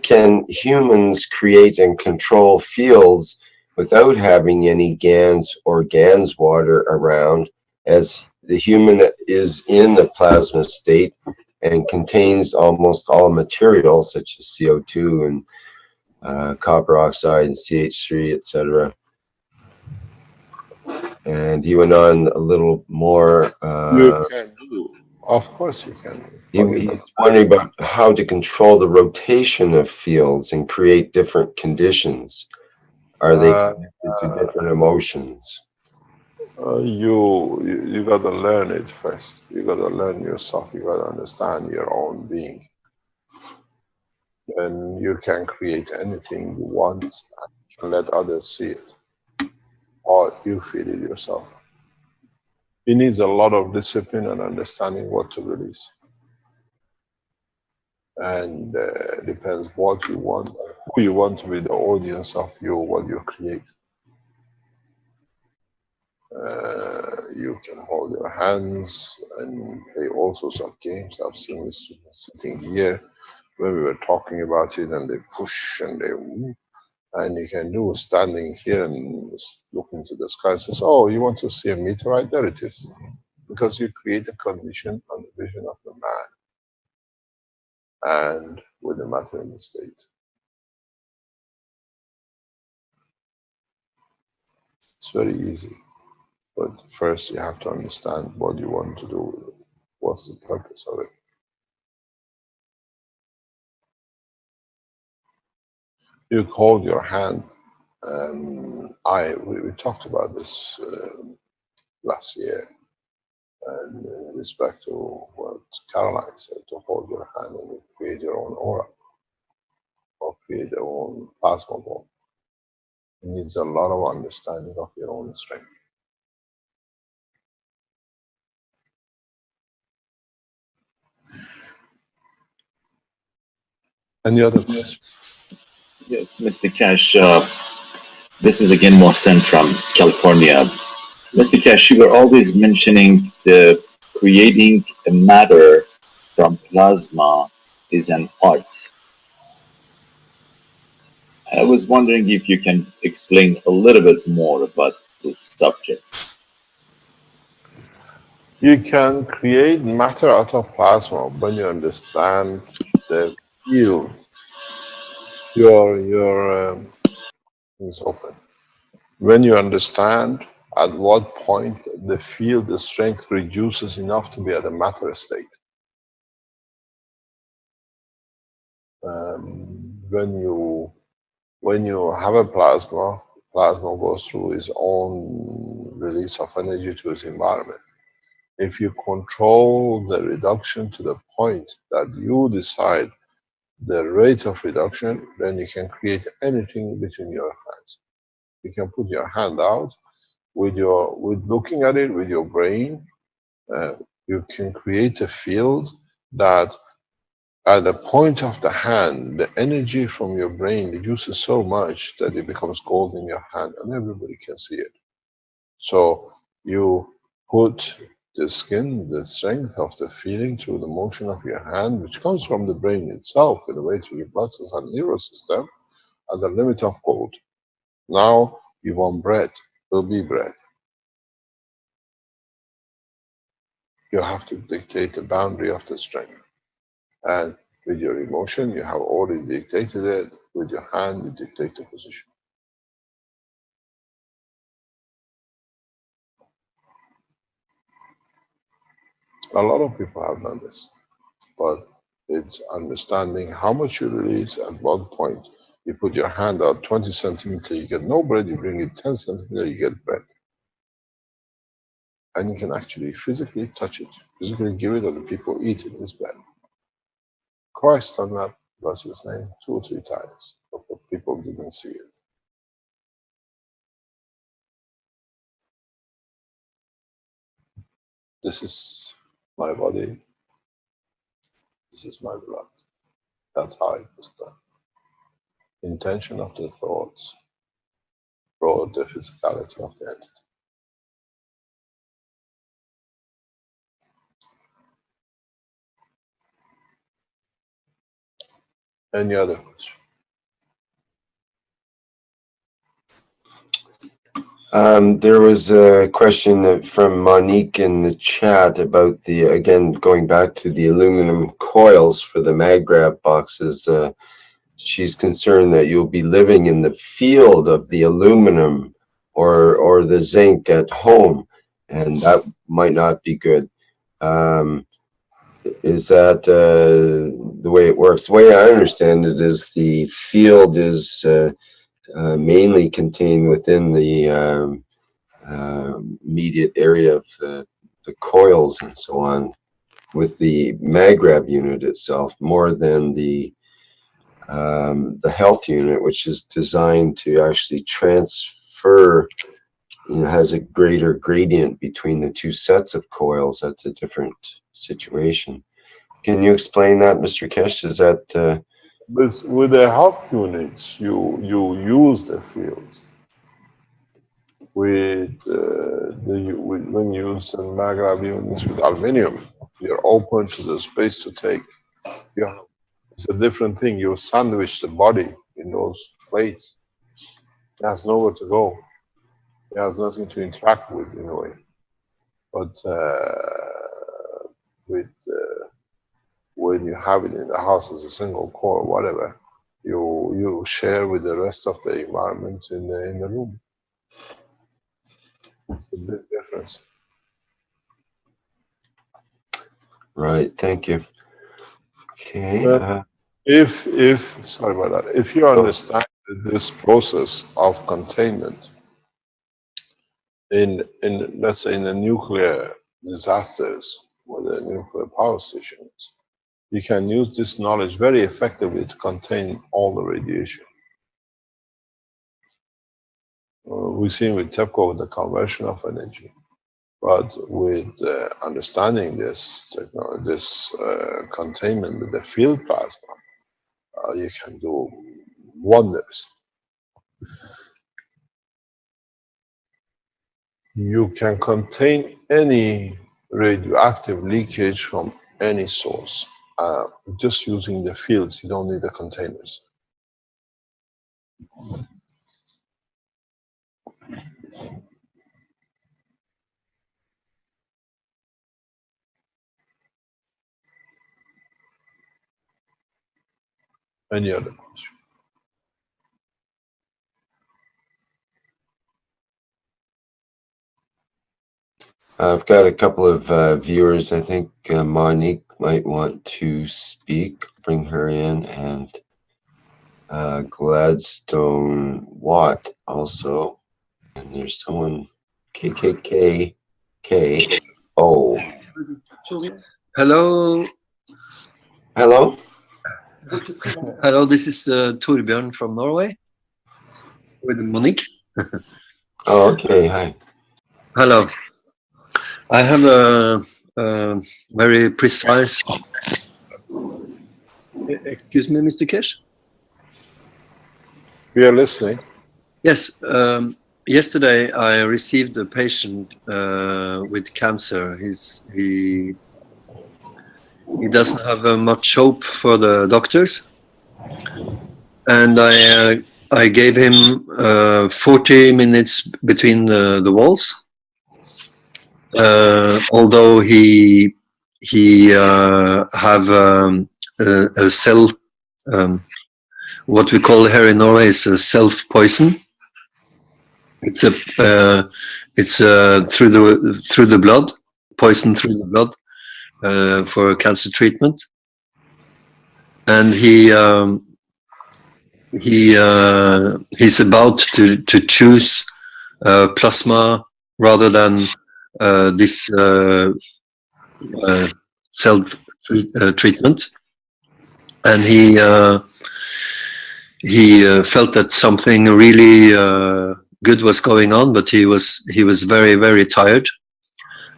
can humans create and control fields without having any GANs or GANs water around, as the human is in the plasma state and contains almost all materials such as CO2 and copper oxide and CH3, etc. And he went on a little more. You can do. Of course you can. He's wondering about how to control the rotation of fields and create different conditions. Are they connected to different emotions? You gotta learn it first. You gotta learn yourself. You gotta understand your own being. And you can create anything you want and let others see it, or you feel it yourself. It needs a lot of discipline and understanding what to release. And it depends what you want, who you want to be the audience of what you create. You can hold your hands and play all sorts of games. I've seen this sitting here when we were talking about it, and they push and they move. And you can do standing here and look into the sky and says, oh, you want to see a meteorite? There it is. Because you create a condition on the vision of the man and with the matter in the state. It's very easy. But first you have to understand what you want to do with it. What's the purpose of it? You hold your hand. We talked about this last year, and in respect to what Caroline said, to hold your hand and create your own aura, or create your own plasma ball. It needs a lot of understanding of your own strength. Any other questions? Yes, Mr. Cash, this is again Mohsen from California. Mr. Cash, you were always mentioning the creating a matter from plasma is an art. I was wondering if you can explain a little bit more about this subject. You can create matter out of plasma when you understand the field. Your is open. When you understand at what point the field the strength reduces enough to be at a matter state. When you have a plasma goes through its own release of energy to its environment. If you control the reduction to the point that you decide the rate of reduction, then you can create anything between your hands. You can put your hand out with looking at it with your brain. You can create a field that at the point of the hand, the energy from your brain reduces so much that it becomes gold in your hand and everybody can see it. So you put the skin, the strength of the feeling through the motion of your hand, which comes from the brain itself in a way to your blood cells and neural system, at the limit of gold. Now you want bread, will be bread. You have to dictate the boundary of the strength. And with your emotion, you have already dictated it. With your hand, you dictate the position. A lot of people have done this, but it's understanding how much you release at what point. You put your hand out 20 centimeters, you get no bread. You bring it 10 centimeters, you get bread. And you can actually physically touch it, physically give it, and the people eat it as bread. Christ done that, bless his name, 2 or 3 times, but people didn't see it. This is my body. This is my blood. That's how it was done. Intention of the thoughts brought the physicality of the entity. Any other question? There was a question from Monique in the chat about again, going back to the aluminum coils for the MagGrab boxes. She's concerned that you'll be living in the field of the aluminum or the zinc at home, and that might not be good. Is that the way it works? The way I understand it is the field is mainly contained within the immediate area of the coils and so on, with the MagGrab unit itself, more than the health unit, which is designed to actually transfer, has a greater gradient between the two sets of coils. That's a different situation. Can you explain that, Mr. Kesh? Is that with the health units, you use the field. When you use the MagGrab units with aluminium, you're open to the space to take. It's a different thing. You sandwich the body in those plates. It has nowhere to go. It has nothing to interact with in a way. But when you have it in the house as a single core, whatever, you share with the rest of the environment in the room. It's a big difference. right? Thank you. Okay. Sorry about that. If you understand this process of containment in let's say in the nuclear disasters or the nuclear power stations, you can use this knowledge very effectively to contain all the radiation. We've seen with TEPCO with the conversion of energy, but with understanding this technology, this containment with the field plasma, you can do wonders. You can contain any radioactive leakage from any source, just using the fields. You don't need the containers. Any other question? I've got a couple of viewers. I think Monique might want to speak. Bring her in, and Gladstone Watt also. And there's someone, KKKKO. Hello. Hello. Hello, this is Torbjørn from Norway with Monique. Oh, okay. Hi. Hello. I have a very precise. Excuse me, Mr. Kesh? We are listening. Yes. Yesterday, I received a patient with cancer. He doesn't have much hope for the doctors, and I gave him 40 minutes between the walls. Although he have a cell, what we call here in Norway is a self-poison. It's through the blood, poison through the blood. For cancer treatment, and he's about to choose plasma rather than this self treatment, and he felt that something really good was going on, but he was very, very tired.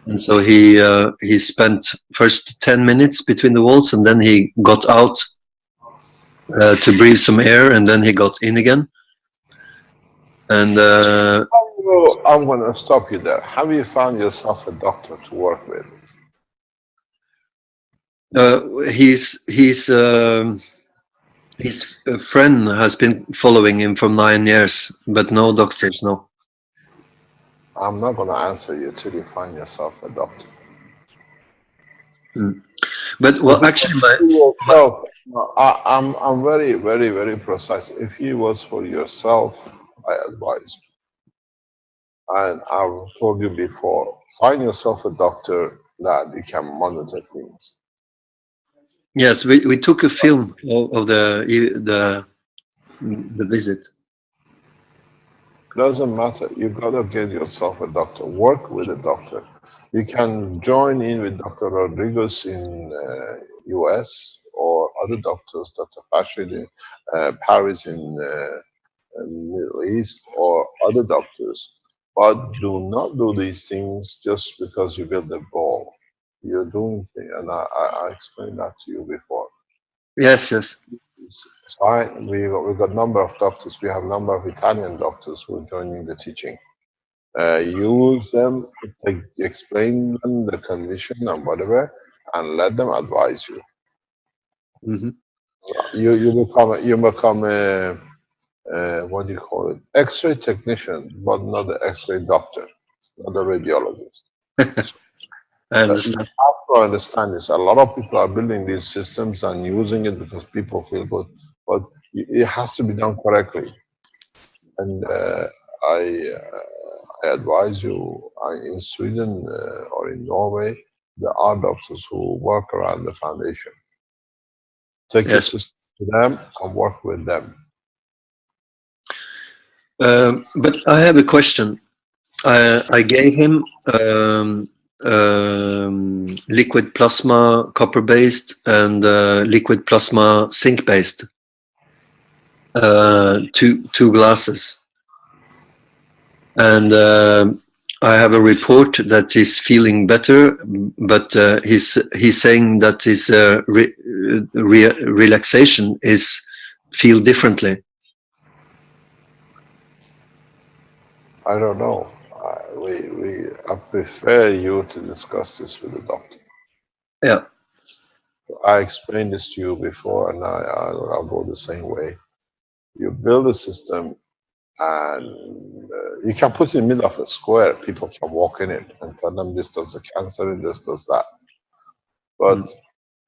And so he spent first 10 minutes between the walls, and then he got out to breathe some air, and then he got in again. And I'm going to stop you there. Have you found yourself a doctor to work with? His friend has been following him for 9 years, but no doctors, no. I'm not going to answer you till you find yourself a doctor. But well, actually, yourself, I'm very, very, very precise. If he was for yourself, I advise you. And I've told you before, find yourself a doctor that you can monitor things. yes, we took a film of the visit. Doesn't matter. You gotta get yourself a doctor. Work with a doctor. You can join in with Dr. Rodriguez in US or other doctors, Dr. Fashid in Paris in Middle East or other doctors. But do not do these things just because you get the ball. You're doing things, and I explained that to you before. Yes, yes. It's fine. We got number of doctors. We have number of Italian doctors who are joining the teaching. Use them, explain them the condition and whatever, and let them advise you. Mm-hmm. You become a what do you call it? X-ray technician, but not the X-ray doctor, not the radiologist. I You understand. have to understand this. A lot of people are building these systems and using it because people feel good, but it has to be done correctly. And I advise you, in Sweden or in Norway, there are doctors who work around the foundation. Take your Yes. system to them and work with them. But I have a question. I gave him liquid plasma copper-based and liquid plasma zinc-based. Two glasses. And I have a report that he's feeling better, but he's saying that his relaxation is feel differently. I don't know. I prefer you to discuss this with the doctor. Yeah. I explained this to you before, and I'll go the same way. You build a system, and you can put it in the middle of a square. People can walk in it and tell them this does the cancer and this does that. But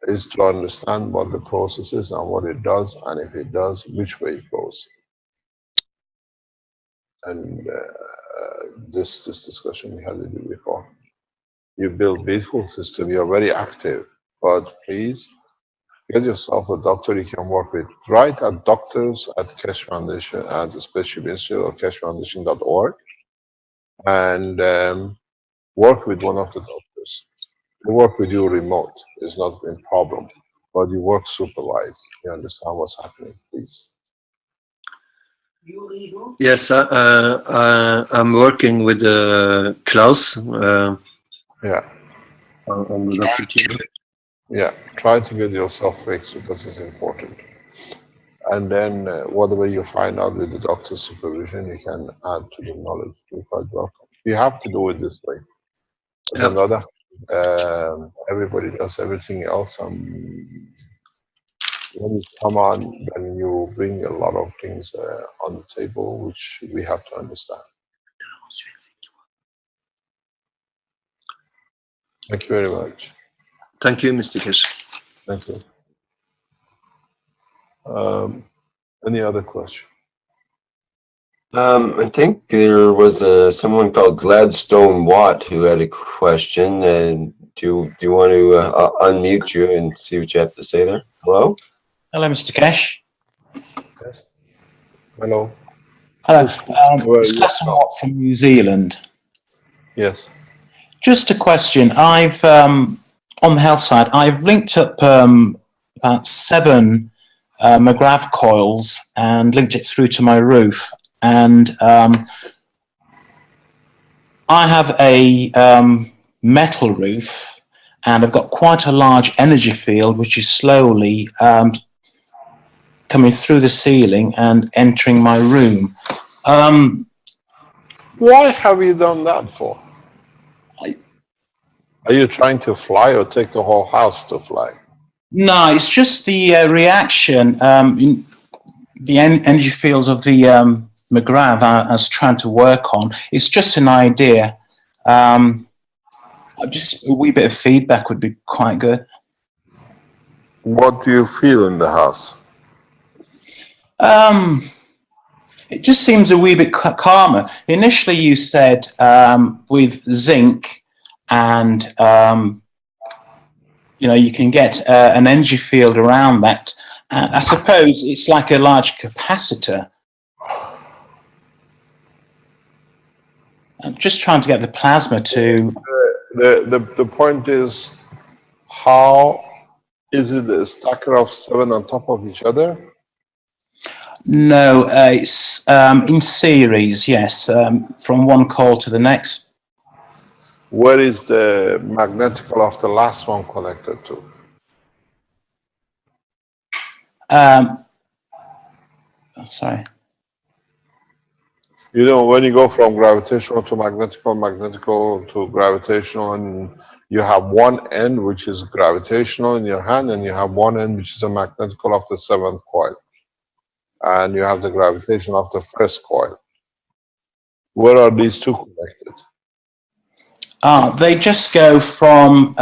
it's to understand what the process is and what it does, and if it does, which way it goes. And this discussion we had with you before. You build beautiful system. You're very active, but please get yourself a doctor you can work with. Write at doctors at Keshe Foundation at the Spaceship Institute or keshefoundation.org and work with one of the doctors. They work with you remote. It's not a problem, but you work supervised. You understand what's happening, please. Yes, I'm working with Klaus. Yeah. On the doctor team. Yeah, try to get yourself fixed because it's important. And then whatever you find out with the doctor's supervision, you can add to the knowledge. You're quite welcome. You have to do it this way. Yeah. Another, everybody does everything else. When you come on, then you bring a lot of things on the table, which we have to understand. Thank you very much. Thank you, Mr. Keshe. Thank you. Any other question? I think there was someone called Gladstone Watt who had a question. And do you want to unmute you and see what you have to say there? Hello? Hello, Mr. Keshe. Yes. Hello. Hello. Where are It's you Gladstone from? Watt from New Zealand. Yes. Just a question. I've on the health side, I've linked up about 7 McGrath coils and linked it through to my roof. And I have a metal roof, and I've got quite a large energy field, which is slowly coming through the ceiling and entering my room. Why have you done that for? Are you trying to fly or take the whole house to fly? No, it's just the reaction. The energy fields of the McGrath I was trying to work on. It's just an idea. Just a wee bit of feedback would be quite good. What do you feel in the house? It just seems a wee bit calmer. Initially, you said with zinc and you can get an energy field around that. I suppose it's like a large capacitor. I'm just trying to get the plasma to. The point is, how is it a stacker of 7 on top of each other? No, it's in series, yes, from one coil to the next. Where is the magnetical of the last one connected to? Sorry. You know, when you go from gravitational to magnetical, magnetical to gravitational, and you have one end which is gravitational in your hand, and you have one end which is a magnetical of the 7th coil. And you have the gravitation of the 1st coil. Where are these two connected? They just go from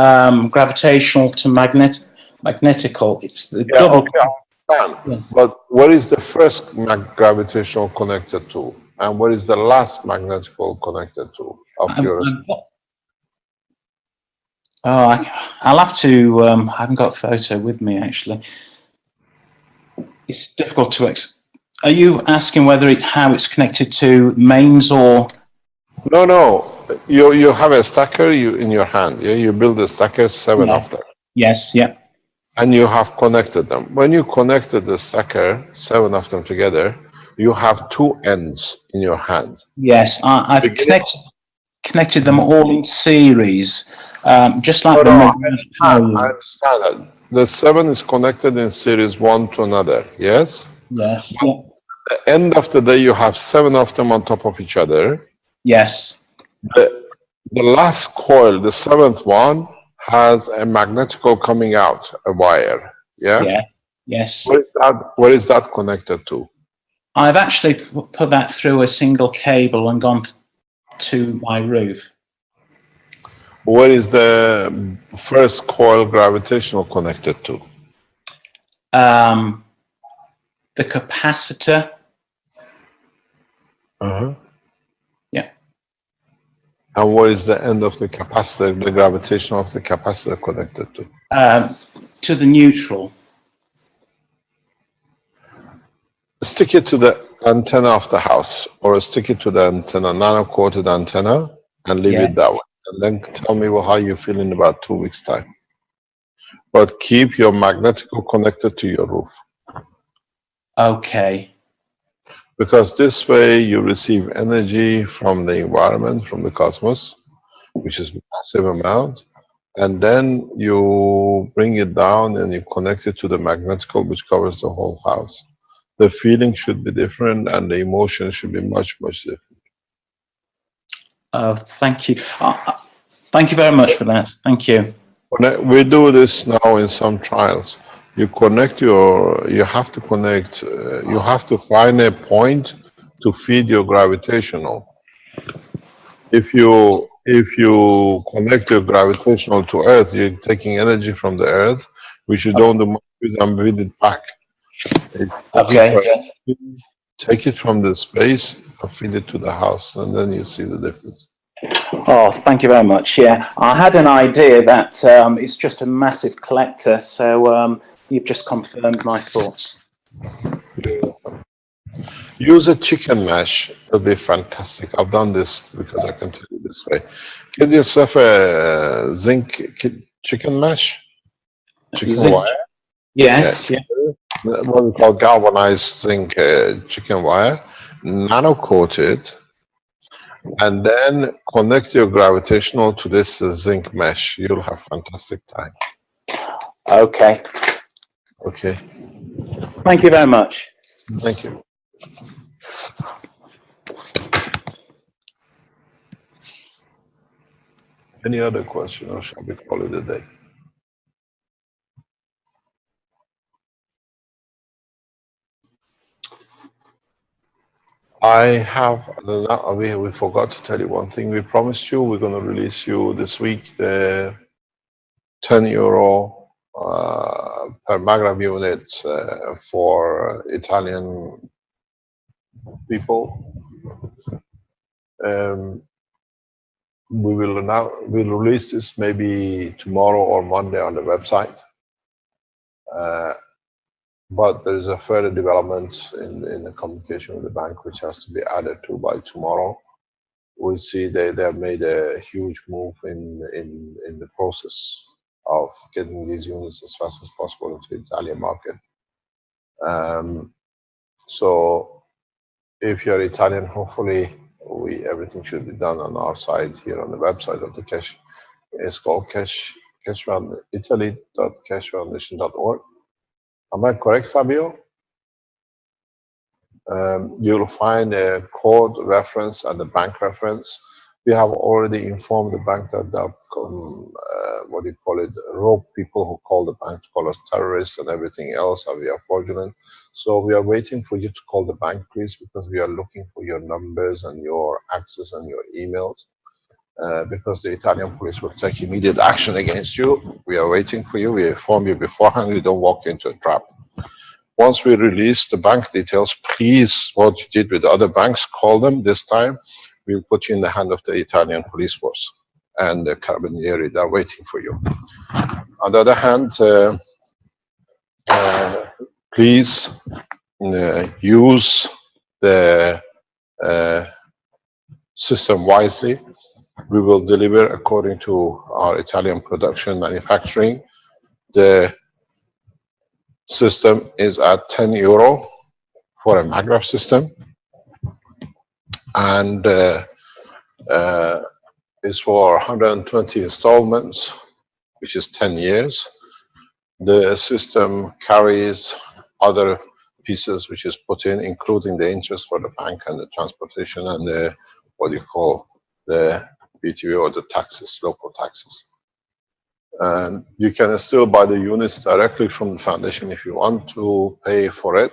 gravitational to magnetical. It's the double. Okay, I understand. Yeah. But where is the first gravitational connected to? And where is the last magnetical connected to of yours? I'll have to. I haven't got a photo with me actually. It's difficult to. Are you asking how it's connected to mains or? No. You have a stacker in your hand. Yeah, you build a stacker 7 of them. Yes. Yeah. And you have connected them. When you connected the stacker 7 of them together, you have 2 ends in your hand. Yes, I've connected them all in series, just like I understand that. The 7 is connected in series one to another, yes? Yes. Yeah. At the end of the day, you have 7 of them on top of each other. Yes. The last coil, the 7th one, has a magnetical coming out, a wire, yeah? Yeah. Yes. Where is that connected to? I've actually put that through a single cable and gone to my roof. Where is the first coil gravitational connected to? The capacitor. Yeah. And where is the end of the capacitor, the gravitation of the capacitor connected to? To the neutral. Stick it to the antenna of the house, or stick it to the antenna, nano-coated antenna, and leave it that way. And then tell me how you feel in about 2 weeks' time. But keep your magnetical connected to your roof. Okay. Because this way you receive energy from the environment, from the cosmos, which is a massive amount, and then you bring it down and you connect it to the magnetical, which covers the whole house. The feeling should be different and the emotion should be much, much different. Thank you. Thank you very much for that. Thank you. We do this now in some trials. You connect you have to connect, you have to find a point to feed your gravitational. If you connect your gravitational to Earth, you're taking energy from the Earth, which you don't do and feed it back. Okay. Take it from the space and feed it to the house, and then you see the difference. Oh, thank you very much. Yeah, I had an idea that it's just a massive collector, so you've just confirmed my thoughts. Use a chicken mash. It'll be fantastic. I've done this because I can tell you this way. Get yourself a zinc chicken mash. Chicken wire. Yes. Yeah. What we call galvanized zinc chicken wire. Nano-coat it. And then connect your gravitational to this zinc mesh. You'll have fantastic time. Okay. Okay. Thank you very much. Thank you. Any other question, or shall we call it a day? I have, we forgot to tell you one thing. We promised you we're going to release you this week the €10 per Magrav unit for Italian people. We'll release this maybe tomorrow or Monday on the website. But there is a further development in the communication with the bank which has to be added to by tomorrow. We'll see they have made a huge move in the process of getting these units as fast as possible into the Italian market. So if you're Italian, hopefully everything should be done on our side here on the website of the Cash. It's called Italy.cashfoundation.org. Am I correct, Fabio? You'll find a code reference and the bank reference. We have already informed the bank that they'll rope people who call the bank to call us terrorists and everything else, and we are fraudulent. So we are waiting for you to call the bank, please, because we are looking for your numbers and your access and your emails, because the Italian police will take immediate action against you. We are waiting for you. We inform you beforehand. You don't walk into a trap. Once we release the bank details, please, what you did with the other banks, call them this time. We'll put you in the hand of the Italian police force and the Carabinieri. They're waiting for you. On the other hand, please use the system wisely. We will deliver according to our Italian production manufacturing. The system is at €10 for a Magrav system, and is for 120 installments, which is 10 years. The system carries other pieces which is put in, including the interest for the bank and the transportation and the the BTV or the taxes, local taxes. And you can still buy the units directly from the foundation if you want to pay for it.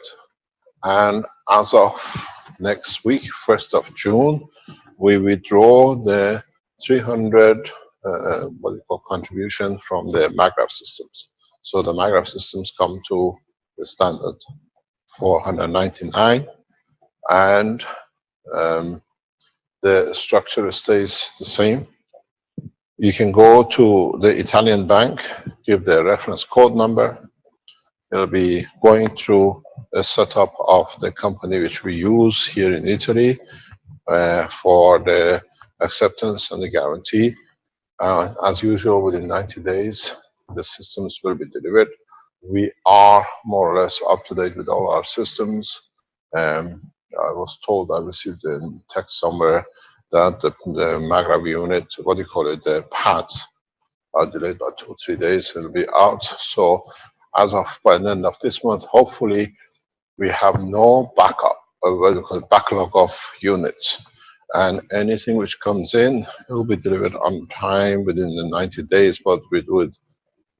And as of next week, 1st of June, we withdraw the 300 contribution from the Magrav systems. So the Magrav systems come to the standard 499, and the structure stays the same. You can go to the Italian bank, give the reference code number. It'll be going through a setup of the company which we use here in Italy for the acceptance and the guarantee. As usual, within 90 days, the systems will be delivered. We are more or less up to date with all our systems. I was told, I received a text somewhere that the Magrav unit, the pads are delayed by 2 or 3 days. It will be out. So as of by the end of this month, hopefully we have no backlog of units. And anything which comes in, it will be delivered on time within the 90 days, but we do it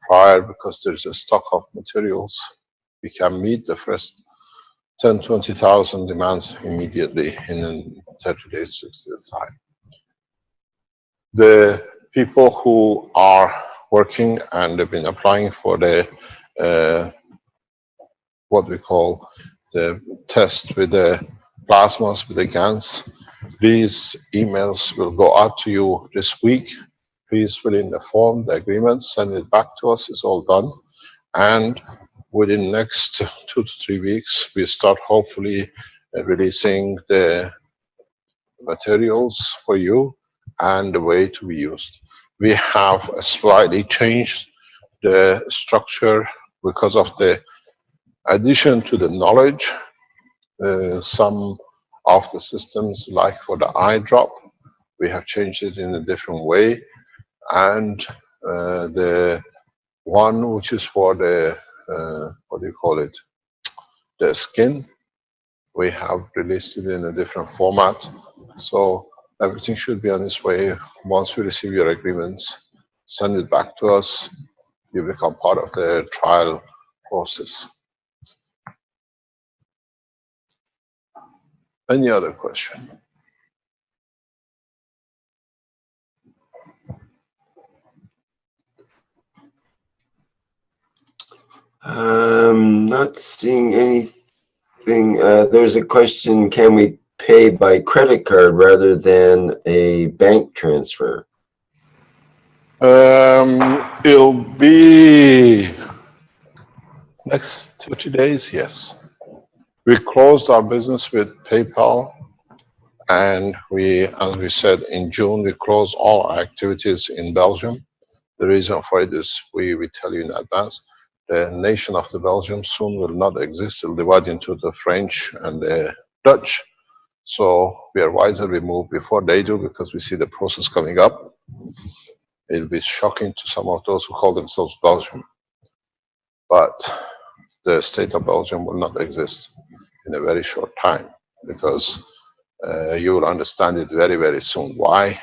prior because there's a stock of materials. We can meet the first 10, 20,000 demands immediately in 30 days, 60 days time. The people who are working and have been applying for the what we call the test with the plasmas, with the GANs, these emails will go out to you this week. Please fill in the form, the agreement, send it back to us. It's all done. And within the next 2 to 3 weeks, we start hopefully releasing the materials for you and the way to be used. We have slightly changed the structure because of the addition to the knowledge. Some of the systems, like for the eye drop, we have changed it in a different way. And the one which is for the the skin, we have released it in a different format. So everything should be on its way. Once we receive your agreements, send it back to us. You become part of the trial process. Any other question? Not seeing anything. There's a question, can we pay by credit card rather than a bank transfer? It'll be next 30 days, yes. We closed our business with PayPal, and as we said, in June, we closed all our activities in Belgium. The reason for it is we tell you in advance. The nation of the Belgium soon will not exist. It will divide into the French and the Dutch. So we are wiser, we move before they do, because we see the process coming up. It'll be shocking to some of those who call themselves Belgium. But the state of Belgium will not exist in a very short time, because you will understand it very, very soon. Why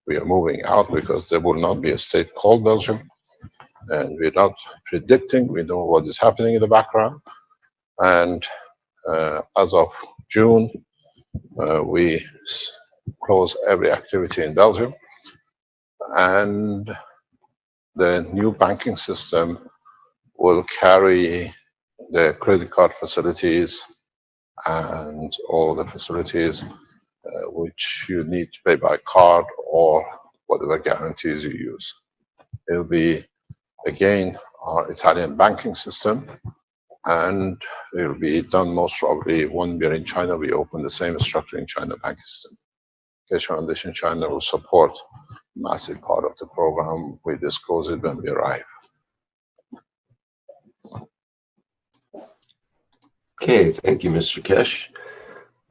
we are moving out? Because there will not be a state called Belgium. And we're not predicting, we know what is happening in the background. And as of June, we close every activity in Belgium. And the new banking system will carry the credit card facilities and all the facilities which you need to pay by card or whatever guarantees you use. It will be, again, our Italian banking system, and it will be done most probably when we are in China. We open the same structure in China banking system. Keshe Foundation China will support a massive part of the program. We disclose it when we arrive. Okay, thank you, Mr. Keshe.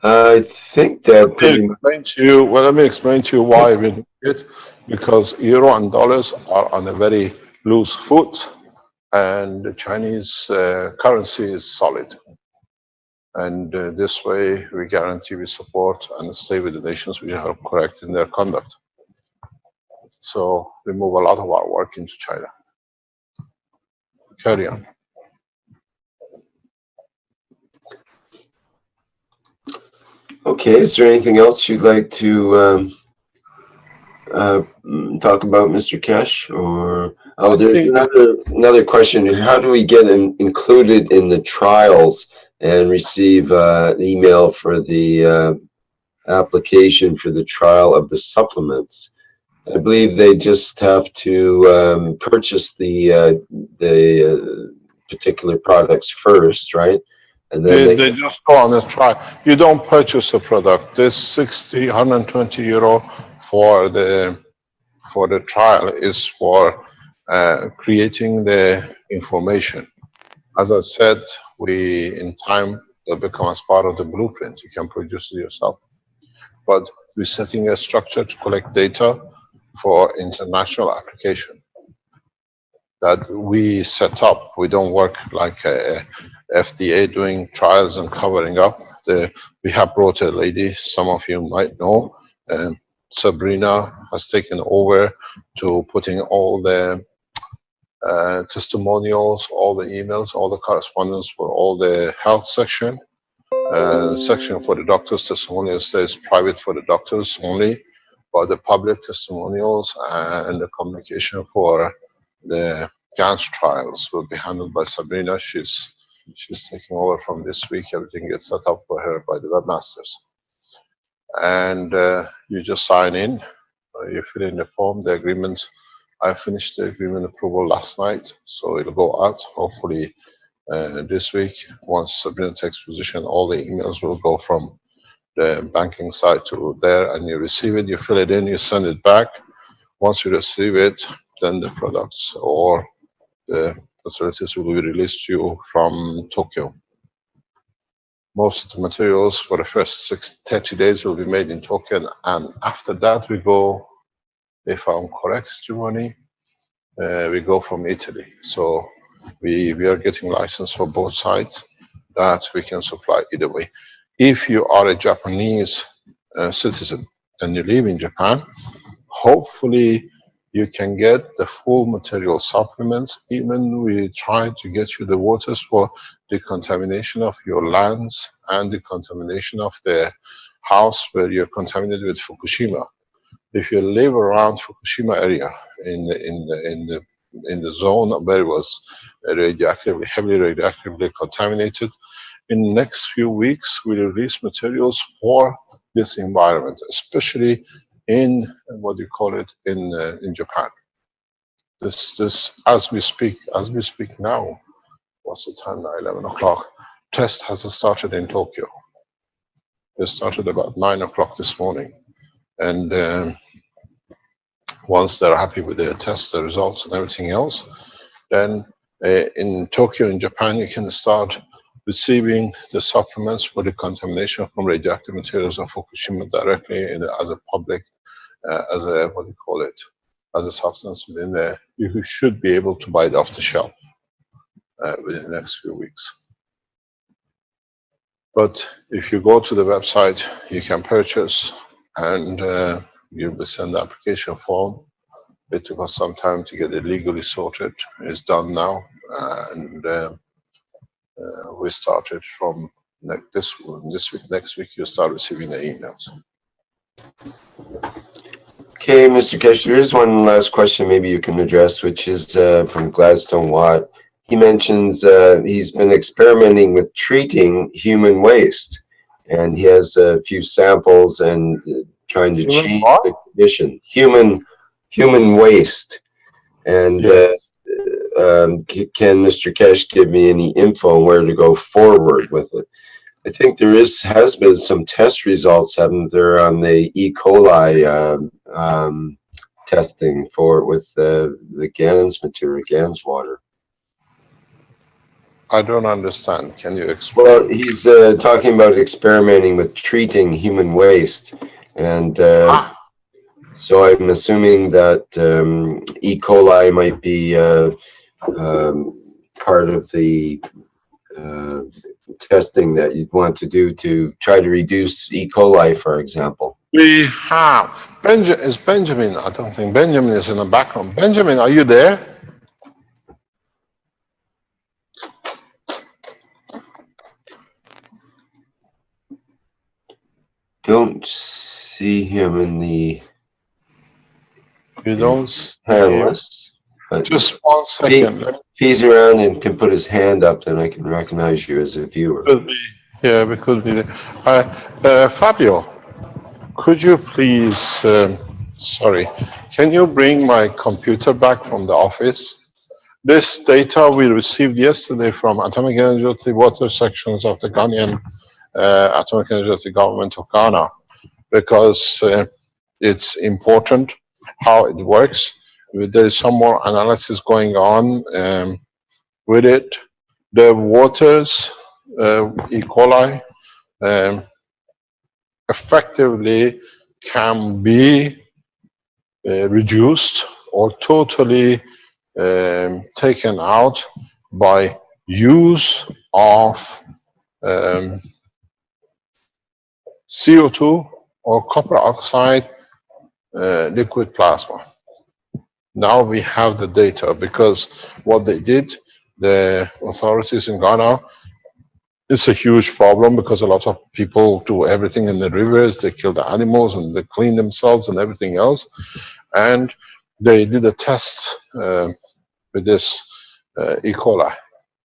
I think that pretty much. Let me explain to you why we do it. Because euro and dollars are on a very loose foot, and the Chinese currency is solid. And this way, we guarantee we support and stay with the nations which are correct in their conduct. So we move a lot of our work into China. Carry on. Okay, is there anything else you'd like to talk about, Mr. Keshe? Or there's another question. How do we get included in the trials and receive email for the application for the trial of the supplements? I believe they just have to purchase the particular products first, right? And then they just go on a trial. You don't purchase the product. This 120 euro for the trial is for creating the information. As I said, in time will become as part of the blueprint. You can produce it yourself. But we're setting a structure to collect data for international application that we set up. We don't work like a FDA doing trials and covering up. We have brought a lady, some of you might know, Sabrina has taken over to putting all the testimonials, all the emails, all the correspondence for all the health section. Section for the doctors' testimonials stays private for the doctors only, but the public testimonials and the communication for the GANS trials will be handled by Sabrina. She's taking over from this week. Everything gets set up for her by the webmasters. And you just sign in, you fill in the form, the agreement. I finished the agreement approval last night, so it'll go out hopefully this week. Once Sabrina takes position, all the emails will go from the banking side to there, and you receive it, you fill it in, you send it back. Once you receive it, then the products or the facilities will be released to you from Tokyo. Most of the materials for the first 30 days will be made in Tokyo, and after that we go, if I'm correct, Giovanni, we go from Italy. So we are getting license for both sides that we can supply either way. If you are a Japanese citizen and you live in Japan, hopefully you can get the full material supplements. Even we try to get you the waters for decontamination of your lands and the contamination of the house where you're contaminated with Fukushima. If you live around Fukushima area in the zone where it was radioactively, heavily radioactively contaminated, in the next few weeks we release materials for this environment, especially in what do you call it in Japan. This as we speak now. What's the time now? 11 o'clock. Test has started in Tokyo. It started about 9 o'clock this morning, and once they're happy with their test, the results and everything else, then in Tokyo, in Japan, you can start receiving the supplements for the contamination from radioactive materials of Fukushima directly as a public, as a, what do you call it, as a substance within there. You should be able to buy it off the shelf within the next few weeks. But if you go to the website, you can purchase, and you will send the application form. It took us some time to get it legally sorted. It's done now, and we started from this week. Next week, you'll start receiving the emails. Okay, Mr. Keshe, here's one last question maybe you can address, which is from Gladstone Watt. He mentions he's been experimenting with treating human waste, and he has a few samples and trying to change the condition. Human waste. And can Mr. Keshe give me any info on where to go forward with it? I think there has been some test results, haven't there, on the E. coli testing with the GANS material, GANS water. I don't understand. Can you explain? Well, he's talking about experimenting with treating human waste, and so I'm assuming that E. coli might be part of the testing that you'd want to do to try to reduce E. coli, for example. We have Benjamin. I don't think Benjamin is in the background. Benjamin, are you there? Don't see him in the panelists. Just 1 second. If he's around and can put his hand up, then I can recognize you as a viewer. Could be, yeah, we could be there. Fabio, could you please, sorry, can you bring my computer back from the office? This data we received yesterday from Atomic Energy Authority water sections of the Ghanaian Atomic Energy Authority government of Ghana, because it's important how it works. There is some more analysis going on with it. The waters, E. coli, effectively can be reduced or totally taken out by use of CO2 or copper oxide liquid plasma. Now we have the data, because what they did, the authorities in Ghana, it's a huge problem because a lot of people do everything in the rivers, they kill the animals and they clean themselves and everything else. And they did a test with this E. coli.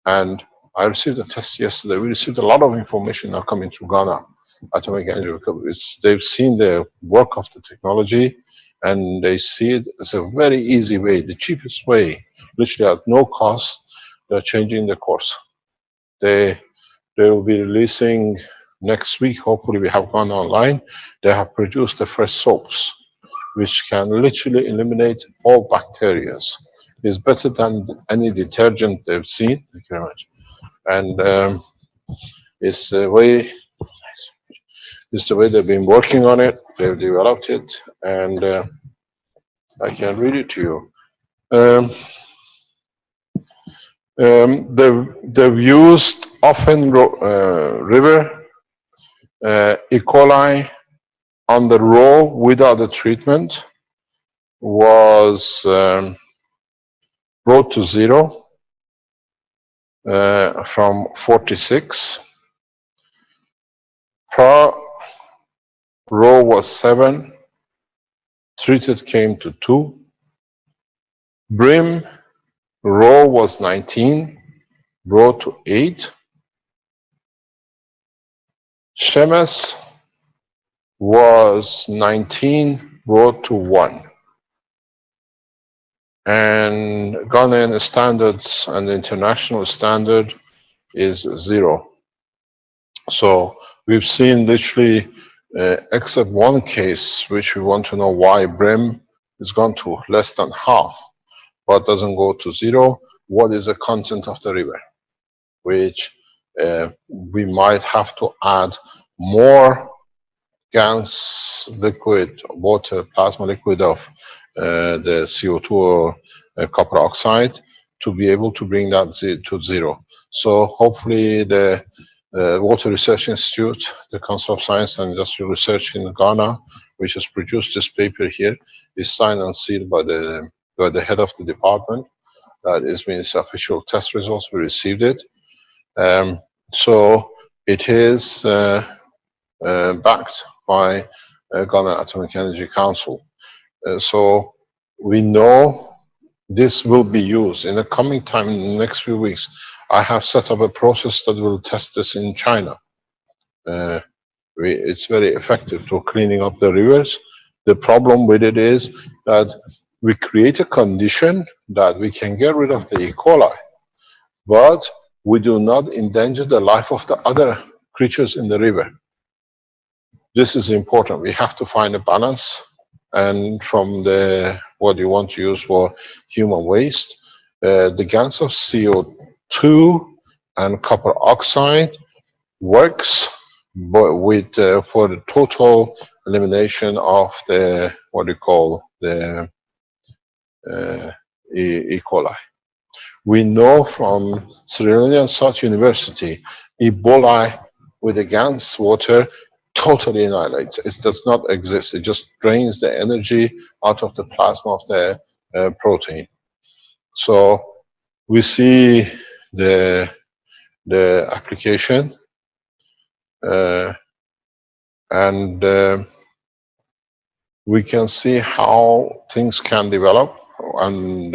And I received a test yesterday. We received a lot of information now coming through Ghana Atomic Energy, because they've seen the work of the technology, and they see it as a very easy way, the cheapest way, literally at no cost. They're changing the course. They will be releasing next week. Hopefully, we have gone online. They have produced the fresh soaps, which can literally eliminate all bacteria. It's better than any detergent they've seen. Thank you very much. And it's the way. It's the way they've been working on it. They've developed it, and I can read it to you. They've used often river E. coli on the raw without the treatment, was brought to 0 from 46. Rho was 7. Treated came to 2. Brim, Rho was 19. Brought to 8. Shemes was 19. Brought to 1. And Ghanaian standards and the international standard is 0. So we've seen literally, except one case, which we want to know why Brim is gone to less than half, but doesn't go to 0. What is the content of the river? Which we might have to add more GANS liquid, water, plasma liquid of the CO2 or copper oxide to be able to bring that to 0. So hopefully the Water Research Institute, the Council of Science and Industrial Research in Ghana, which has produced this paper here, is signed and sealed by the head of the department. That is means official test results. We received it. So it is backed by Ghana Atomic Energy Council. So we know this will be used in the coming time, in the next few weeks. I have set up a process that will test this in China. It's very effective to cleaning up the rivers. The problem with it is that we create a condition that we can get rid of the E. coli, but we do not endanger the life of the other creatures in the river. This is important. We have to find a balance, and from the what you want to use for human waste, the GANs of CO2 and copper oxide works, but with for the total elimination of the what you call the E. coli. We know from Sierra Leone South University, Ebola with the GANS water totally annihilates. It does not exist. It just drains the energy out of the plasma of the protein. So we see the application, and we can see how things can develop, and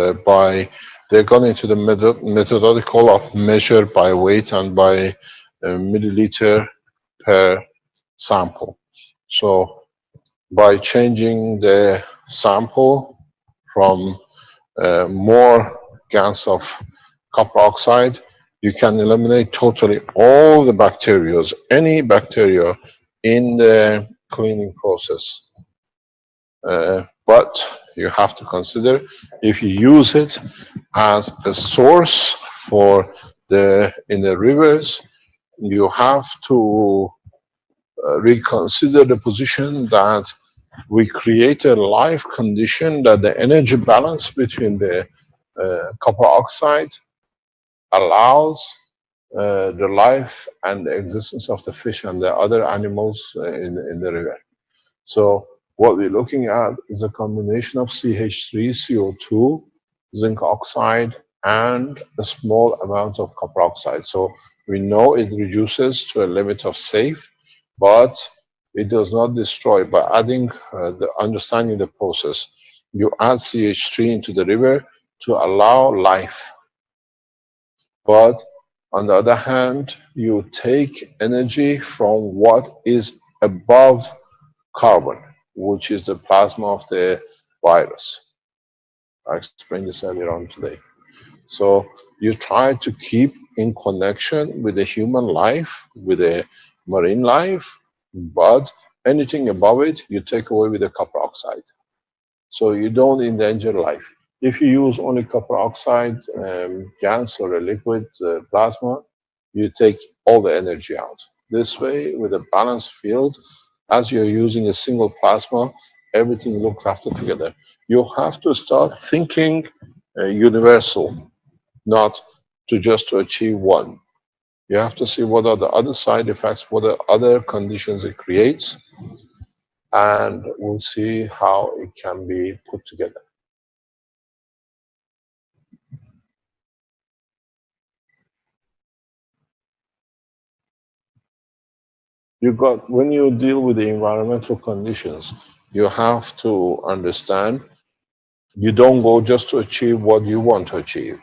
they're gone into the methodological of measure by weight and by milliliter per sample. So by changing the sample from more GANs of copper oxide, you can eliminate totally all the bacteria, any bacteria in the cleaning process. But you have to consider, if you use it as a source for in the rivers, you have to reconsider the position that we create a life condition that the energy balance between the copper oxide allows the life and the existence of the fish and the other animals in the river. So what we're looking at is a combination of CH3, CO2, zinc oxide, and a small amount of copper oxide. So we know it reduces to a limit of safe, but it does not destroy. By adding understanding the process, you add CH3 into the river to allow life. But on the other hand, you take energy from what is above carbon, which is the plasma of the virus. I explained this earlier on today. So you try to keep in connection with the human life, with the marine life, but anything above it, you take away with the copper oxide. So you don't endanger life. If you use only copper oxide GANs or a liquid plasma, you take all the energy out. This way, with a balanced field, as you're using a single plasma, everything looks after together. You have to start thinking universal, not just to achieve one. You have to see what are the other side effects, what are other conditions it creates, and we'll see how it can be put together. When you deal with the environmental conditions, you have to understand you don't go just to achieve what you want to achieve,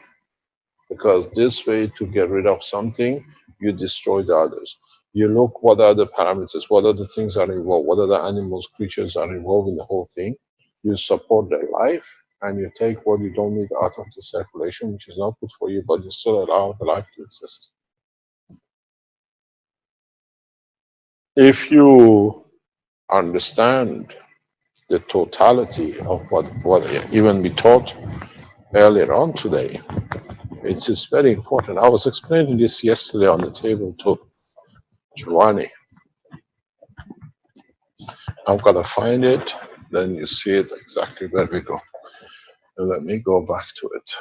because this way, to get rid of something, you destroy the others. You look what are the parameters, what are the things are involved, what are the animals, creatures are involved in the whole thing. You support their life, and you take what you don't need out of the circulation, which is not good for you, but you still allow the life to exist. If you understand the totality of what even we taught earlier on today, it is very important. I was explaining this yesterday on the table to Giovanni. I'm gonna find it, then you see it exactly where we go. And let me go back to it.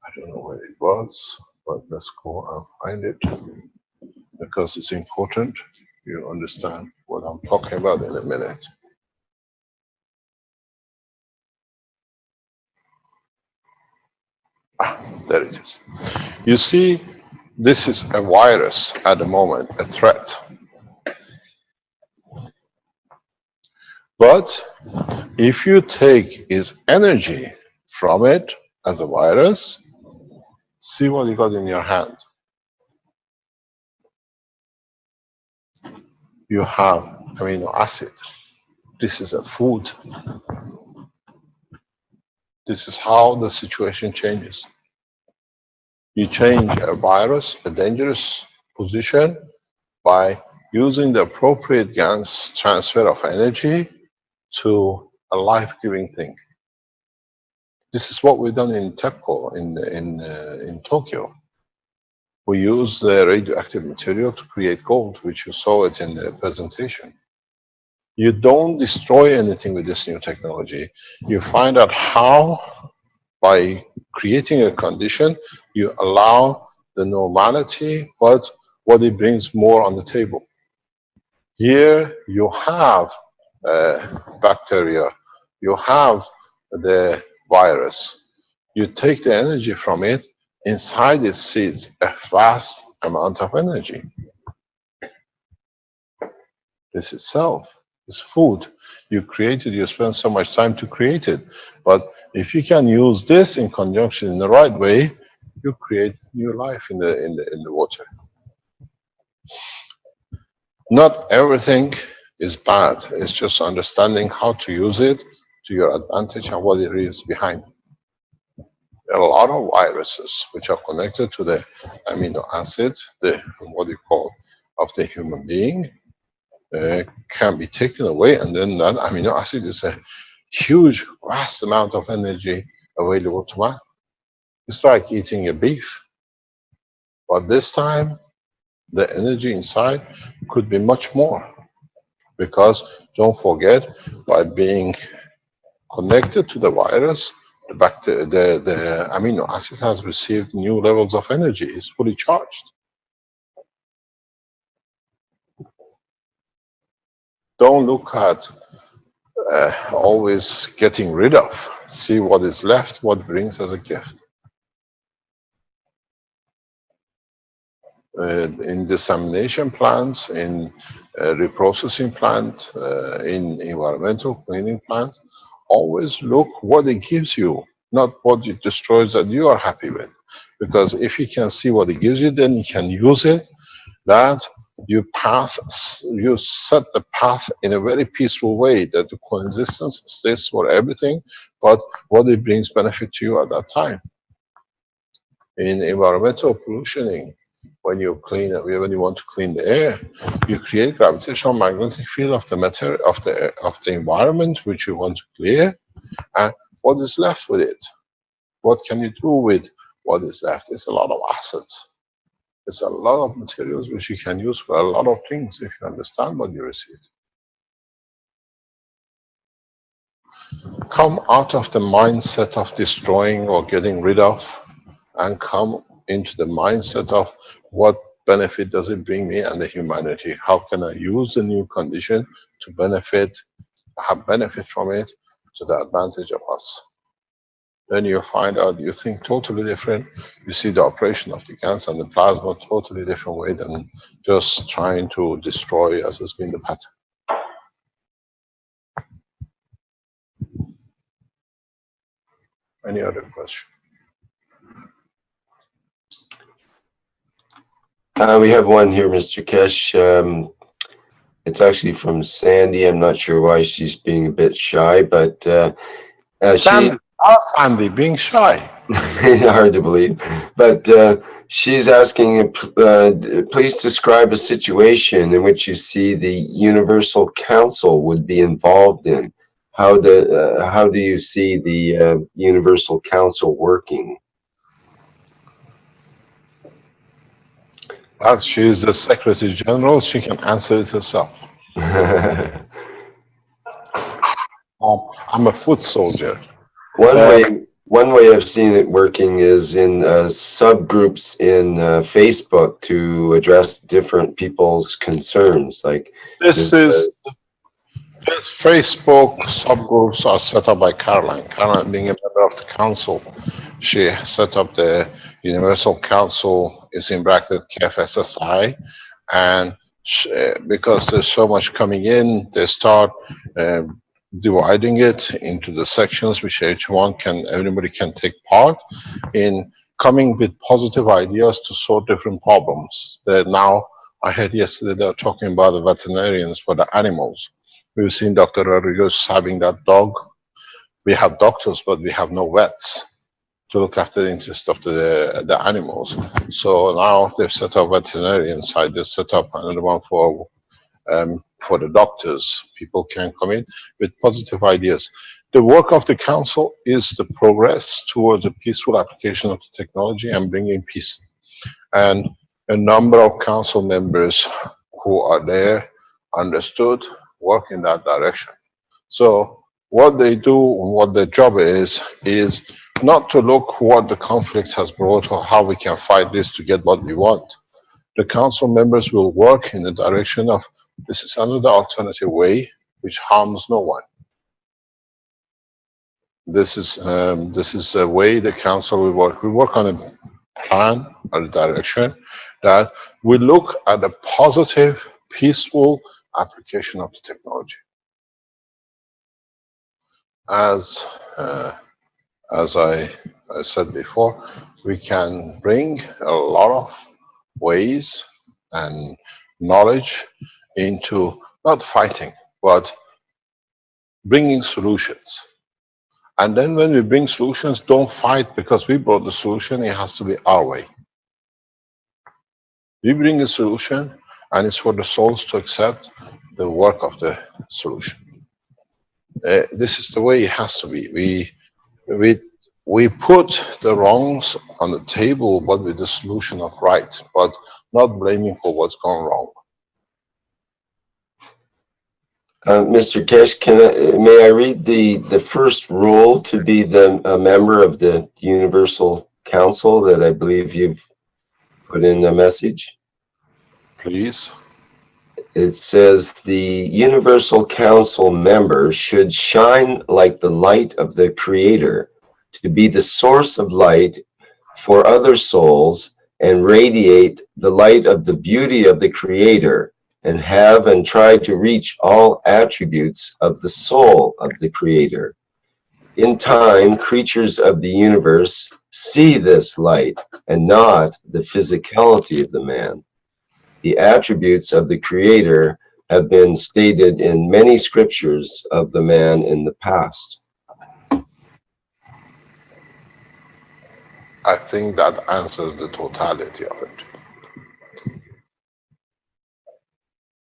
I don't know where it was, but let's go and find it, because it's important you understand what I'm talking about in a minute. There it is. You see, this is a virus at the moment, a threat. But if you take its energy from it as a virus, see what you got in your hand. You have amino acid. This is a food. This is how the situation changes. You change a virus, a dangerous position, by using the appropriate gas transfer of energy to a life-giving thing. This is what we've done in TEPCO in Tokyo. We use the radioactive material to create gold, which you saw it in the presentation. You don't destroy anything with this new technology. You find out how, by creating a condition, you allow the normality, but what it brings more on the table. Here you have bacteria, you have the virus. You take the energy from it, inside it sits a vast amount of energy. This itself is food. You create it, you spend so much time to create it. But if you can use this in conjunction in the right way, you create new life in the water. Not everything is bad. It's just understanding how to use it to your advantage and what it is behind. There are a lot of viruses which are connected to the amino acid, what you call, of the human being, can be taken away, and then that amino acid is a huge, vast amount of energy available to man. It's like eating a beef, but this time the energy inside could be much more, because don't forget, by being connected to the virus, the amino acid has received new levels of energy. It's fully charged. Don't look at always getting rid of. See what is left, what brings as a gift. In dissemination plants, in reprocessing plant, in environmental cleaning plant, always look what it gives you, not what it destroys that you are happy with. Because if you can see what it gives you, then you can use it. That you set the path in a very peaceful way, that the coexistence stays for everything, but what it brings benefit to you at that time. In environmental pollutioning, when you want to clean the air, you create gravitational magnetic field of the matter of the environment which you want to clear, and what is left with it? What can you do with what is left? It's a lot of assets. It's a lot of materials which you can use for a lot of things if you understand what you receive. Come out of the mindset of destroying or getting rid of, and come into the mindset of what benefit does it bring me and the humanity? How can I use the new condition to benefit, have benefit from it to the advantage of us? Then you find out you think totally different. You see the operation of the GANs and the plasma totally different way than just trying to destroy as has been the pattern. Any other question? We have one here, Mr. Kesh. It's actually from Sandy. I'm not sure why she's being a bit shy, but Sandy being shy. hard to believe. But she's asking, please describe a situation in which you see the Universal Council would be involved in. How do you see the Universal Council working? As she is the Secretary General, she can answer it herself. I'm a foot soldier. One way I've seen it working is in subgroups in Facebook to address different people's concerns. Like this Facebook subgroups are set up by Caroline. Caroline, being a member of the council, she set up the Universal Council, is in bracket KFSSI, and because there's so much coming in, they start dividing it into the sections which everybody can take part in, coming with positive ideas to solve different problems. Now, I heard yesterday they were talking about the veterinarians for the animals. We've seen Dr. Rodriguez having that dog. We have doctors, but we have no vets to look after the interest of the animals. So now they've set up veterinarian side. They've set up another one for the doctors. People can come in with positive ideas. The work of the council is the progress towards a peaceful application of the technology and bringing peace. And a number of council members who are there understood, work in that direction. So what they do, what their job is not to look what the conflict has brought or how we can fight this to get what we want. The council members will work in the direction of this is another alternative way which harms no one. This is a way the council will work. We work on a plan or a direction that we look at a positive, peaceful application of the technology. As I said before, we can bring a lot of ways and knowledge into not fighting, but bringing solutions. And then when we bring solutions, don't fight because we brought the solution, it has to be our way. We bring a solution, and it's for the souls to accept the work of the solution. This is the way it has to be. We put the wrongs on the table, but with the solution of right, but not blaming for what's gone wrong. Mr. Kesh, may I read the first rule to be a member of the Universal Council that I believe you've put in the message? Please. It says the Universal Council member should shine like the light of the Creator, to be the source of light for other souls and radiate the light of the beauty of the Creator, and have and try to reach all attributes of the soul of the Creator. In time, creatures of the universe see this light and not the physicality of the man. The attributes of the Creator have been stated in many scriptures of the man in the past. I think that answers the totality of it.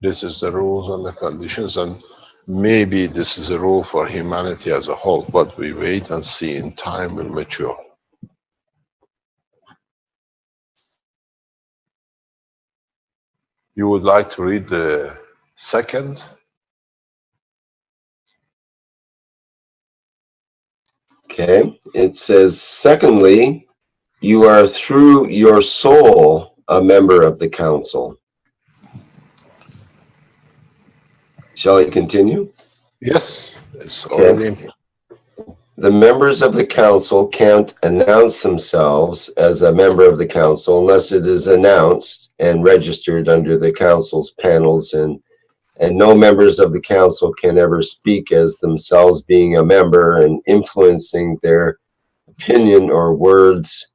This is the rules and the conditions, and maybe this is a rule for humanity as a whole, but we wait and see. In time will mature. You would like to read the second? Okay, it says, secondly, you are through your soul a member of the council. Shall I continue? Yes, it's Okay. already. The members of the council can't announce themselves as a member of the council unless it is announced and registered under the council's panels, and no members of the council can ever speak as themselves being a member and influencing their opinion or words.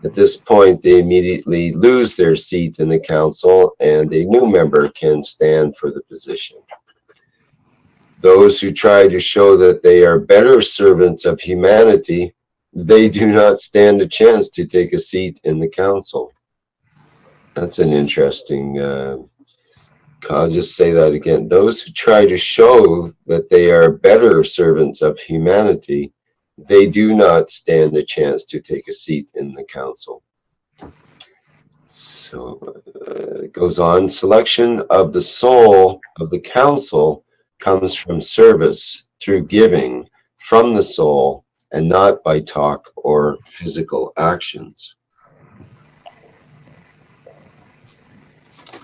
At this point, they immediately lose their seat in the council and a new member can stand for the position. Those who try to show that they are better servants of humanity, they do not stand a chance to take a seat in the council. That's an interesting, I'll just say that again. Those who try to show that they are better servants of humanity, they do not stand a chance to take a seat in the council. So it goes on. Selection of the soul of the council comes from service through giving from the soul and not by talk or physical actions.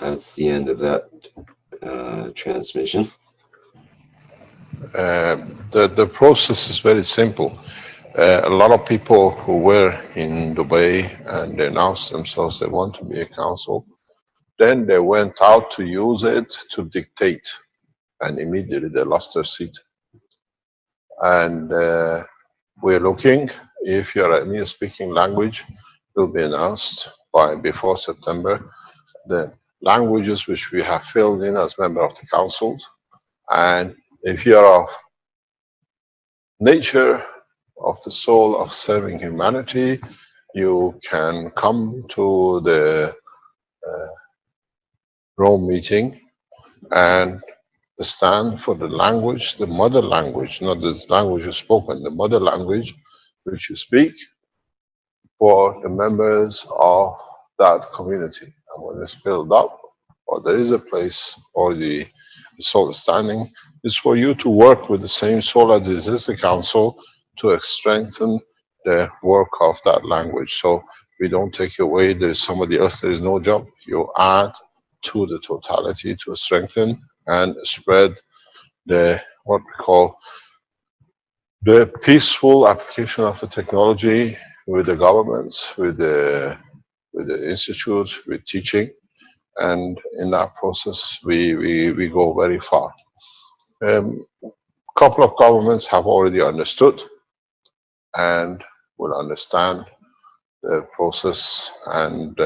That's the end of that transmission. The process is very simple. A lot of people who were in Dubai and they announced themselves they want to be a council, then they went out to use it to dictate, and immediately they lost their seat. And we're looking, if you're any speaking language, will be announced before September, the languages which we have filled in as member of the councils. And if you're of nature of the soul of serving humanity, you can come to the Rome meeting and stand for the language, the mother language, not the language you spoken, the mother language which you speak, for the members of that community. And when it's filled up, or there is a place, or the soul is standing, is for you to work with the same soul as is the council to strengthen the work of that language. So we don't take away, there is somebody else, there is no job. You add to the totality to strengthen and spread the, what we call, the peaceful application of the technology with the governments, with the institute, with teaching. And in that process, we go very far. Couple of governments have already understood and will understand the process, and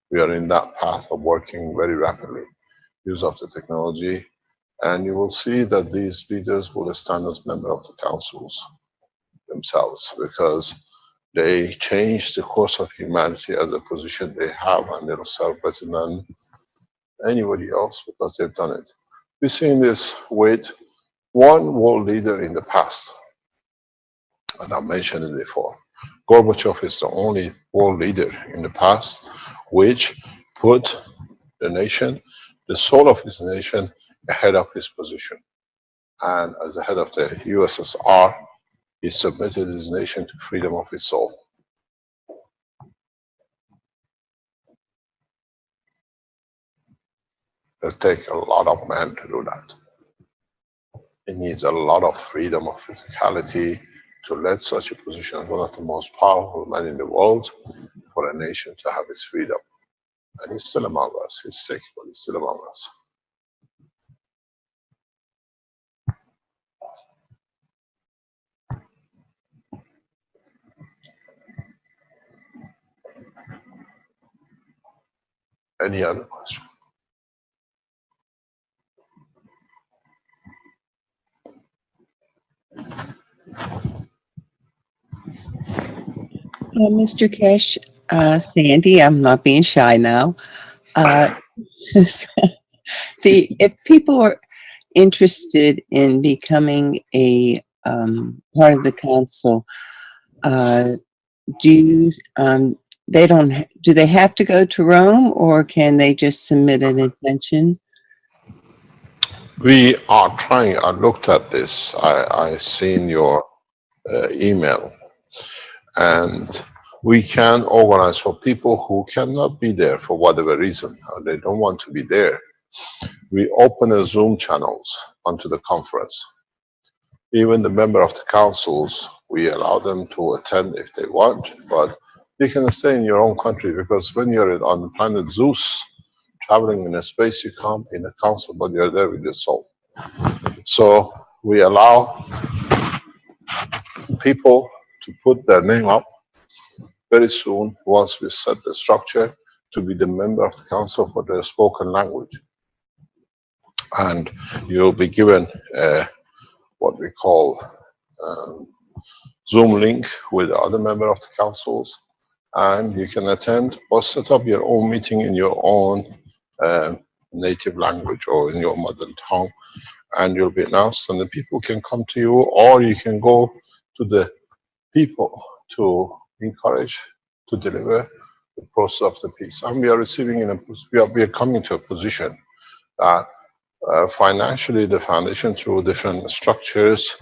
we are in that path of working very rapidly, use of the technology, and you will see that these leaders will stand as members of the councils themselves, because they change the course of humanity as a position they have, and they'll serve better than anybody else because they've done it. We've seen this with one world leader in the past, and I mentioned it before. Gorbachev is the only world leader in the past which put the nation, the soul of his nation, ahead of his position. And as the head of the USSR, he submitted his nation to freedom of his soul. It'll take a lot of men to do that. It needs a lot of freedom of physicality to let such a position as one of the most powerful men in the world for a nation to have its freedom. And he's still among us. He's sick, but he's still among us. Any other question? Mr. Kesh, Sandy, I'm not being shy now. If people are interested in becoming a part of the council, do they have to go to Rome, or can they just submit an intention? We are trying. I looked at this. I seen your email, and we can organize for people who cannot be there for whatever reason, or they don't want to be there. We open a Zoom channels onto the conference. Even the member of the councils, we allow them to attend if they want, but you can stay in your own country, because when you're on the planet Zeus, traveling in a space, you come in a council, but you're there with your soul. So we allow people to put their name up very soon, once we set the structure, to be the member of the council for their spoken language. And you'll be given what we call Zoom link with the other member of the councils, and you can attend or set up your own meeting in your own native language or in your mother tongue, and you'll be announced, and the people can come to you, or you can go to the people to encourage to deliver the process of the peace. And we are receiving we are coming to a position that financially the foundation through different structures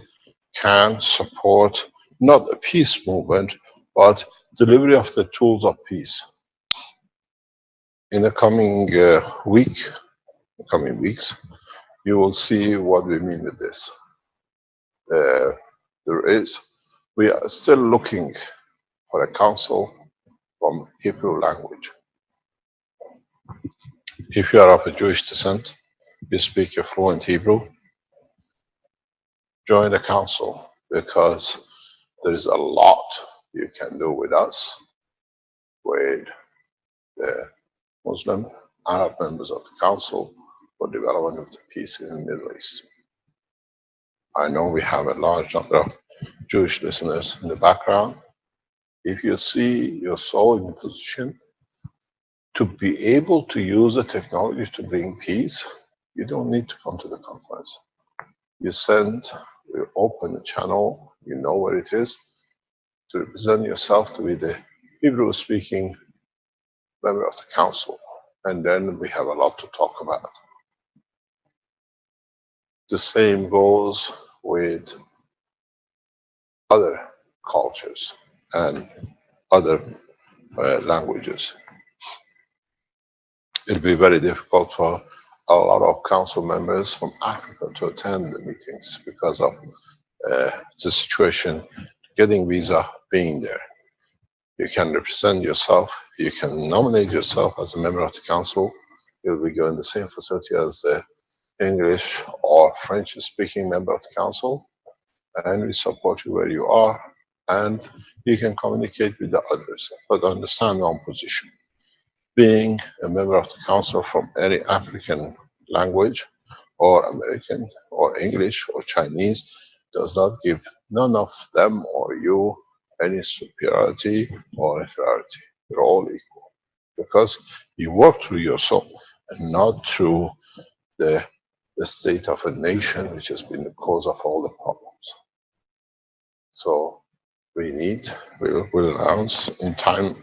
can support not a peace movement, but delivery of the tools of peace. In the coming coming weeks, you will see what we mean with this. We are still looking for a council from Hebrew language. If you are of a Jewish descent, you speak a fluent Hebrew, join the council, because there is a lot you can do with us, with the Muslim Arab members of the council for development of the peace in the Middle East. I know we have a large number of Jewish listeners in the background. If you see your soul in a position to be able to use the technology to bring peace, you don't need to come to the conference. You open a channel, you know where it is, to represent yourself to be the Hebrew-speaking member of the council. And then we have a lot to talk about. The same goes with other cultures and other languages. It'll be very difficult for a lot of council members from Africa to attend the meetings because of the situation, getting visa, being there. You can represent yourself, you can nominate yourself as a member of the council. You'll be given the same facility as the English or French-speaking member of the council, and we support you where you are, and you can communicate with the others, but understand your own position. Being a member of the council from any African language, or American, or English, or Chinese, does not give none of them or you any superiority or inferiority. You're all equal, because you work through your soul and not through the state of a nation, which has been the cause of all the problems. So we'll announce in time.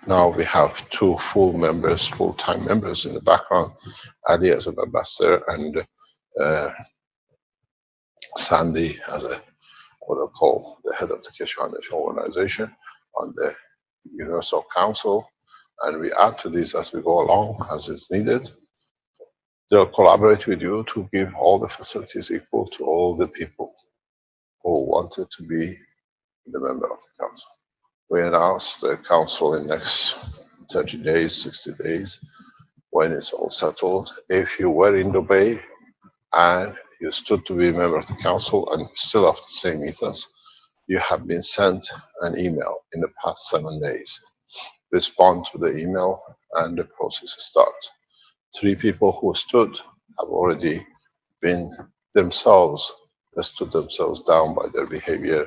Now we have two full-time members in the background, Ali as an ambassador and Sandy as what they call the head of the Keshe Foundation organization on the Universal Council. And we add to this as we go along, as is needed. They'll collaborate with you to give all the facilities equal to all the people who wanted to be the member of the council. We announced the council in next 30 days, 60 days, when it's all settled. If you were in Dubai and you stood to be a member of the council and still of the same ethos, you have been sent an email in the past 7 days. Respond to the email and the process starts. 3 people who stood have already been themselves, stood themselves down by their behavior,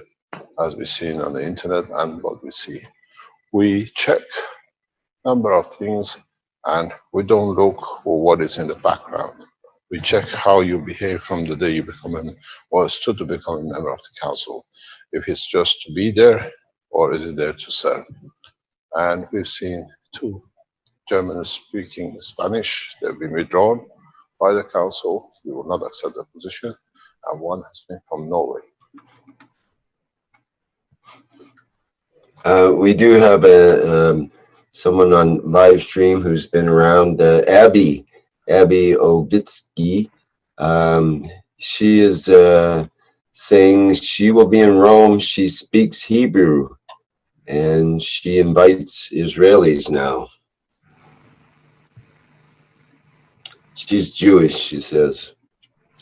as we've seen on the internet and what we see. We check number of things, and we don't look for what is in the background. We check how you behave from the day you become or stood to become a member of the council. If it's just to be there, or is it there to serve? And we've seen 2 Germans speaking Spanish. They've been withdrawn by the council. We will not accept the position. And 1 has been from Norway. We do have someone on live stream who's been around, Abby Ovitsky. She is saying she will be in Rome. She speaks Hebrew, and she invites Israelis now. She's Jewish, she says,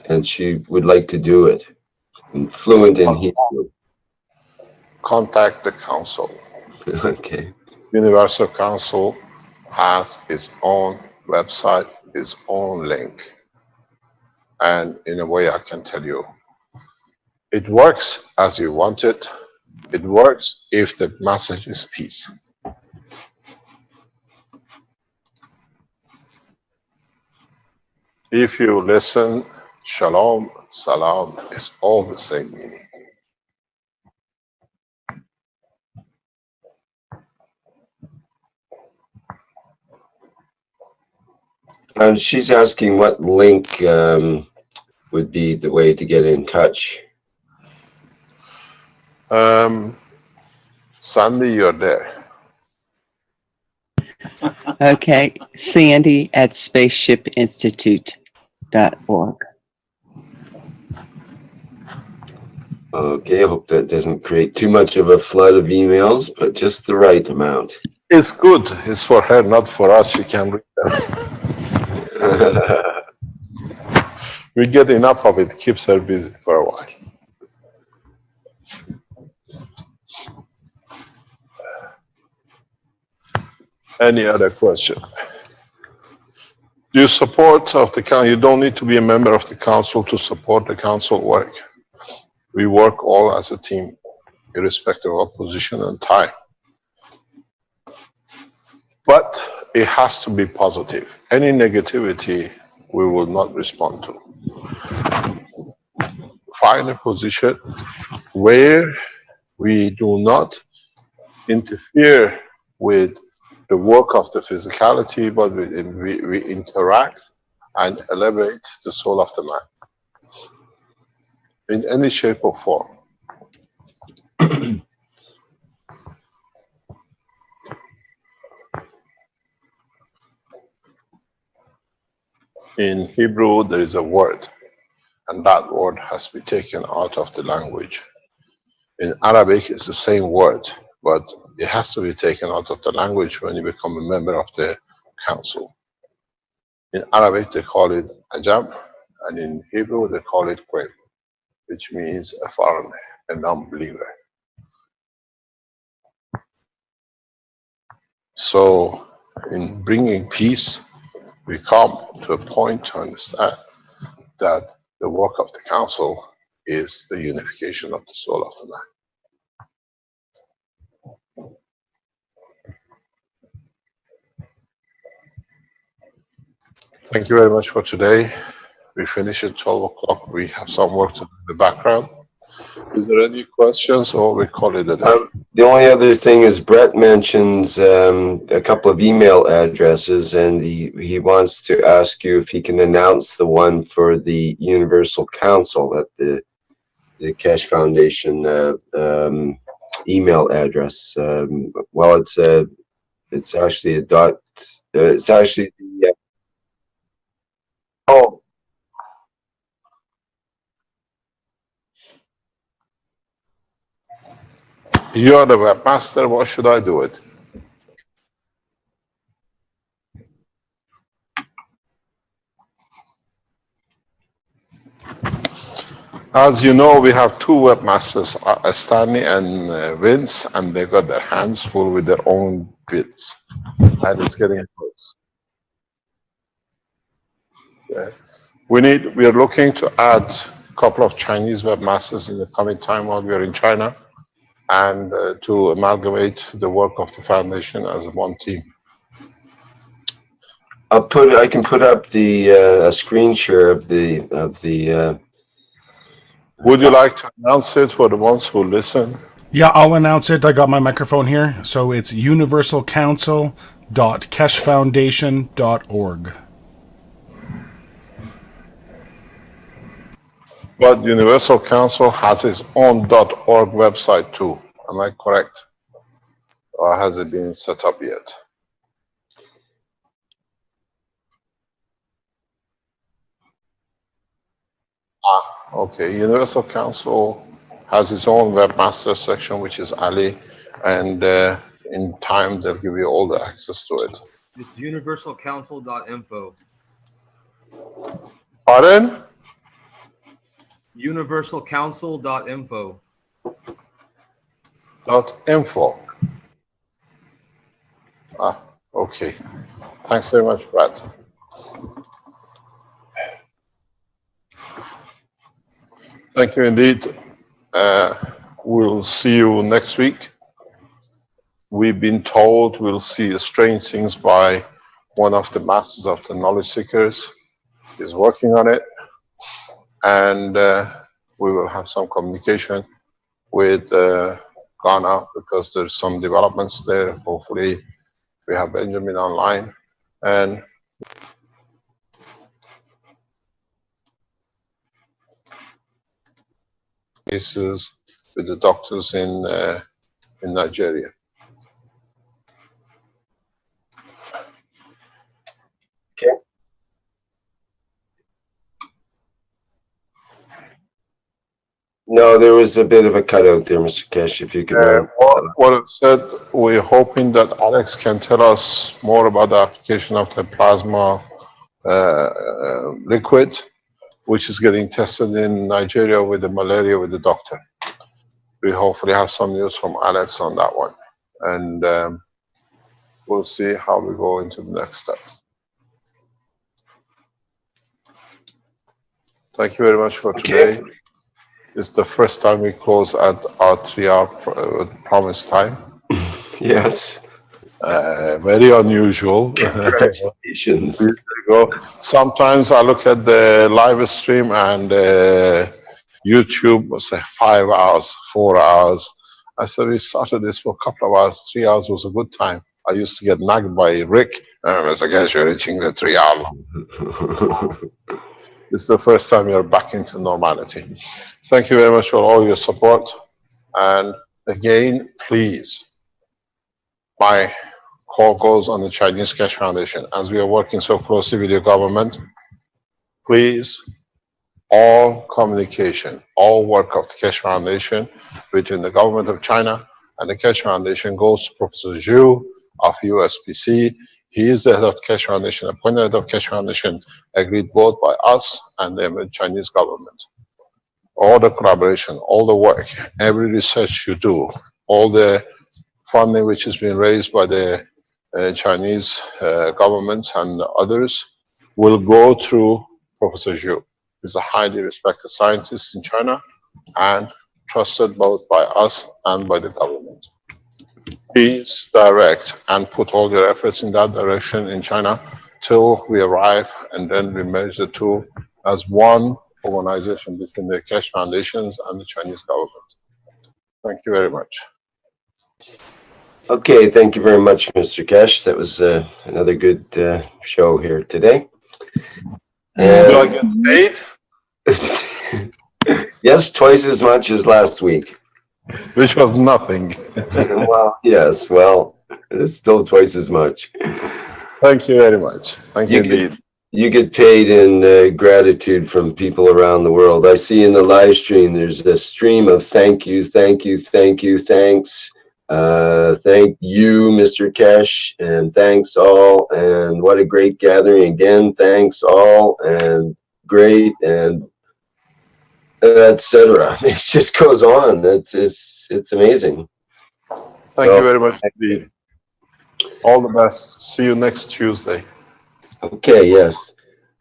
and she would like to do it, and fluent in Hebrew. Contact the council. Okay. Universal Council has its own website, its own link. And in a way, I can tell you, it works as you want it. It works if the message is peace. If you listen, shalom, salam is all the same meaning. She's asking what link would be the way to get in touch. Sandy, you're there. Okay, Sandy at spaceshipinstitute.org. Okay, I hope that doesn't create too much of a flood of emails, but just the right amount. It's good. It's for her, not for us. She can read them. We get enough of it. Keeps her busy for a while. Any other question? Do you support of the council? You don't need to be a member of the council to support the council work. We work all as a team, irrespective of position and time. But it has to be positive. Any negativity, we will not respond to. Find a position where we do not interfere with the work of the physicality, but we interact and elevate the soul of the man in any shape or form. In Hebrew, there is a word, and that word has to be taken out of the language. In Arabic, it's the same word, but it has to be taken out of the language when you become a member of the council. In Arabic, they call it ajab, and in Hebrew, they call it qawm, which means a foreigner, a non-believer. So, in bringing peace, we come to a point to understand that the work of the council is the unification of the soul of the man. Thank you very much for today. We finish at 12 o'clock. We have some work to do in the background. Is there any questions, or we call it a day? The only other thing is Brett mentions a couple of email addresses, and he wants to ask you if he can announce the one for the Universal Council at the Keshe Foundation email address. Well, it's actually a dot. It's actually the oh. You are the webmaster. What should I do with? As you know, we have two webmasters, Stanley and Vince, and they got their hands full with their own bits. And it's getting close. Yeah. We are looking to add a couple of Chinese webmasters in the coming time while we are in China, and to amalgamate the work of the foundation as one team. I can put up the screen share of the. Would you like to announce it for the ones who listen? Yeah, I'll announce it. I got my microphone here. So it's universalcouncil.keshefoundation.org. But Universal Council has its own .org website too. Am I correct? or has it been set up yet? Okay, Universal Council has its own webmaster section, which is Ali, and in time they'll give you all the access to it. It's universalcouncil.info. Pardon? Universalcouncil.info. .info. Okay. Thanks very much, Brad. Thank you indeed. We'll see you next week. We've been told we'll see strange things by one of the masters of the knowledge seekers. He's working on it. And we will have some communication with Ghana because there's some developments there. Hopefully we have Benjamin online. And cases with the doctors in Nigeria. Okay. No, there was a bit of a cutout there, Mr. Kesh, if you could. What it said, we're hoping that Alex can tell us more about the application of the plasma liquid, which is getting tested in Nigeria with the malaria with the doctor. We hopefully have some news from Alex on that one. And we'll see how we go into the next steps. Thank you very much for today. It's the first time we close at our 3-hour promised time. Yes. Very unusual. Congratulations. There you go. Sometimes I look at the live stream and YouTube will say 5 hours, 4 hours. I said we started this for a couple of hours. 3 hours was a good time. I used to get nagged by Rick. Mr. Kesh, you're reaching the 3 hour. It's the first time you're back into normality. Thank you very much for all your support. And again, please, my call goes on the Chinese Keshe Foundation. As we are working so closely with your government, please, all communication, all work of the Keshe Foundation between the government of China and the Keshe Foundation goes to Professor Zhu of USPC. He is the head of Keshe Foundation, appointed head of Keshe Foundation, agreed both by us and the Chinese government. All the collaboration, all the work, every research you do, all the funding which has been raised by the Chinese government and others will go through Professor Zhu. He's a highly respected scientist in China and trusted both by us and by the government. Please direct and put all your efforts in that direction in China till we arrive, and then we merge the two as one organization between the Keshe Foundations and the Chinese government. Thank you very much. Okay, thank you very much, Mr. Kesh. That was another good show here today. Do I get paid? Yes, twice as much as last week. Which was nothing. Well, yes, well, it's still twice as much. Thank you very much. Thank you indeed. You get paid in gratitude from people around the world. I see in the live stream, there's a stream of thank you, thank you, thank you, thanks. Thank you, Mr. Kesh, and thanks all. And what a great gathering again. Thanks all, and great, and etc. It just goes on. It's amazing. Thank you very much indeed. All the best. See you next Tuesday. Okay, yes.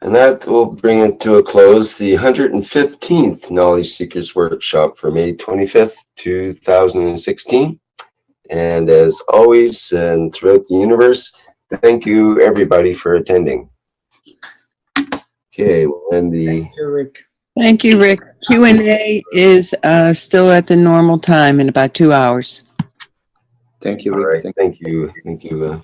And that will bring it to a close. The 115th Knowledge Seekers Workshop for May 25th, 2016. And as always, and throughout the universe, thank you everybody for attending. Okay, we'll end the... Thank you, Rick. Thank you, Rick. Q&A is still at the normal time in about 2 hours. Thank you, All Rick. right, thank you. Thank you.